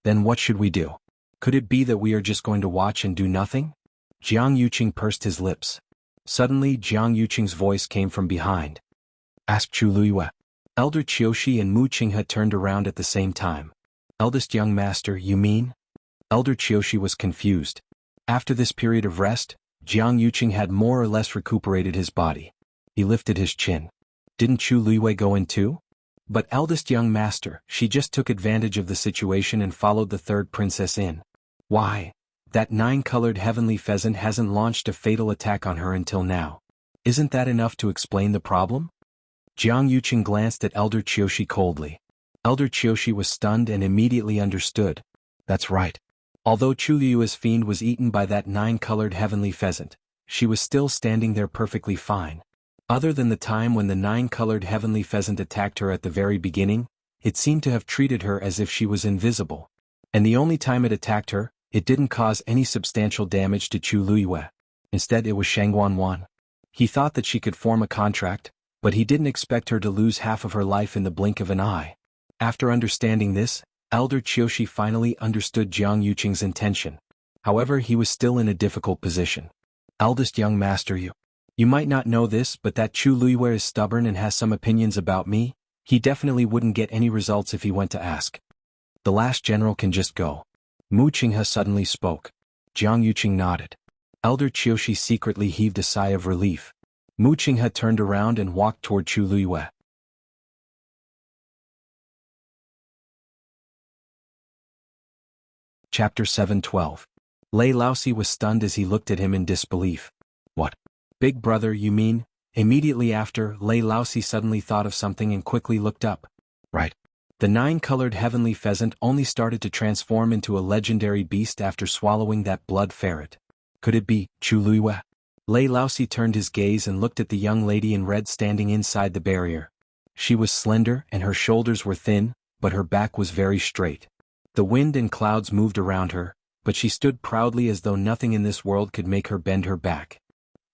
Then what should we do? Could it be that we are just going to watch and do nothing? Jiang Yuqing pursed his lips. Suddenly Jiang Yuqing's voice came from behind. Ask Chu Luiyue. Elder Qiushi and Mu Qinghe turned around at the same time. Eldest young master, you mean? Elder Qiushi was confused. After this period of rest, Jiang Yuqing had more or less recuperated his body. He lifted his chin. Didn't Chu Luiyue go in too? But eldest young master, she just took advantage of the situation and followed the third princess in. Why? That 9-colored heavenly pheasant hasn't launched a fatal attack on her until now. Isn't that enough to explain the problem? Jiang Yuqing glanced at Elder Qiushi coldly. Elder Qiushi was stunned and immediately understood. That's right. Although Chu Liyue's fiend was eaten by that 9-colored heavenly pheasant, she was still standing there perfectly fine. Other than the time when the 9-colored heavenly pheasant attacked her at the very beginning, it seemed to have treated her as if she was invisible. And the only time it attacked her, it didn't cause any substantial damage to Chu Luiyue. Instead it was Xuanhuan. He thought that she could form a contract, but he didn't expect her to lose half of her life in the blink of an eye. After understanding this, Elder Qiushi finally understood Jiang Yuqing's intention. However, he was still in a difficult position. Eldest young master, you might not know this, but that Chu Luiyue is stubborn and has some opinions about me. He definitely wouldn't get any results if he went to ask. The last general can just go. Mu Qinghe suddenly spoke. Jiang Yuqing nodded. Elder Qiushi secretly heaved a sigh of relief. Mu Qinghe turned around and walked toward Chu Luiyue. Chapter 7:12. Lei Laosi was stunned as he looked at him in disbelief. What? Big brother, you mean? Immediately after, Lei Laosi suddenly thought of something and quickly looked up. Right. The 9-colored heavenly pheasant only started to transform into a legendary beast after swallowing that blood ferret. Could it be Chu Luiyue? Lei Laosi turned his gaze and looked at the young lady in red standing inside the barrier. She was slender and her shoulders were thin, but her back was very straight. The wind and clouds moved around her, but she stood proudly as though nothing in this world could make her bend her back.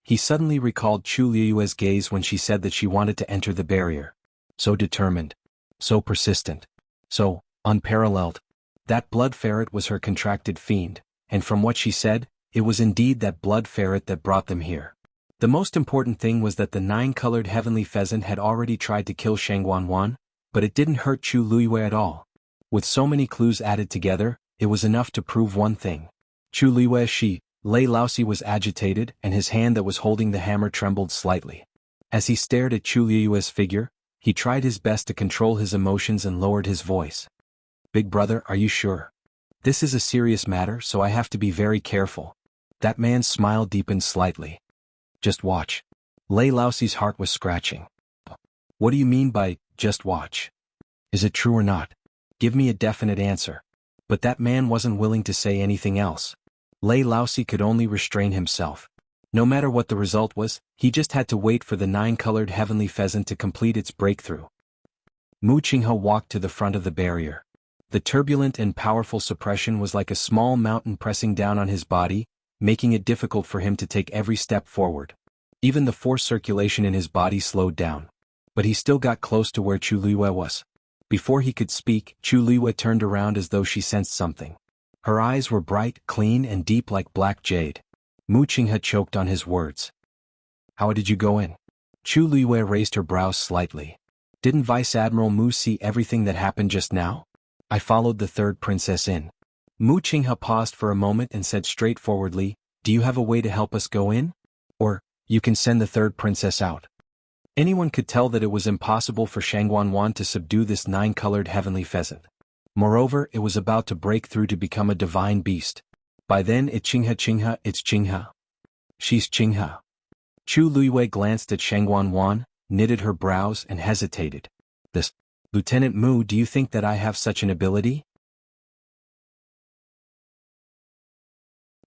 He suddenly recalled Chu Luiyue's gaze when she said that she wanted to enter the barrier. So determined. So persistent. So unparalleled. That blood ferret was her contracted fiend, and from what she said, it was indeed that blood ferret that brought them here. The most important thing was that the 9-colored heavenly pheasant had already tried to kill Xuanhuan, but it didn't hurt Chu Luiyue at all. With so many clues added together, it was enough to prove one thing. Chu Luiyue Lei Laosi was agitated and his hand that was holding the hammer trembled slightly. As he stared at Chu Luiyue's figure, he tried his best to control his emotions and lowered his voice. Big brother, are you sure? This is a serious matter, so I have to be very careful. That man's smile deepened slightly. Just watch. Lei Laosi's heart was scratching. What do you mean by, just watch? Is it true or not? Give me a definite answer. But that man wasn't willing to say anything else. Lei Laosi could only restrain himself. No matter what the result was, he just had to wait for the 9-colored heavenly pheasant to complete its breakthrough. Mu Qinghe walked to the front of the barrier. The turbulent and powerful suppression was like a small mountain pressing down on his body, making it difficult for him to take every step forward. Even the force circulation in his body slowed down. But he still got close to where Chu Luiyue was. Before he could speak, Chu Liwei turned around as though she sensed something. Her eyes were bright, clean and deep like black jade. Mu Qinghe choked on his words. How did you go in? Chu Liwei raised her brows slightly. Didn't Vice Admiral Mu see everything that happened just now? I followed the third princess in. Mu Qinghe paused for a moment and said straightforwardly, do you have a way to help us go in? Or, you can send the third princess out. Anyone could tell that it was impossible for xuanhuan to subdue this 9-colored heavenly pheasant. Moreover, it was about to break through to become a divine beast. By then it's Qinghe. She's Qinghe. Chu Liwei glanced at xuanhuan, knitted her brows and hesitated. This, Lieutenant Mu, do you think that I have such an ability?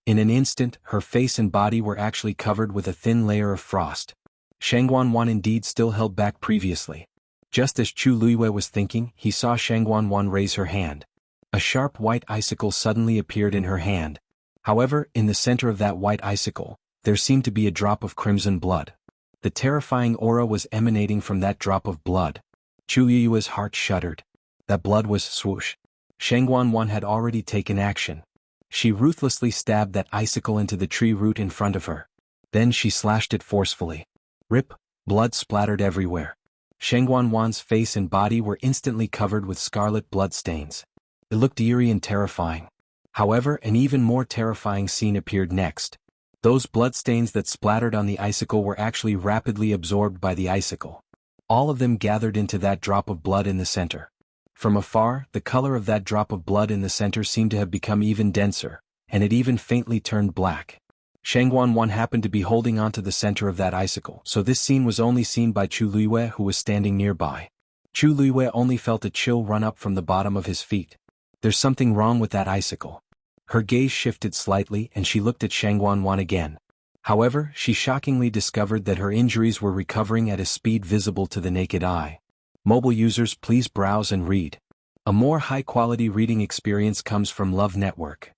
In an instant, her face and body were actually covered with a thin layer of frost. Xuanhuan indeed still held back previously. Just as Chu Liwei was thinking, he saw Xuanhuan raise her hand. A sharp white icicle suddenly appeared in her hand. However, in the center of that white icicle, there seemed to be a drop of crimson blood. The terrifying aura was emanating from that drop of blood. Chu Liwei's heart shuddered. That blood was swoosh. Xuanhuan had already taken action. She ruthlessly stabbed that icicle into the tree root in front of her. Then she slashed it forcefully. Rip, blood splattered everywhere. Xuanhuan's face and body were instantly covered with scarlet blood stains. It looked eerie and terrifying. However, an even more terrifying scene appeared next. Those bloodstains that splattered on the icicle were actually rapidly absorbed by the icicle. All of them gathered into that drop of blood in the center. From afar, the color of that drop of blood in the center seemed to have become even denser, and it even faintly turned black. Xuanhuan happened to be holding onto the center of that icicle, so this scene was only seen by Chu Liwei, who was standing nearby. Chu Liwei only felt a chill run up from the bottom of his feet. There's something wrong with that icicle. Her gaze shifted slightly and she looked at Xuanhuan again. However, she shockingly discovered that her injuries were recovering at a speed visible to the naked eye. Mobile users, please browse and read. A more high-quality reading experience comes from Love Network.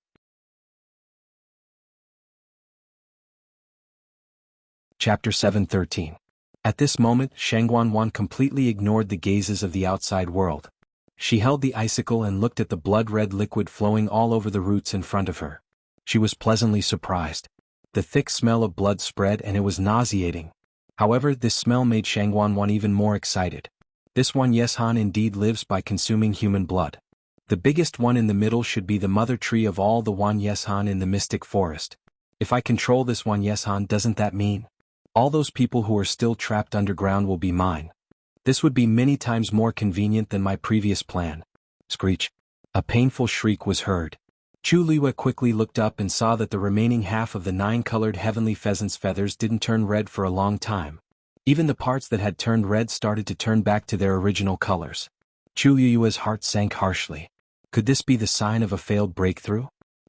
Chapter 7:13. At this moment, Xuanhuan completely ignored the gazes of the outside world. She held the icicle and looked at the blood-red liquid flowing all over the roots in front of her. She was pleasantly surprised. The thick smell of blood spread and it was nauseating. However, this smell made Xuanhuan even more excited. This xuanhuan indeed lives by consuming human blood. The biggest one in the middle should be the mother tree of all the xuanhuan in the mystic forest. If I control this xuanhuan, doesn't that mean all those people who are still trapped underground will be mine? This would be many times more convenient than my previous plan. Screech. A painful shriek was heard. Chu Liwei quickly looked up and saw that the remaining half of the 9-colored heavenly pheasant's feathers didn't turn red for a long time. Even the parts that had turned red started to turn back to their original colors. Chu Liwei's heart sank harshly. Could this be the sign of a failed breakthrough?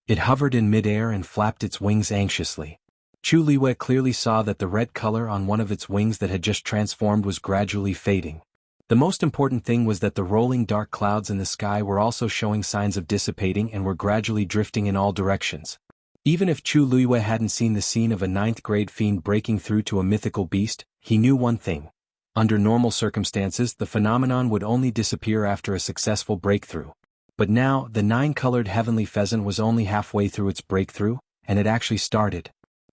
It hovered in midair and flapped its wings anxiously. Chu Liwei clearly saw that the red color on one of its wings that had just transformed was gradually fading. The most important thing was that the rolling dark clouds in the sky were also showing signs of dissipating and were gradually drifting in all directions. Even if Chu Liwei hadn't seen the scene of a 9th-grade fiend breaking through to a mythical beast, he knew one thing. Under normal circumstances, the phenomenon would only disappear after a successful breakthrough. But now, the 9-colored heavenly pheasant was only halfway through its breakthrough, and it actually started.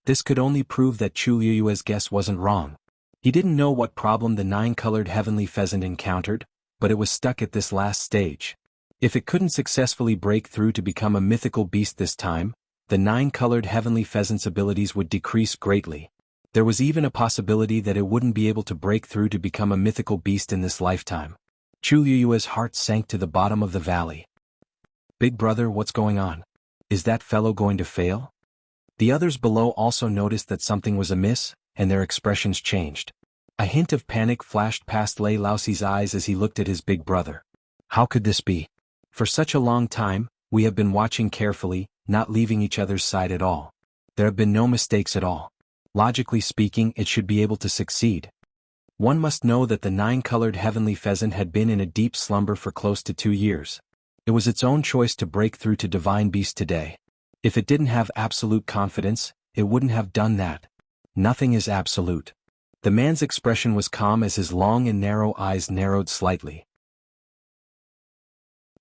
This could only prove that Chu Liwei's guess wasn't wrong. He didn't know what problem the 9-colored heavenly pheasant encountered, but it was stuck at this last stage. If it couldn't successfully break through to become a mythical beast this time, the 9-colored heavenly pheasant's abilities would decrease greatly. There was even a possibility that it wouldn't be able to break through to become a mythical beast in this lifetime. Chu Liwei's heart sank to the bottom of the valley. Big brother, what's going on? Is that fellow going to fail? The others below also noticed that something was amiss, and their expressions changed. A hint of panic flashed past Lei Laoxi's eyes as he looked at his big brother. How could this be? For such a long time, we have been watching carefully, not leaving each other's side at all. There have been no mistakes at all. Logically speaking, it should be able to succeed. One must know that the 9-colored heavenly pheasant had been in a deep slumber for close to 2 years. It was its own choice to break through to divine beast today. If it didn't have absolute confidence, it wouldn't have done that. Nothing is absolute. The man's expression was calm as his long and narrow eyes narrowed slightly.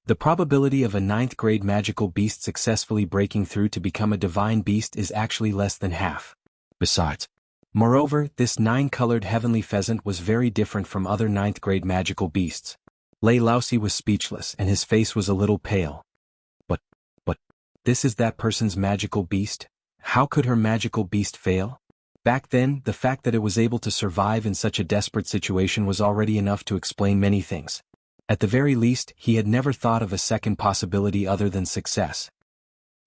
The probability of a ninth-grade magical beast successfully breaking through to become a divine beast is actually less than half. Besides, moreover, this 9-colored heavenly pheasant was very different from other ninth-grade magical beasts. Lei Laosi was speechless and his face was a little pale. But, this is that person's magical beast? How could her magical beast fail? Back then, the fact that it was able to survive in such a desperate situation was already enough to explain many things. At the very least, he had never thought of a second possibility other than success.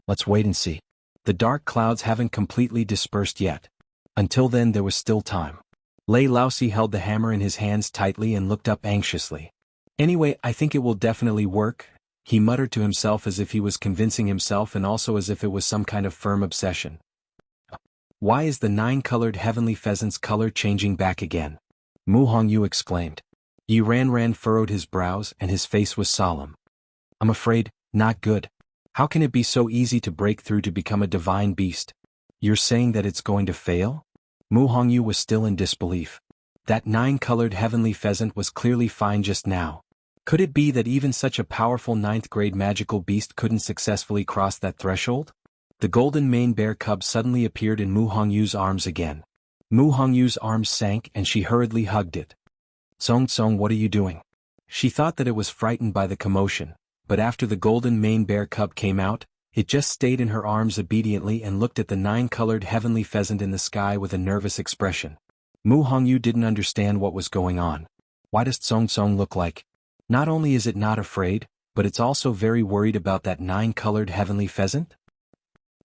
Let's wait and see. The dark clouds haven't completely dispersed yet. Until then there was still time. Lei Laosi held the hammer in his hands tightly and looked up anxiously. Anyway, I think it will definitely work, he muttered to himself as if he was convincing himself and also as if it was some kind of firm obsession. Why is the 9-colored heavenly pheasant's color changing back again? Mu Hongyu exclaimed. Yi Ran furrowed his brows and his face was solemn. I'm afraid, not good. How can it be so easy to break through to become a divine beast? You're saying that it's going to fail? Mu Hongyu was still in disbelief. That 9-colored heavenly pheasant was clearly fine just now. Could it be that even such a powerful 9th-grade magical beast couldn't successfully cross that threshold? The golden mane bear cub suddenly appeared in Mu Hongyu's arms again. Mu Hongyu's arms sank and she hurriedly hugged it. Song, what are you doing? She thought that it was frightened by the commotion, but after the golden mane bear cub came out, it just stayed in her arms obediently and looked at the 9-colored heavenly pheasant in the sky with a nervous expression. Mu Hongyu didn't understand what was going on. Why does Song look like? Not only is it not afraid, but it's also very worried about that 9-colored heavenly pheasant?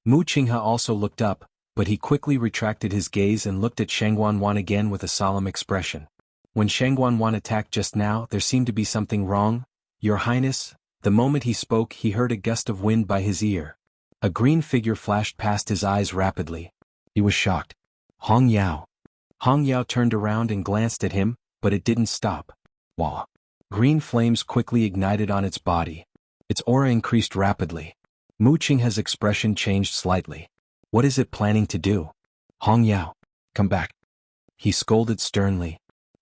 Mu Qinghe also looked up, but he quickly retracted his gaze and looked at Xuanhuan again with a solemn expression. When Xuanhuan attacked just now, there seemed to be something wrong. Your Highness. The moment he spoke, he heard a gust of wind by his ear. A green figure flashed past his eyes rapidly. He was shocked. Hong Yao. Hong Yao turned around and glanced at him, but it didn't stop. Wah. Green flames quickly ignited on its body. Its aura increased rapidly. Mu Qinghe's expression changed slightly. What is it planning to do? Hong Yao, come back. He scolded sternly.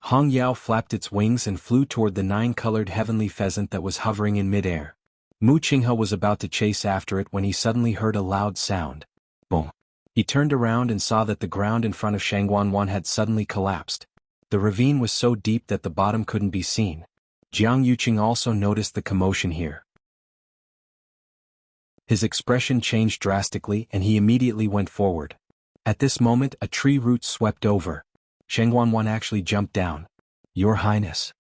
Hong Yao flapped its wings and flew toward the 9-colored heavenly pheasant that was hovering in midair. Mu Qinghe was about to chase after it when he suddenly heard a loud sound. Boom. He turned around and saw that the ground in front of Xuanhuan had suddenly collapsed. The ravine was so deep that the bottom couldn't be seen. Jiang Yuqing also noticed the commotion here. His expression changed drastically and he immediately went forward. At this moment a tree root swept over. Xuanhuan actually jumped down. Your Highness.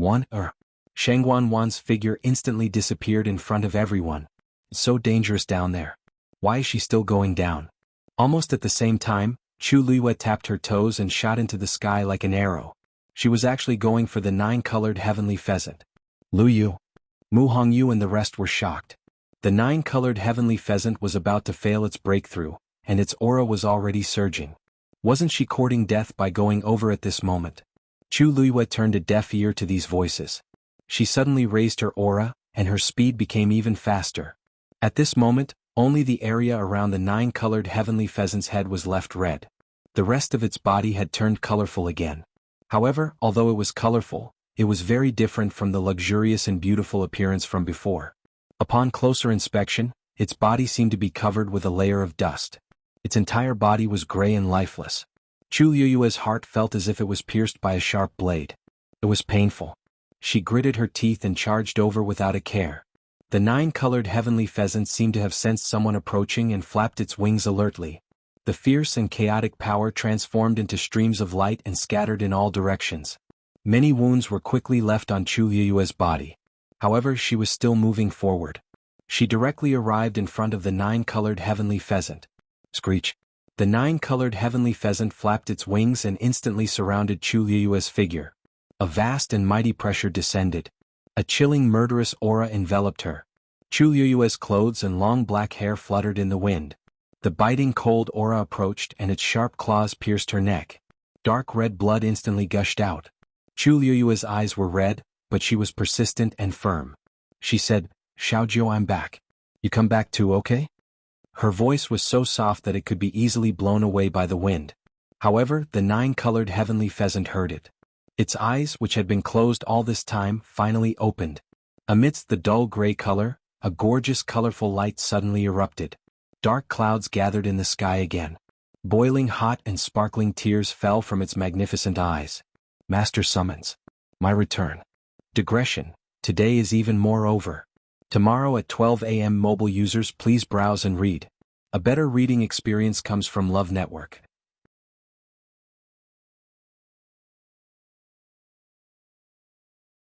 Xuanhuan's figure instantly disappeared in front of everyone. It's so dangerous down there. Why is she still going down? Almost at the same time, Chu Liyue tapped her toes and shot into the sky like an arrow. She was actually going for the 9-colored heavenly pheasant. Lu Yu. Mu Hongyu and the rest were shocked. The 9-colored heavenly pheasant was about to fail its breakthrough, and its aura was already surging. Wasn't she courting death by going over at this moment? Chu Liyue turned a deaf ear to these voices. She suddenly raised her aura, and her speed became even faster. At this moment, only the area around the 9-colored heavenly pheasant's head was left red. The rest of its body had turned colorful again. However, although it was colorful, it was very different from the luxurious and beautiful appearance from before. Upon closer inspection, its body seemed to be covered with a layer of dust. Its entire body was gray and lifeless. Chu Liyue's heart felt as if it was pierced by a sharp blade. It was painful. She gritted her teeth and charged over without a care. The 9-colored heavenly pheasant seemed to have sensed someone approaching and flapped its wings alertly. The fierce and chaotic power transformed into streams of light and scattered in all directions. Many wounds were quickly left on Chu Liyue's body. However, she was still moving forward. She directly arrived in front of the 9-colored heavenly pheasant. Screech. The 9-colored heavenly pheasant flapped its wings and instantly surrounded Chu Liyue's figure. A vast and mighty pressure descended. A chilling murderous aura enveloped her. Chu Liyue's clothes and long black hair fluttered in the wind. The biting cold aura approached and its sharp claws pierced her neck. Dark red blood instantly gushed out. Chu Liyue's eyes were red, but she was persistent and firm. She said, Xiaojiu, I'm back. You come back too, okay? Her voice was so soft that it could be easily blown away by the wind. However, the 9-colored heavenly pheasant heard it. Its eyes, which had been closed all this time, finally opened. Amidst the dull gray color, a gorgeous colorful light suddenly erupted. Dark clouds gathered in the sky again. Boiling hot and sparkling tears fell from its magnificent eyes. Master summons. My return. Digression. Today is even more over. Tomorrow at 12 a.m. mobile users please browse and read. A better reading experience comes from Love Network.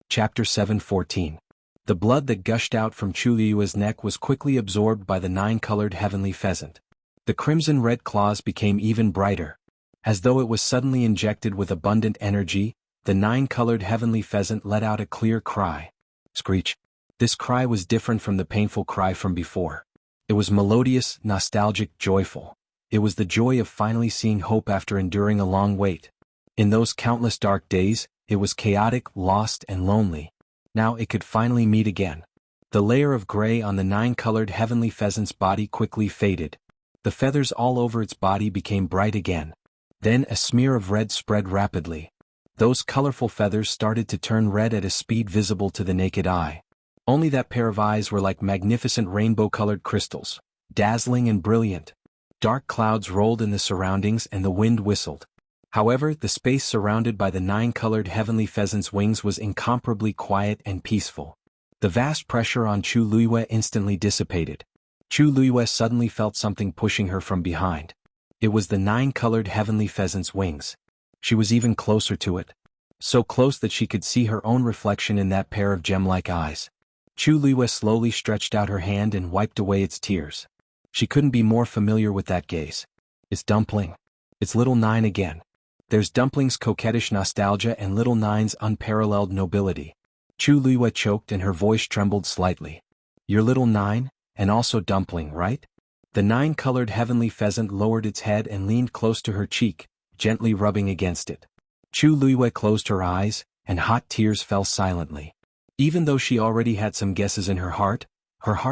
Chapter 7:14. The blood that gushed out from Chuliyua's neck was quickly absorbed by the nine-colored heavenly pheasant. The crimson-red claws became even brighter. As though it was suddenly injected with abundant energy, the nine-colored heavenly pheasant let out a clear cry. Screech. This cry was different from the painful cry from before. It was melodious, nostalgic, joyful. It was the joy of finally seeing hope after enduring a long wait. In those countless dark days, it was chaotic, lost, and lonely. Now it could finally meet again. The layer of gray on the nine-colored heavenly pheasant's body quickly faded. The feathers all over its body became bright again. Then a smear of red spread rapidly. Those colorful feathers started to turn red at a speed visible to the naked eye. Only that pair of eyes were like magnificent rainbow-colored crystals, dazzling and brilliant. Dark clouds rolled in the surroundings and the wind whistled. However, the space surrounded by the nine-colored heavenly pheasant's wings was incomparably quiet and peaceful. The vast pressure on Chu Luiyue instantly dissipated. Chu Luiyue suddenly felt something pushing her from behind. It was the nine-colored heavenly pheasant's wings. She was even closer to it. So close that she could see her own reflection in that pair of gem-like eyes. Chu Luiyue slowly stretched out her hand and wiped away its tears. She couldn't be more familiar with that gaze. It's Dumpling. It's Little Nine again. There's Dumpling's coquettish nostalgia and Little Nine's unparalleled nobility. Chu Luiyue choked and her voice trembled slightly. You're Little Nine, and also Dumpling, right? The nine-colored heavenly pheasant lowered its head and leaned close to her cheek, gently rubbing against it. Chu Luiyue closed her eyes, and hot tears fell silently. Even though she already had some guesses in her heart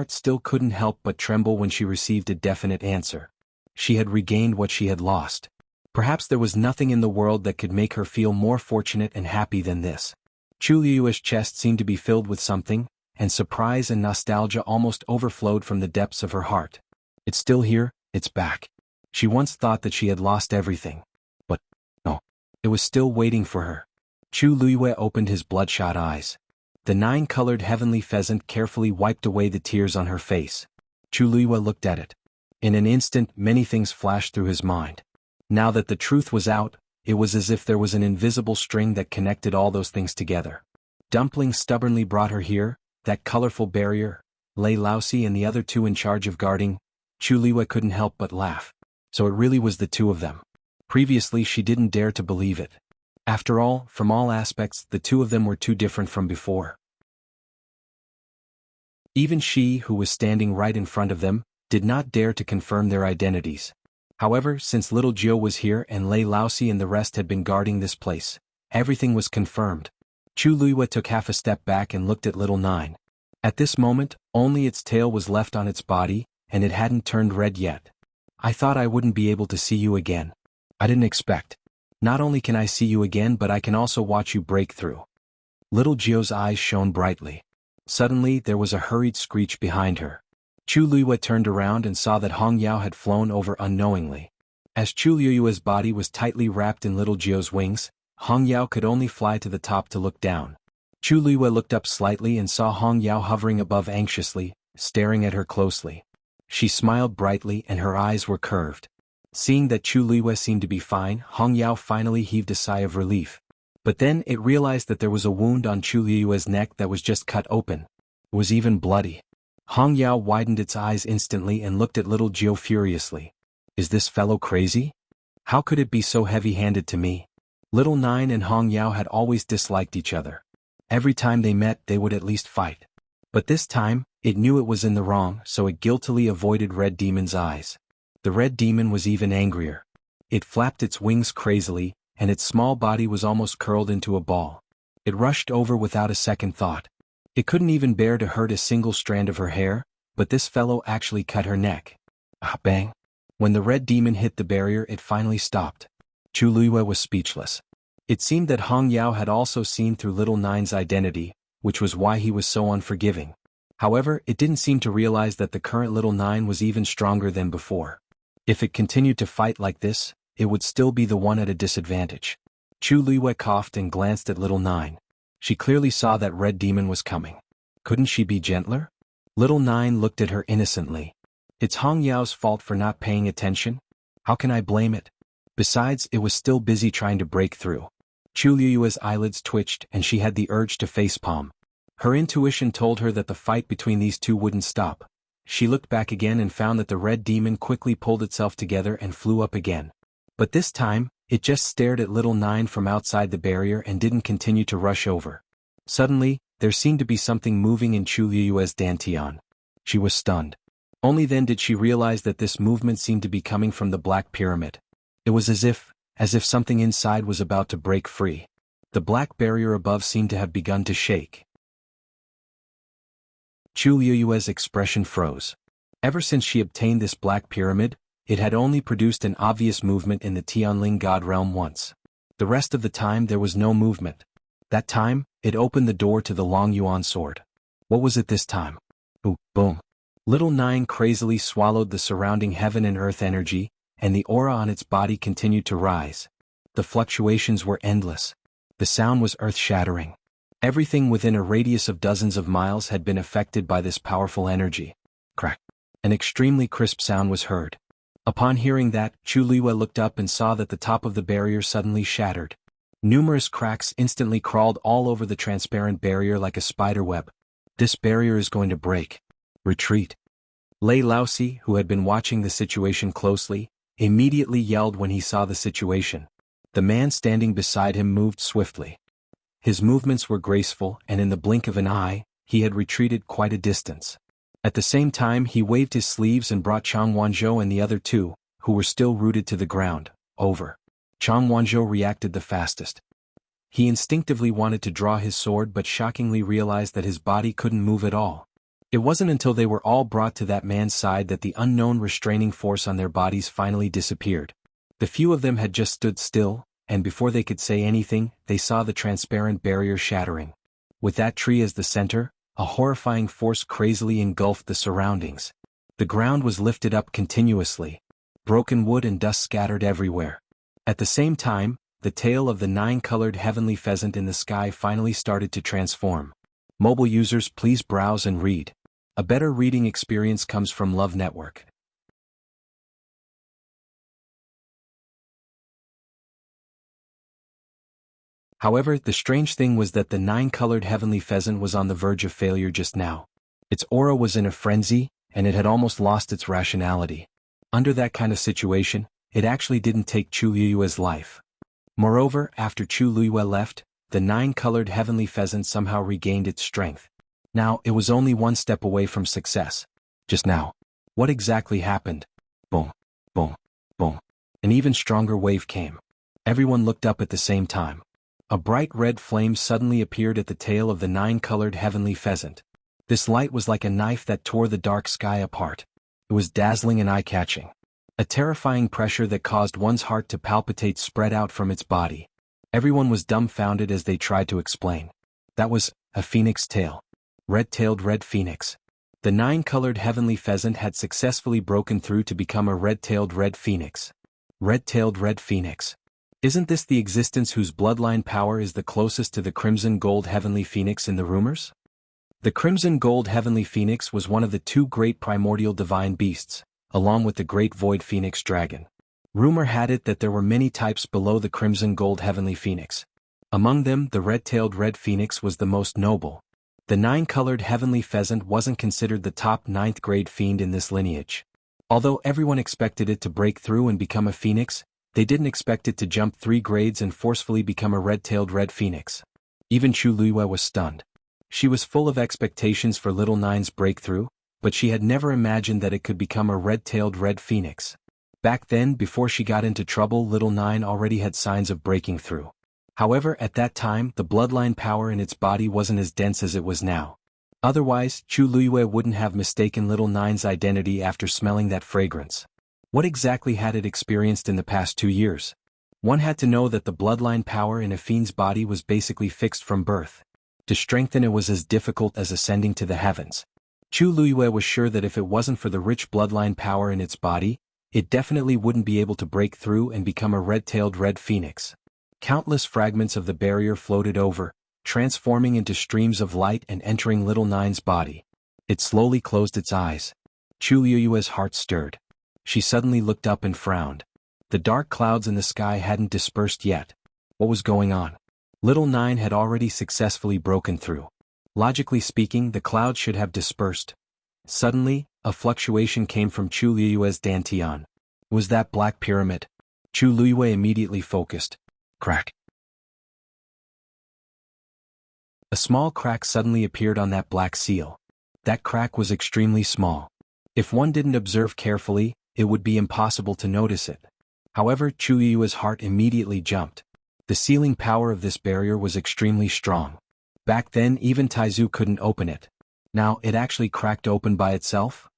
still couldn't help but tremble when she received a definite answer. She had regained what she had lost. Perhaps there was nothing in the world that could make her feel more fortunate and happy than this. Chu Luiyue's chest seemed to be filled with something, and surprise and nostalgia almost overflowed from the depths of her heart. It's still here, it's back. She once thought that she had lost everything. But, no. It was still waiting for her. Chu Luiyue opened his bloodshot eyes. The nine-colored heavenly pheasant carefully wiped away the tears on her face. Chu Luiyue looked at it. In an instant, many things flashed through his mind. Now that the truth was out, it was as if there was an invisible string that connected all those things together. Dumpling stubbornly brought her here, that colorful barrier, Lei Laosi and the other two in charge of guarding. Chu Luiyue couldn't help but laugh. So it really was the two of them. Previously she didn't dare to believe it. After all, from all aspects, the two of them were too different from before. Even she, who was standing right in front of them, did not dare to confirm their identities. However, since little Jiu was here and Lei Laosi and the rest had been guarding this place, everything was confirmed. Chu Luiyue took half a step back and looked at Little Nine. At this moment, only its tail was left on its body, and it hadn't turned red yet. I thought I wouldn't be able to see you again. I didn't expect. Not only can I see you again, but I can also watch you break through. Little Jiu's eyes shone brightly. Suddenly, there was a hurried screech behind her. Chu Luiyue turned around and saw that Hong Yao had flown over unknowingly. As Chu Luiyue's body was tightly wrapped in little Jiu's wings, Hong Yao could only fly to the top to look down. Chu Luiyue looked up slightly and saw Hong Yao hovering above anxiously, staring at her closely. She smiled brightly and her eyes were curved. Seeing that Chu Luiyue seemed to be fine, Hong Yao finally heaved a sigh of relief. But then it realized that there was a wound on Chu Luiyue's neck that was just cut open. It was even bloody. Hong Yao widened its eyes instantly and looked at little Jiu furiously. Is this fellow crazy? How could it be so heavy-handed to me? Little Nine and Hong Yao had always disliked each other. Every time they met, they would at least fight. But this time, it knew it was in the wrong, so it guiltily avoided Red Demon's eyes. The Red Demon was even angrier. It flapped its wings crazily, and its small body was almost curled into a ball. It rushed over without a second thought. It couldn't even bear to hurt a single strand of her hair, but this fellow actually cut her neck. Ah, bang. When the Red Demon hit the barrier, it finally stopped. Chu Luiyue was speechless. It seemed that Hong Yao had also seen through Little Nine's identity, which was why he was so unforgiving. However, it didn't seem to realize that the current little 9 was even stronger than before. If it continued to fight like this, it would still be the one at a disadvantage. Chu Luiyue coughed and glanced at little 9. She clearly saw that red demon was coming. Couldn't she be gentler? Little 9 looked at her innocently. It's Hong Yao's fault for not paying attention? How can I blame it? Besides, it was still busy trying to break through. Chu Luiyue's eyelids twitched and she had the urge to facepalm. Her intuition told her that the fight between these two wouldn't stop. She looked back again and found that the red demon quickly pulled itself together and flew up again. But this time, it just stared at little 9 from outside the barrier and didn't continue to rush over. Suddenly, there seemed to be something moving in Chu Luiyue's dantian. She was stunned. Only then did she realize that this movement seemed to be coming from the Black Pyramid. It was as if something inside was about to break free. The black barrier above seemed to have begun to shake. Chu Luiyue's expression froze. Ever since she obtained this Black Pyramid, it had only produced an obvious movement in the Tianling God realm once. The rest of the time there was no movement. That time, it opened the door to the Long Yuan sword. What was it this time? Ooh, boom. Little 9 crazily swallowed the surrounding heaven and earth energy, and the aura on its body continued to rise. The fluctuations were endless. The sound was earth-shattering. Everything within a radius of dozens of miles had been affected by this powerful energy. Crack. An extremely crisp sound was heard. Upon hearing that, Chu Luiyue looked up and saw that the top of the barrier suddenly shattered. Numerous cracks instantly crawled all over the transparent barrier like a spider web. This barrier is going to break. Retreat. Lei Laosi, who had been watching the situation closely, immediately yelled when he saw the situation. The man standing beside him moved swiftly. His movements were graceful, and in the blink of an eye, he had retreated quite a distance. At the same time, he waved his sleeves and brought Chang Wanzhou and the other two, who were still rooted to the ground, over. Chang Wanzhou reacted the fastest. He instinctively wanted to draw his sword but shockingly realized that his body couldn't move at all. It wasn't until they were all brought to that man's side that the unknown restraining force on their bodies finally disappeared. The few of them had just stood still, and before they could say anything, they saw the transparent barrier shattering. With that tree as the center, a horrifying force crazily engulfed the surroundings. The ground was lifted up continuously. Broken wood and dust scattered everywhere. At the same time, the tail of the 9-colored heavenly pheasant in the sky finally started to transform. Mobile users, please browse and read. A better reading experience comes from Love Network. However, the strange thing was that the 9-colored heavenly pheasant was on the verge of failure just now. Its aura was in a frenzy, and it had almost lost its rationality. Under that kind of situation, it actually didn't take Chu Luiyue's life. Moreover, after Chu Luiyue left, the 9-colored heavenly pheasant somehow regained its strength. Now, it was only one step away from success. Just now. What exactly happened? Boom, boom, boom. An even stronger wave came. Everyone looked up at the same time. A bright red flame suddenly appeared at the tail of the 9-colored heavenly pheasant. This light was like a knife that tore the dark sky apart. It was dazzling and eye-catching. A terrifying pressure that caused one's heart to palpitate spread out from its body. Everyone was dumbfounded as they tried to explain. That was a phoenix tail. Red-tailed red phoenix. The 9-colored heavenly pheasant had successfully broken through to become a red-tailed red phoenix. Red-tailed red phoenix. Isn't this the existence whose bloodline power is the closest to the crimson gold heavenly phoenix in the rumors? The crimson gold heavenly phoenix was one of the 2 great primordial divine beasts, along with the great void phoenix dragon. Rumor had it that there were many types below the crimson gold heavenly phoenix. Among them, the red-tailed red phoenix was the most noble. The 9-colored heavenly pheasant wasn't considered the top 9th grade fiend in this lineage. Although everyone expected it to break through and become a phoenix, they didn't expect it to jump 3 grades and forcefully become a red-tailed red phoenix. Even Chu Luiyue was stunned. She was full of expectations for little 9's breakthrough, but she had never imagined that it could become a red-tailed red phoenix. Back then, before she got into trouble, little 9 already had signs of breaking through. However, at that time, the bloodline power in its body wasn't as dense as it was now. Otherwise, Chu Luiyue wouldn't have mistaken little 9's identity after smelling that fragrance. What exactly had it experienced in the past 2 years? One had to know that the bloodline power in a fiend's body was basically fixed from birth. To strengthen it was as difficult as ascending to the heavens. Chu Liyue was sure that if it wasn't for the rich bloodline power in its body, it definitely wouldn't be able to break through and become a red-tailed red phoenix. Countless fragments of the barrier floated over, transforming into streams of light and entering Little Nine's body. It slowly closed its eyes. Chu Liyue's heart stirred. She suddenly looked up and frowned. The dark clouds in the sky hadn't dispersed yet. What was going on? Little Nine had already successfully broken through. Logically speaking, the clouds should have dispersed. Suddenly, a fluctuation came from Chu Liyue's dantian. Was that black pyramid? Chu Liyue immediately focused. Crack. A small crack suddenly appeared on that black seal. That crack was extremely small. If one didn't observe carefully, it would be impossible to notice it. However, Chu Liyue's heart immediately jumped. The sealing power of this barrier was extremely strong. Back then even Taizu couldn't open it. Now it actually cracked open by itself?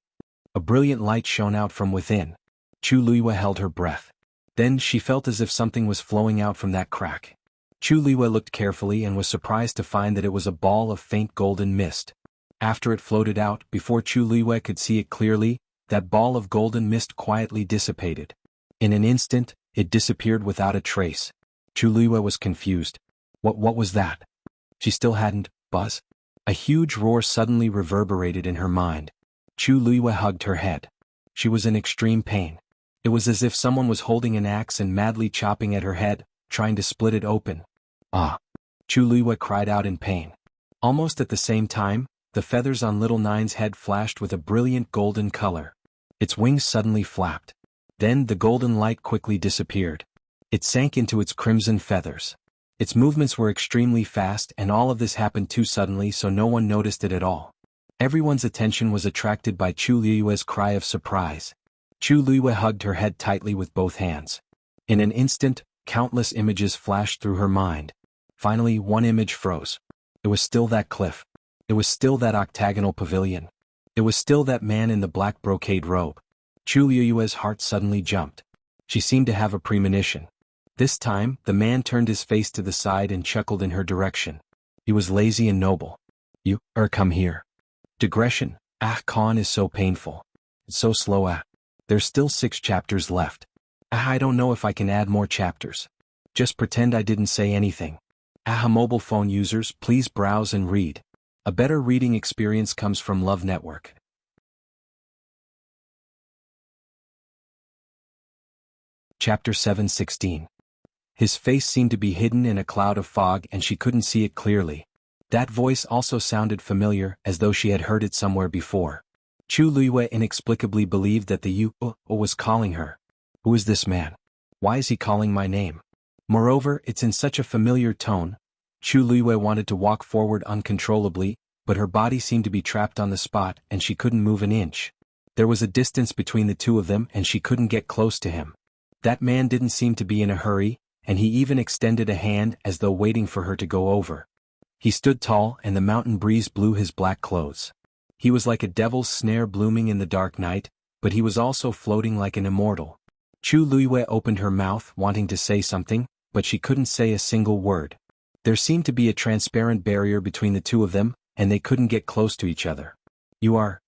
A brilliant light shone out from within. Chu Liyue held her breath. Then she felt as if something was flowing out from that crack. Chu Liyue looked carefully and was surprised to find that it was a ball of faint golden mist. After it floated out, before Chu Liyue could see it clearly, that ball of golden mist quietly dissipated. In an instant, it disappeared without a trace. Chu Liyue was confused. What was that? She still hadn't, buzz. A huge roar suddenly reverberated in her mind. Chu Liyue hugged her head. She was in extreme pain. It was as if someone was holding an axe and madly chopping at her head, trying to split it open. Ah! Chu Liyue cried out in pain. Almost at the same time, the feathers on Little Nine's head flashed with a brilliant golden color. Its wings suddenly flapped. Then the golden light quickly disappeared. It sank into its crimson feathers. Its movements were extremely fast and all of this happened too suddenly so no one noticed it at all. Everyone's attention was attracted by Chu Liyue's cry of surprise. Chu Liyue hugged her head tightly with both hands. In an instant, countless images flashed through her mind. Finally, one image froze. It was still that cliff. It was still that octagonal pavilion. It was still that man in the black brocade robe. Chu Liyue's heart suddenly jumped. She seemed to have a premonition. This time, the man turned his face to the side and chuckled in her direction. He was lazy and noble. You, come here. Digression, Khan is so painful. It's so slow. There's still 6 chapters left. I don't know if I can add more chapters. Just pretend I didn't say anything. Mobile phone users, please browse and read. A better reading experience comes from Love Network. Chapter 7:16. His face seemed to be hidden in a cloud of fog and she couldn't see it clearly. That voice also sounded familiar, as though she had heard it somewhere before. Chu Liyue inexplicably believed that the Yu was calling her. Who is this man? Why is he calling my name? Moreover, it's in such a familiar tone. Chu Liyue wanted to walk forward uncontrollably, but her body seemed to be trapped on the spot and she couldn't move an inch. There was a distance between the two of them and she couldn't get close to him. That man didn't seem to be in a hurry, and he even extended a hand as though waiting for her to go over. He stood tall and the mountain breeze blew his black clothes. He was like a devil's snare blooming in the dark night, but he was also floating like an immortal. Chu Liyue opened her mouth wanting to say something, but she couldn't say a single word. There seemed to be a transparent barrier between the two of them, and they couldn't get close to each other. You are.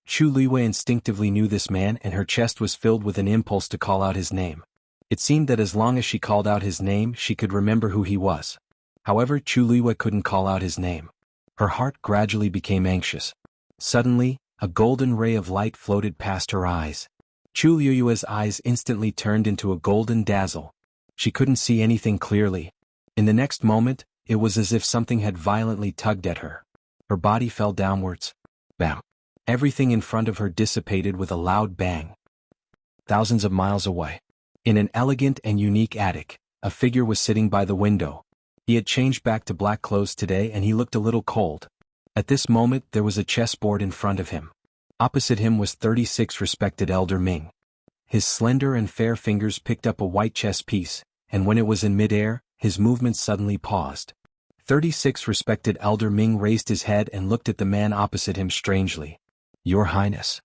Chu Liyue instinctively knew this man and her chest was filled with an impulse to call out his name. It seemed that as long as she called out his name she could remember who he was. However, Chu Liyue couldn't call out his name. Her heart gradually became anxious. Suddenly, a golden ray of light floated past her eyes. Chu Liyue's eyes instantly turned into a golden dazzle. She couldn't see anything clearly. In the next moment, it was as if something had violently tugged at her. Her body fell downwards. Bam! Everything in front of her dissipated with a loud bang. Thousands of miles away, in an elegant and unique attic, a figure was sitting by the window. He had changed back to black clothes today and he looked a little cold. At this moment there was a chessboard in front of him. Opposite him was 36 respected Elder Ming. His slender and fair fingers picked up a white chess piece, and when it was in midair, his movements suddenly paused. 36 respected Elder Ming raised his head and looked at the man opposite him strangely. Your Highness.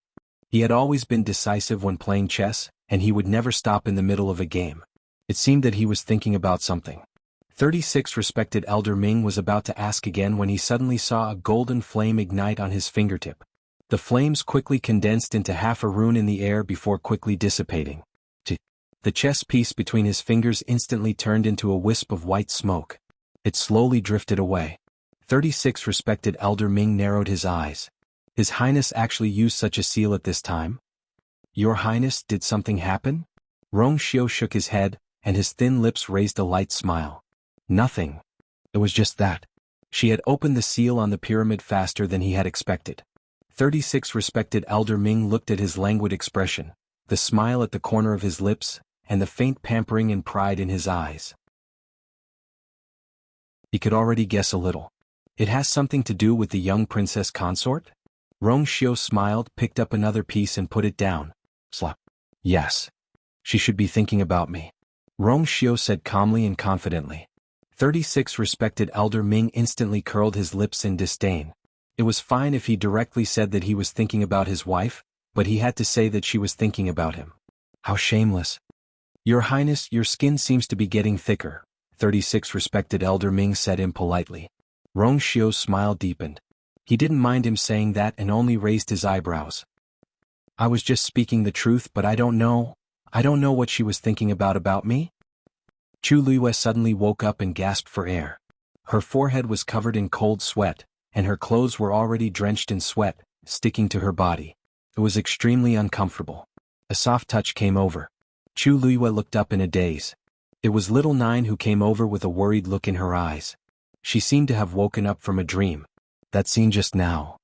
He had always been decisive when playing chess, and he would never stop in the middle of a game. It seemed that he was thinking about something. 36 Respected Elder Ming was about to ask again when he suddenly saw a golden flame ignite on his fingertip. The flames quickly condensed into half a rune in the air before quickly dissipating. The chess piece between his fingers instantly turned into a wisp of white smoke. It slowly drifted away. 36 Respected Elder Ming narrowed his eyes. His Highness actually used such a seal at this time? Your Highness, did something happen? Rongxiao shook his head, and his thin lips raised a light smile. Nothing. It was just that. She had opened the seal on the pyramid faster than he had expected. 36 Respected Elder Ming looked at his languid expression, the smile at the corner of his lips, and the faint pampering and pride in his eyes. He could already guess a little. It has something to do with the young princess consort? Rongxiao smiled, picked up another piece and put it down. Slap. Yes. She should be thinking about me. Rongxiao said calmly and confidently. 36 Respected Elder Ming instantly curled his lips in disdain. It was fine if he directly said that he was thinking about his wife, but he had to say that she was thinking about him. How shameless. Your Highness, your skin seems to be getting thicker, 36 Respected Elder Ming said impolitely. Rongxiao's smile deepened. He didn't mind him saying that and only raised his eyebrows. I was just speaking the truth, but I don't know what she was thinking about me? Chu Luiyue suddenly woke up and gasped for air. Her forehead was covered in cold sweat, and her clothes were already drenched in sweat, sticking to her body. It was extremely uncomfortable. A soft touch came over. Chu Luiyue looked up in a daze. It was little Nine who came over with a worried look in her eyes. She seemed to have woken up from a dream. That scene just now.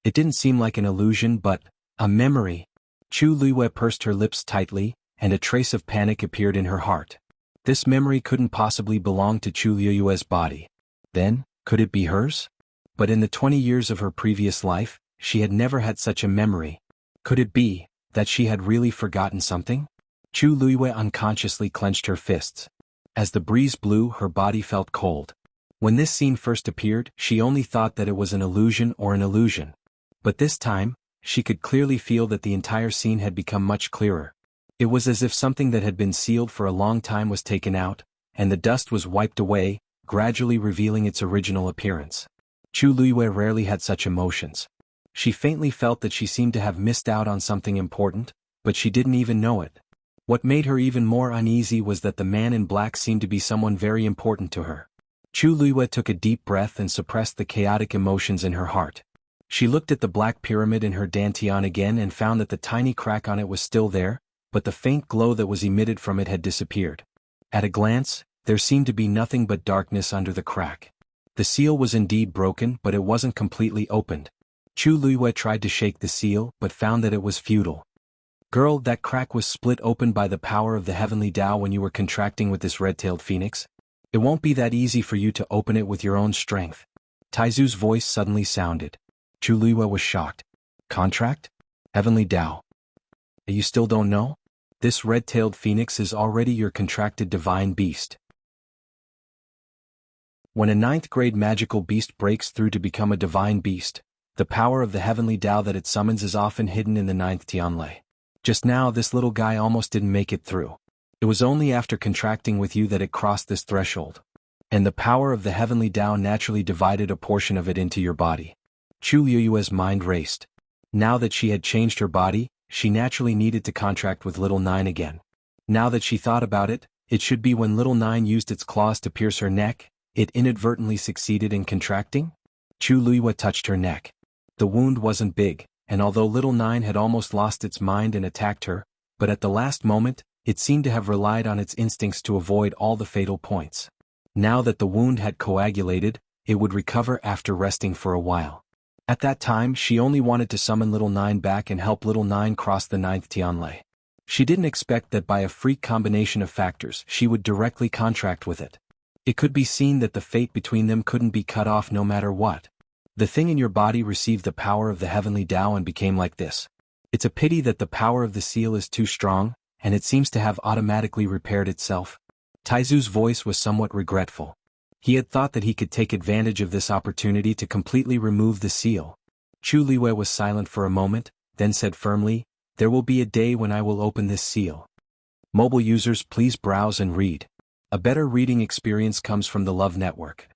It didn't seem like an illusion but a memory. Chu Luiyue pursed her lips tightly, and a trace of panic appeared in her heart. This memory couldn't possibly belong to Chu Luiyue's body. Then, could it be hers? But in the 20 years of her previous life, she had never had such a memory. Could it be that she had really forgotten something? Chu Luiyue unconsciously clenched her fists. As the breeze blew, her body felt cold. When this scene first appeared, she only thought that it was an illusion. But this time, she could clearly feel that the entire scene had become much clearer. It was as if something that had been sealed for a long time was taken out, and the dust was wiped away, gradually revealing its original appearance. Chu Luiyue rarely had such emotions. She faintly felt that she seemed to have missed out on something important, but she didn't even know it. What made her even more uneasy was that the man in black seemed to be someone very important to her. Chu Luiyue took a deep breath and suppressed the chaotic emotions in her heart. She looked at the black pyramid in her dantian again and found that the tiny crack on it was still there, but the faint glow that was emitted from it had disappeared. At a glance, there seemed to be nothing but darkness under the crack. The seal was indeed broken, but it wasn't completely opened. Chu Luiyue tried to shake the seal, but found that it was futile. Girl, that crack was split open by the power of the heavenly Tao when you were contracting with this red-tailed phoenix. It won't be that easy for you to open it with your own strength. Taizu's voice suddenly sounded. Chu Luiyue was shocked. Contract? Heavenly Tao. You still don't know? This red-tailed phoenix is already your contracted divine beast. When a 9th-grade magical beast breaks through to become a divine beast, the power of the heavenly Tao that it summons is often hidden in the 9th Tianlei. Just now this little guy almost didn't make it through. It was only after contracting with you that it crossed this threshold. And the power of the heavenly Tao naturally divided a portion of it into your body. Chu Luiyue's mind raced. Now that she had changed her body, she naturally needed to contract with little Nine again. Now that she thought about it, it should be when little Nine used its claws to pierce her neck, it inadvertently succeeded in contracting? Chu Luiyue touched her neck. The wound wasn't big, and although little Nine had almost lost its mind and attacked her, but at the last moment, it seemed to have relied on its instincts to avoid all the fatal points. Now that the wound had coagulated, it would recover after resting for a while. At that time she only wanted to summon little Nine back and help little Nine cross the 9th Tianlei. She didn't expect that by a freak combination of factors she would directly contract with it. It could be seen that the fate between them couldn't be cut off no matter what. The thing in your body received the power of the heavenly Tao and became like this. It's a pity that the power of the seal is too strong, and it seems to have automatically repaired itself. Taizu's voice was somewhat regretful. He had thought that he could take advantage of this opportunity to completely remove the seal. Chu Luiyue was silent for a moment, then said firmly, "There will be a day when I will open this seal. Mobile users, please browse and read. A better reading experience comes from the Love Network.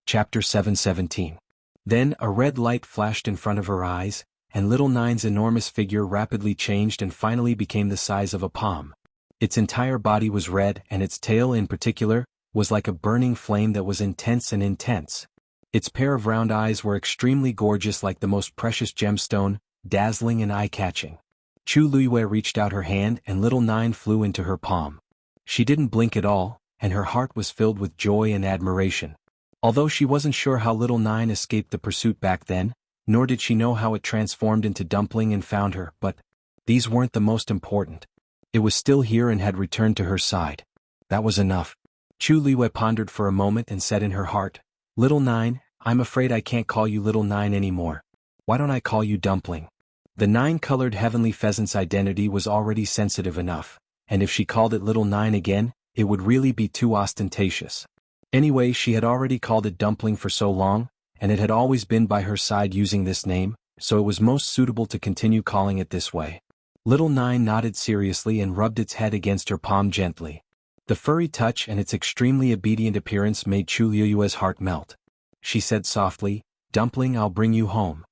Chapter 717. Then a red light flashed in front of her eyes, and Little Nine's enormous figure rapidly changed and finally became the size of a palm. Its entire body was red, and its tail in particular was like a burning flame that was intense and intense. Its pair of round eyes were extremely gorgeous, like the most precious gemstone, dazzling and eye-catching. Chu Luiyue reached out her hand and Little Nine flew into her palm. She didn't blink at all, and her heart was filled with joy and admiration. Although she wasn't sure how Little Nine escaped the pursuit back then, nor did she know how it transformed into Dumpling and found her, but these weren't the most important. It was still here and had returned to her side. That was enough. Chu Luiyue pondered for a moment and said in her heart, "Little Nine, I'm afraid I can't call you Little Nine anymore. Why don't I call you Dumpling?" The 9-colored heavenly pheasant's identity was already sensitive enough, and if she called it Little Nine again, it would really be too ostentatious. Anyway, she had already called it Dumpling for so long, and it had always been by her side using this name, so it was most suitable to continue calling it this way. Little Nine nodded seriously and rubbed its head against her palm gently. The furry touch and its extremely obedient appearance made Chu Luiyue's heart melt. She said softly, "Dumpling, I'll bring you home."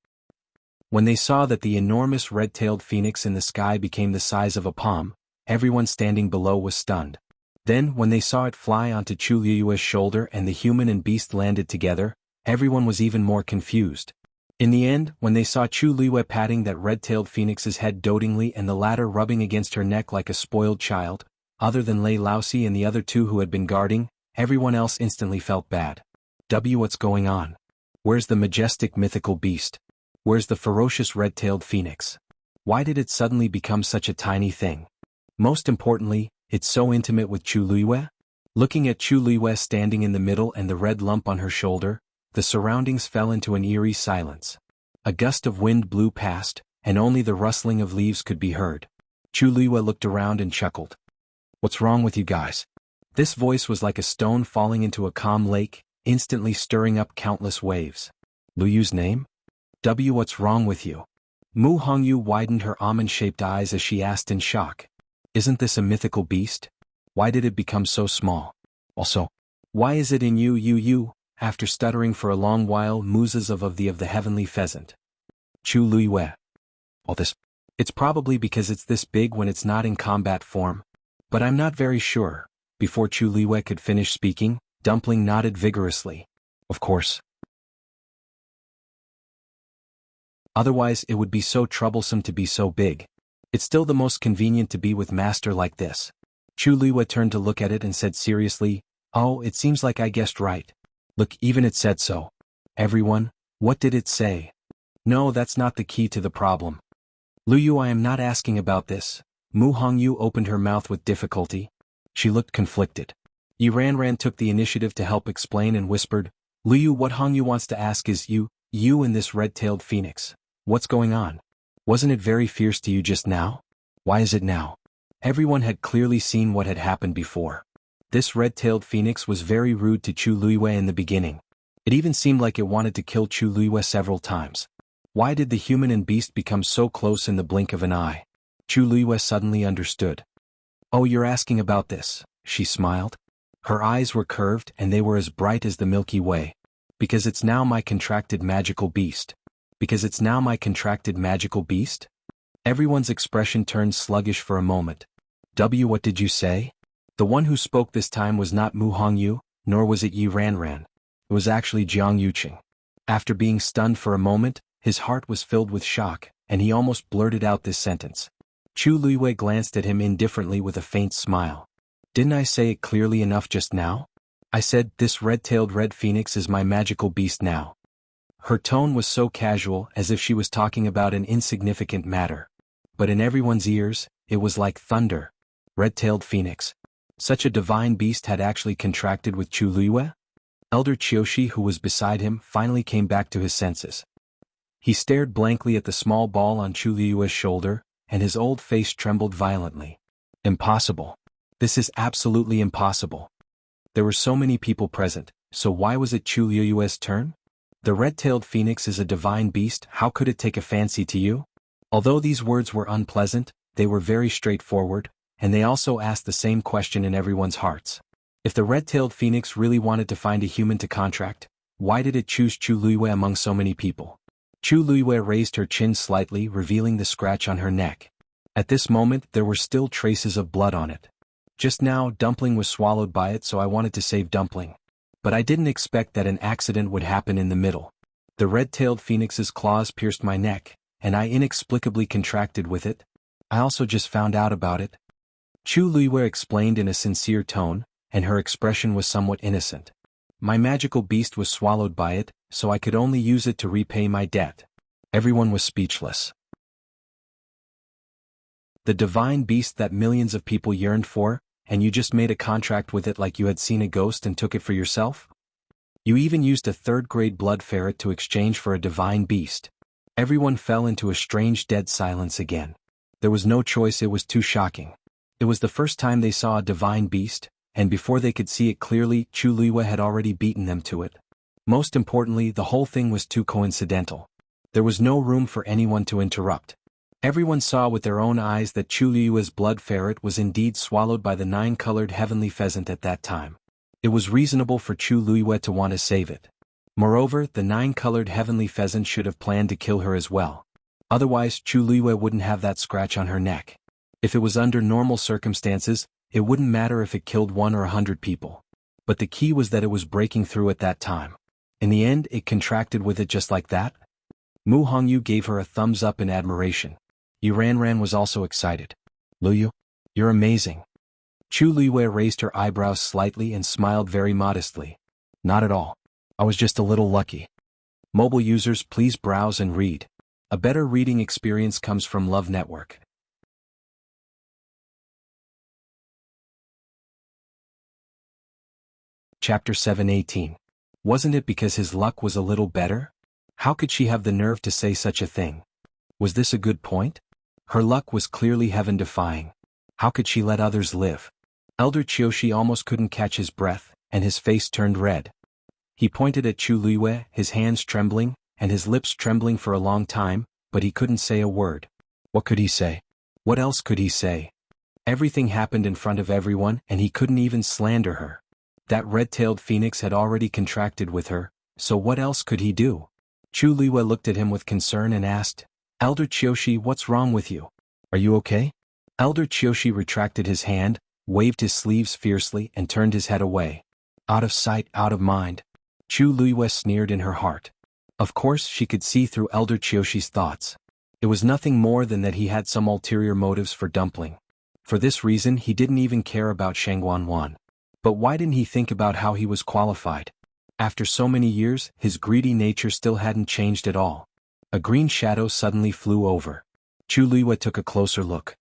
When they saw that the enormous red-tailed phoenix in the sky became the size of a palm, everyone standing below was stunned. Then, when they saw it fly onto Chu Luiyue's shoulder and the human and beast landed together, everyone was even more confused. In the end, when they saw Chu Luiyue patting that red-tailed phoenix's head dotingly and the latter rubbing against her neck like a spoiled child, other than Lei Laosi and the other two who had been guarding, everyone else instantly felt bad. What's going on? Where's the majestic mythical beast? Where's the ferocious red-tailed phoenix? Why did it suddenly become such a tiny thing? Most importantly, it's so intimate with Chu Luiyue? Looking at Chu Luiyue standing in the middle and the red lump on her shoulder, the surroundings fell into an eerie silence. A gust of wind blew past, and only the rustling of leaves could be heard. Chu Luiyue looked around and chuckled. "What's wrong with you guys?" This voice was like a stone falling into a calm lake, instantly stirring up countless waves. "Luyu's name? What's wrong with you?" Mu Hongyu widened her almond-shaped eyes as she asked in shock. "Isn't this a mythical beast? Why did it become so small? Also, why is it in you?" After stuttering for a long while, Muses of the heavenly pheasant. Chu Luiyue. All this. It's probably because it's this big when it's not in combat form. But I'm not very sure. Before Chu Luiyue could finish speaking, Dumpling nodded vigorously. Of course. Otherwise it would be so troublesome to be so big. It's still the most convenient to be with Master like this. Chu Luiyue turned to look at it and said seriously, "Oh, it seems like I guessed right. Look, even it said so." Everyone, what did it say? No, that's not the key to the problem. Luyu, I am not asking about this. Mu Hongyu opened her mouth with difficulty. She looked conflicted. Yiranran took the initiative to help explain and whispered, "Luyu, what Hongyu wants to ask is you and this red-tailed phoenix. What's going on? Wasn't it very fierce to you just now? Why is it now?" Everyone had clearly seen what had happened before. This red-tailed phoenix was very rude to Chu Luiyue in the beginning. It even seemed like it wanted to kill Chu Luiyue several times. Why did the human and beast become so close in the blink of an eye? Chu Luiyue suddenly understood. "Oh, you're asking about this," she smiled. Her eyes were curved and they were as bright as the Milky Way. "Because it's now my contracted magical beast." Because it's now my contracted magical beast? Everyone's expression turned sluggish for a moment. What did you say? The one who spoke this time was not Mu Hongyu, nor was it Yi Ranran. It was actually Jiang Yuqing. After being stunned for a moment, his heart was filled with shock, and he almost blurted out this sentence. Chu Luiyue glanced at him indifferently with a faint smile. "Didn't I say it clearly enough just now? I said, this red-tailed red phoenix is my magical beast now." Her tone was so casual as if she was talking about an insignificant matter. But in everyone's ears, it was like thunder. Red-tailed phoenix. Such a divine beast had actually contracted with Chu Luiyue? Elder Qiushi, who was beside him, finally came back to his senses. He stared blankly at the small ball on Chu Luiyue's shoulder, and his old face trembled violently. Impossible. This is absolutely impossible. There were so many people present, so why was it Chu Luiyue's turn? The red-tailed phoenix is a divine beast, how could it take a fancy to you? Although these words were unpleasant, they were very straightforward, and they also asked the same question in everyone's hearts. If the red-tailed phoenix really wanted to find a human to contract, why did it choose Chu Luiyue among so many people? Chu Luiyue raised her chin slightly, revealing the scratch on her neck. At this moment there were still traces of blood on it. Just now Dumpling was swallowed by it, so I wanted to save Dumpling. But I didn't expect that an accident would happen in the middle. The red-tailed phoenix's claws pierced my neck, and I inexplicably contracted with it. I also just found out about it. Chu Luiyue explained in a sincere tone, and her expression was somewhat innocent. My magical beast was swallowed by it, so I could only use it to repay my debt. Everyone was speechless. The divine beast that millions of people yearned for, and you just made a contract with it like you had seen a ghost and took it for yourself? You even used a third-grade blood ferret to exchange for a divine beast. Everyone fell into a strange dead silence again. There was no choice, it was too shocking. It was the first time they saw a divine beast, and before they could see it clearly, Chu Luiyue had already beaten them to it. Most importantly, the whole thing was too coincidental. There was no room for anyone to interrupt. Everyone saw with their own eyes that Chu Luiyue's blood ferret was indeed swallowed by the 9-colored heavenly pheasant at that time. It was reasonable for Chu Luiyue to want to save it. Moreover, the 9-colored heavenly pheasant should have planned to kill her as well. Otherwise, Chu Luiyue wouldn't have that scratch on her neck. If it was under normal circumstances, it wouldn't matter if it killed 1 or 100 people. But the key was that it was breaking through at that time. In the end, it contracted with it just like that. Mu Hongyu gave her a thumbs up in admiration. Yuranran was also excited. Luyu, you're amazing. Chu Luiyue raised her eyebrows slightly and smiled very modestly. Not at all. I was just a little lucky. Mobile users, please browse and read. A better reading experience comes from Love Network. Chapter 7:18. Wasn't it because his luck was a little better? How could she have the nerve to say such a thing? Was this a good point? Her luck was clearly heaven-defying. How could she let others live? Elder Qiushi almost couldn't catch his breath, and his face turned red. He pointed at Chu Luiyue, his hands trembling, and his lips trembling for a long time, but he couldn't say a word. What could he say? What else could he say? Everything happened in front of everyone, and he couldn't even slander her. That red-tailed phoenix had already contracted with her, so what else could he do? Chu Luiyue looked at him with concern and asked, Elder Qiushi, what's wrong with you? Are you okay? Elder Qiushi retracted his hand, waved his sleeves fiercely and turned his head away. Out of sight, out of mind. Chu Luiyue sneered in her heart. Of course she could see through Elder Qiushi's thoughts. It was nothing more than that he had some ulterior motives for Dumpling. For this reason he didn't even care about xuanhuan. But why didn't he think about how he was qualified? After so many years, his greedy nature still hadn't changed at all. A green shadow suddenly flew over. Chu Luiyue took a closer look.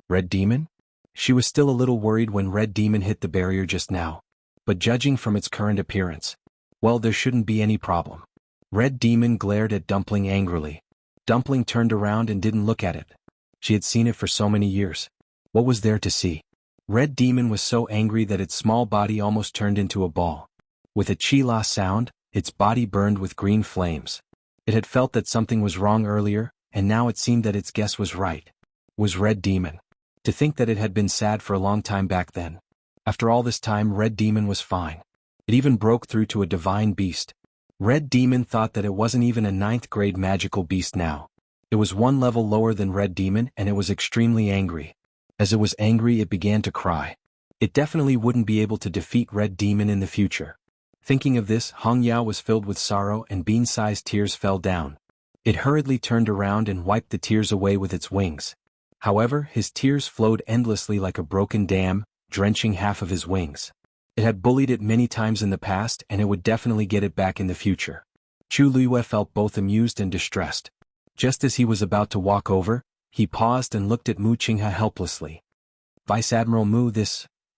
Red Demon? She was still a little worried when Red Demon hit the barrier just now. But judging from its current appearance, well, there shouldn't be any problem. Red Demon glared at Dumpling angrily. Dumpling turned around and didn't look at it. She had seen it for so many years. What was there to see? Red Demon was so angry that its small body almost turned into a ball. With a chi-la sound, its body burned with green flames. It had felt that something was wrong earlier, and now it seemed that its guess was right. Was Red Demon. To think that it had been sad for a long time back then. After all this time, Red Demon was fine. It even broke through to a divine beast. Red Demon thought that it wasn't even a 9th-grade magical beast now. It was one level lower than Red Demon, and it was extremely angry. As it was angry, it began to cry. It definitely wouldn't be able to defeat Red Demon in the future. Thinking of this, Hong Yao was filled with sorrow and bean-sized tears fell down. It hurriedly turned around and wiped the tears away with its wings. However, his tears flowed endlessly like a broken dam, drenching half of his wings. It had bullied it many times in the past, and it would definitely get it back in the future. Chu Luiyue felt both amused and distressed. Just as he was about to walk over, he paused and looked at Mu Qinghe helplessly. Vice Admiral Mu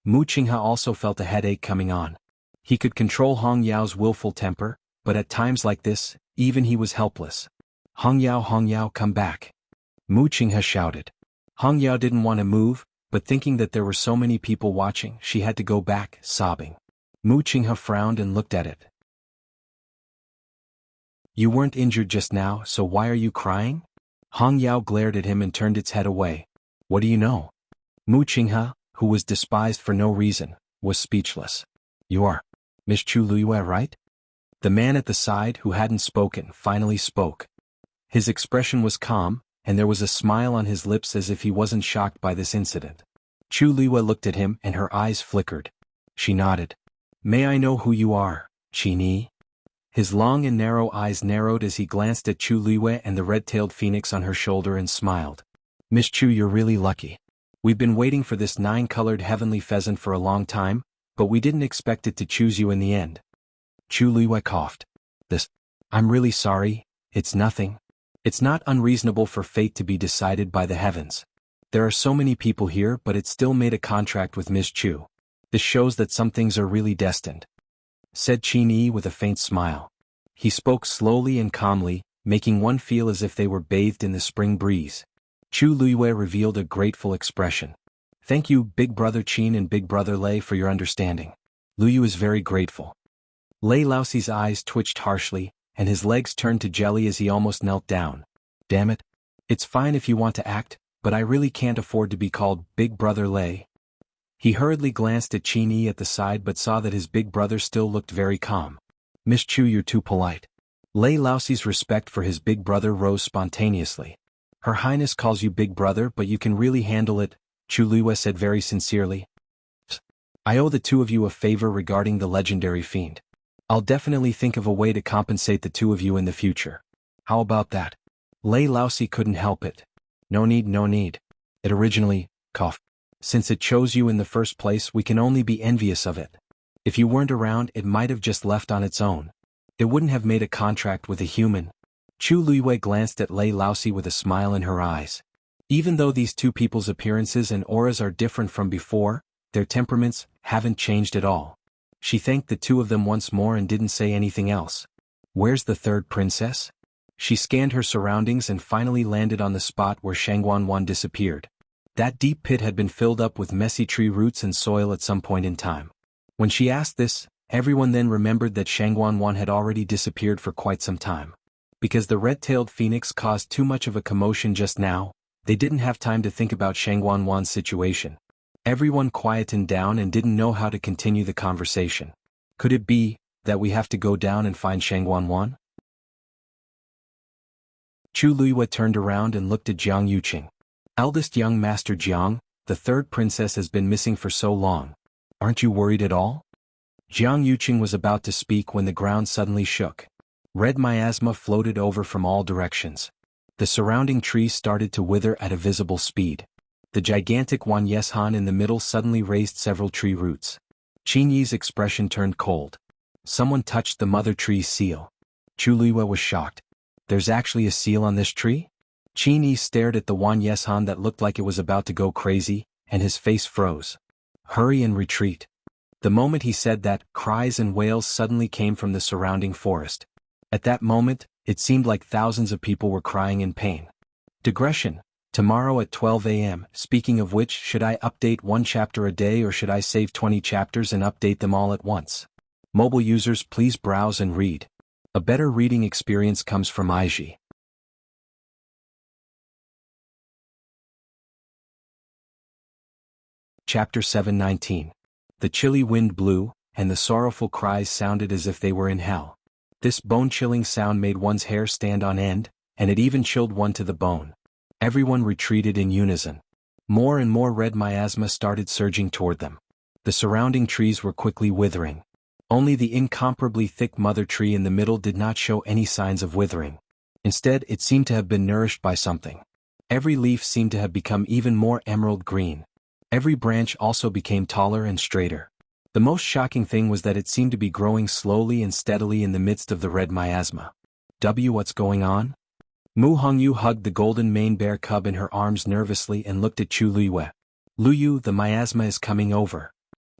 Mu Qinghe also felt a headache coming on. He could control Hong Yao's willful temper, but at times like this, even he was helpless. Hong Yao, come back. Mu Qinghe shouted. Hong Yao didn't want to move, but thinking that there were so many people watching, she had to go back, sobbing. Mu Qinghe frowned and looked at it. You weren't injured just now, so why are you crying? Hong Yao glared at him and turned its head away. What do you know? Mu Qinghe, who was despised for no reason, was speechless. You are Miss Chu Luyue, right? The man at the side who hadn't spoken finally spoke. His expression was calm, and there was a smile on his lips as if he wasn't shocked by this incident. Chu Luyue looked at him and her eyes flickered. She nodded. May I know who you are, Qi? His long and narrow eyes narrowed as he glanced at Chu Luyue and the red-tailed phoenix on her shoulder and smiled. Miss Chu, you're really lucky. We've been waiting for this 9-colored heavenly pheasant for a long time, but we didn't expect it to choose you in the end. Chu Luyue coughed. I'm really sorry, it's nothing. It's not unreasonable for fate to be decided by the heavens. There are so many people here, but it still made a contract with Miss Chu. This shows that some things are really destined, said Qi with a faint smile. He spoke slowly and calmly, making one feel as if they were bathed in the spring breeze. Chu Luyue revealed a grateful expression. Thank you, Big Brother Qin and Big Brother Lei, for your understanding. Luyu is very grateful. Lei Laoxi's eyes twitched harshly, and his legs turned to jelly as he almost knelt down. Damn it. It's fine if you want to act, but I really can't afford to be called Big Brother Lei. He hurriedly glanced at Qi at the side but saw that his big brother still looked very calm. Miss Chu, you're too polite. Lei Laoxi's respect for his big brother rose spontaneously. Her Highness calls you Big Brother, but you can really handle it, Chu Luyue said very sincerely. I owe the two of you a favor regarding the legendary fiend. I'll definitely think of a way to compensate the two of you in the future. How about that? Lei Laoxi couldn't help it. No need, no need. It originally, coughed. Since it chose you in the first place, we can only be envious of it. If you weren't around, it might have just left on its own. It wouldn't have made a contract with a human. Chu Luyue glanced at Lei Laoxi with a smile in her eyes. Even though these two people's appearances and auras are different from before, their temperaments haven't changed at all. She thanked the two of them once more and didn't say anything else. Where's the third princess? She scanned her surroundings and finally landed on the spot where xuanhuan disappeared. That deep pit had been filled up with messy tree roots and soil at some point in time. When she asked this, everyone then remembered that xuanhuan had already disappeared for quite some time. Because the red-tailed phoenix caused too much of a commotion just now, they didn't have time to think about xuanhuan's situation. Everyone quietened down and didn't know how to continue the conversation. Could it be that we have to go down and find xuanhuan? Chu Luyue turned around and looked at Jiang Yuqing. Eldest young Master Jiang, the third princess has been missing for so long. Aren't you worried at all? Jiang Yuqing was about to speak when the ground suddenly shook. Red miasma floated over from all directions. The surrounding trees started to wither at a visible speed. The gigantic xuanhuan in the middle suddenly raised several tree roots. Qinyi's expression turned cold. Someone touched the mother tree's seal. Chu Luyue was shocked. There's actually a seal on this tree? Qinyi stared at the xuanhuan that looked like it was about to go crazy, and his face froze. Hurry and retreat. The moment he said that, cries and wails suddenly came from the surrounding forest. At that moment, it seemed like thousands of people were crying in pain. Digression. Tomorrow at 12 a.m. Speaking of which, should I update one chapter a day or should I save 20 chapters and update them all at once? Mobile users, please browse and read. A better reading experience comes from IG. Chapter 719. The chilly wind blew, and the sorrowful cries sounded as if they were in hell. This bone-chilling sound made one's hair stand on end, and it even chilled one to the bone. Everyone retreated in unison. More and more red miasma started surging toward them. The surrounding trees were quickly withering. Only the incomparably thick mother tree in the middle did not show any signs of withering. Instead, it seemed to have been nourished by something. Every leaf seemed to have become even more emerald green. Every branch also became taller and straighter. The most shocking thing was that it seemed to be growing slowly and steadily in the midst of the red miasma. What's going on? Mu Hongyu hugged the golden mane bear cub in her arms nervously and looked at Chu Luyue. Luyu, the miasma is coming over.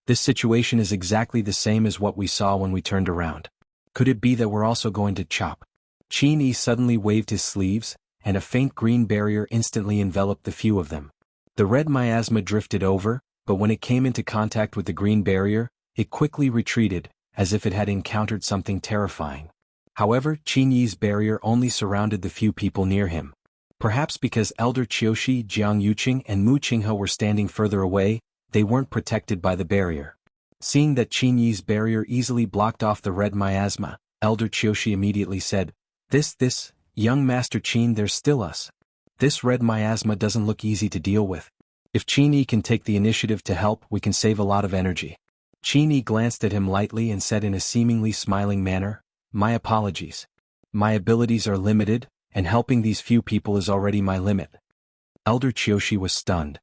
This situation is exactly the same as what we saw when we turned around. Could it be that we're also going to chop? Qin suddenly waved his sleeves, and a faint green barrier instantly enveloped the few of them. The red miasma drifted over, but when it came into contact with the green barrier, it quickly retreated, as if it had encountered something terrifying. However, Qinyi's barrier only surrounded the few people near him. Perhaps because Elder Qiushi, Jiang Yuqing, and Mu Qinghe were standing further away, they weren't protected by the barrier. Seeing that Qin Yi's barrier easily blocked off the red miasma, Elder Qiushi immediately said, This, young Master Qin, there's still us. This red miasma doesn't look easy to deal with. If Qin Yi can take the initiative to help, we can save a lot of energy. Qin Yi glanced at him lightly and said in a seemingly smiling manner, My apologies. My abilities are limited, and helping these few people is already my limit. Elder Qiushi was stunned.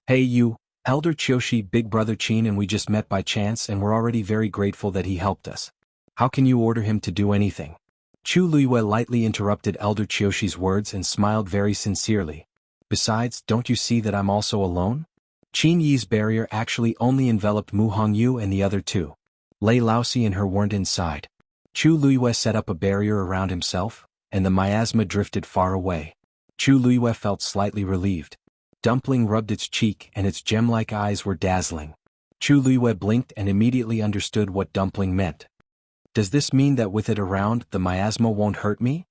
Hey you, Elder Qiushi, big brother Qin, and we just met by chance and we're already very grateful that he helped us. How can you order him to do anything? Chu Luiyue lightly interrupted Elder Qiushi's words and smiled very sincerely. Besides, don't you see that I'm also alone? Qin Yi's barrier actually only enveloped Mu Hongyu and the other two. Lei Laosi and her weren't inside. Chu Luiyue set up a barrier around himself, and the miasma drifted far away. Chu Luiyue felt slightly relieved. Dumpling rubbed its cheek and its gem-like eyes were dazzling. Chu Luiyue blinked and immediately understood what Dumpling meant. Does this mean that with it around, the miasma won't hurt me?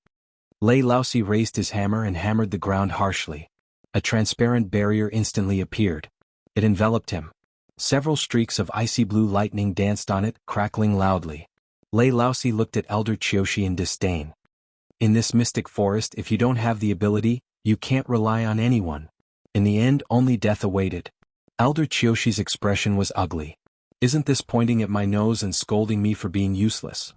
Lei Laosi raised his hammer and hammered the ground harshly. A transparent barrier instantly appeared. It enveloped him. Several streaks of icy blue lightning danced on it, crackling loudly. Lei Laosi looked at Elder Qiushi in disdain. In this mystic forest, if you don't have the ability, you can't rely on anyone. In the end, only death awaited. Elder Qiushi's expression was ugly. Isn't this pointing at my nose and scolding me for being useless?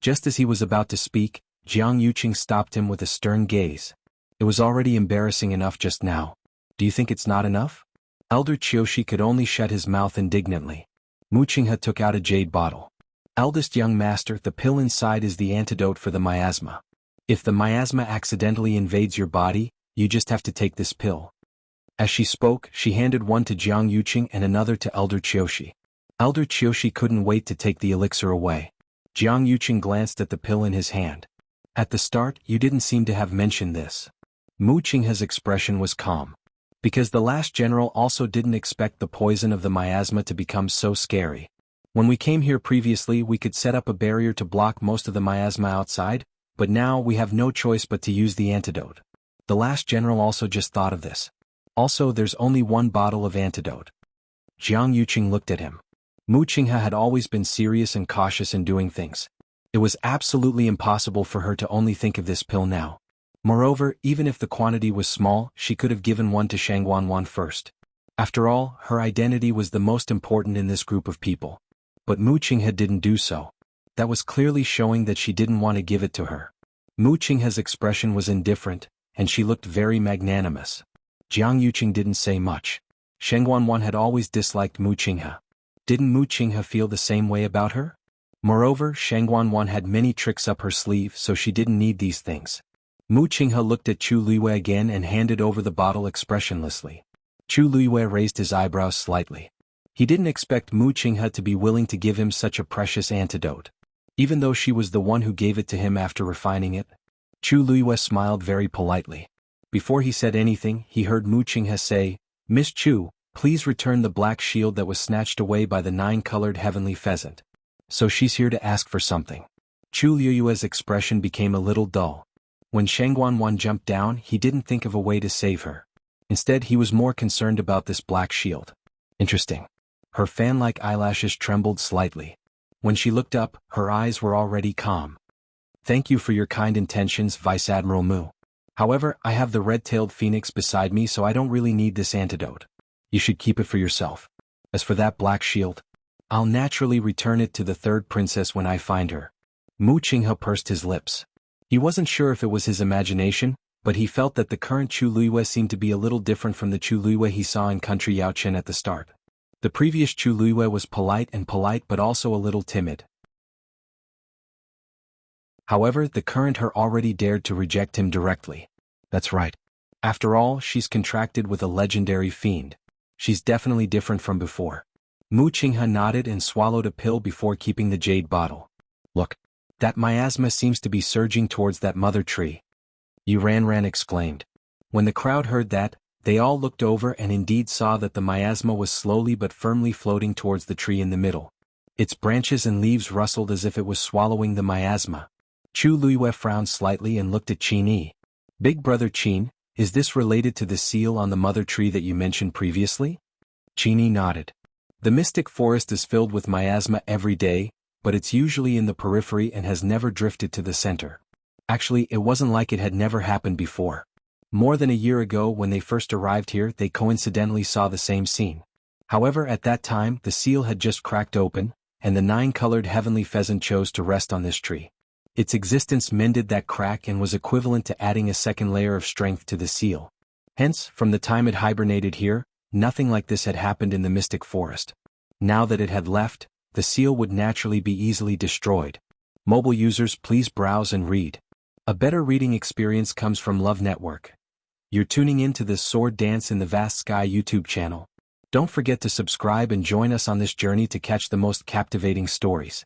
Just as he was about to speak, Jiang Yuqing stopped him with a stern gaze. It was already embarrassing enough just now. Do you think it's not enough? Elder Qiushi could only shut his mouth indignantly. Mu Qinghe took out a jade bottle. Eldest young master, the pill inside is the antidote for the miasma. If the miasma accidentally invades your body, you just have to take this pill. As she spoke, she handed one to Jiang Yuqing and another to Elder Qiushi. Elder Qiushi couldn't wait to take the elixir away. Jiang Yuqing glanced at the pill in his hand. At the start, you didn't seem to have mentioned this. Mu Qinghe's expression was calm. Because the last general also didn't expect the poison of the miasma to become so scary. When we came here previously, we could set up a barrier to block most of the miasma outside, but now we have no choice but to use the antidote. The last general also just thought of this. Also, there's only one bottle of antidote. Jiang Yuqing looked at him. Mu Qinghe had always been serious and cautious in doing things. It was absolutely impossible for her to only think of this pill now. Moreover, even if the quantity was small, she could have given one to xuanhuan first. After all, her identity was the most important in this group of people. But Mu Qinghe didn't do so. That was clearly showing that she didn't want to give it to her. Mu Qinghe's expression was indifferent, and she looked very magnanimous. Jiang Yuqing didn't say much. Xuanhuan had always disliked Mu Qinghe. Didn't Mu Qinghe feel the same way about her? Moreover, Xuanhuan had many tricks up her sleeve, so she didn't need these things. Mu Qinghe looked at Chu Luiyue again and handed over the bottle expressionlessly. Chu Luiyue raised his eyebrows slightly. He didn't expect Mu Qinghe to be willing to give him such a precious antidote. Even though she was the one who gave it to him after refining it. Chu Luiyue smiled very politely. Before he said anything, he heard Mu Qinghe say, Miss Chu, please return the black shield that was snatched away by the 9-colored heavenly pheasant. So she's here to ask for something. Chu Luiyue's expression became a little dull. When Xuanhuan jumped down, he didn't think of a way to save her. Instead, he was more concerned about this black shield. Interesting. Her fan-like eyelashes trembled slightly. When she looked up, her eyes were already calm. Thank you for your kind intentions, Vice Admiral Mu. However, I have the red-tailed phoenix beside me, so I don't really need this antidote. You should keep it for yourself. As for that black shield, I'll naturally return it to the third princess when I find her. Mu Qinghe pursed his lips. He wasn't sure if it was his imagination, but he felt that the current Chu Luiyue seemed to be a little different from the Chu Luiyue he saw in Country Yaochen at the start. The previous Chu Luiyue was polite but also a little timid. However, the current her already dared to reject him directly. That's right. After all, she's contracted with a legendary fiend. She's definitely different from before. Mu Qinghe nodded and swallowed a pill before keeping the jade bottle. Look. That miasma seems to be surging towards that mother tree. Yuran exclaimed. When the crowd heard that, they all looked over and indeed saw that the miasma was slowly but firmly floating towards the tree in the middle. Its branches and leaves rustled as if it was swallowing the miasma. Chu Luiyue frowned slightly and looked at Qin Yi. Big brother Qin, is this related to the seal on the mother tree that you mentioned previously? Qin Yi nodded. The mystic forest is filled with miasma every day, but it's usually in the periphery and has never drifted to the center. Actually, it wasn't like it had never happened before. More than a year ago when they first arrived here they coincidentally saw the same scene. However, at that time the seal had just cracked open, and the 9-colored heavenly pheasant chose to rest on this tree. Its existence mended that crack and was equivalent to adding a second layer of strength to the seal. Hence, from the time it hibernated here, nothing like this had happened in the mystic forest. Now that it had left, the seal would naturally be easily destroyed. Mobile users, please browse and read. A better reading experience comes from Love Network. You're tuning in to this Sword Dance in the Vast Sky YouTube channel. Don't forget to subscribe and join us on this journey to catch the most captivating stories.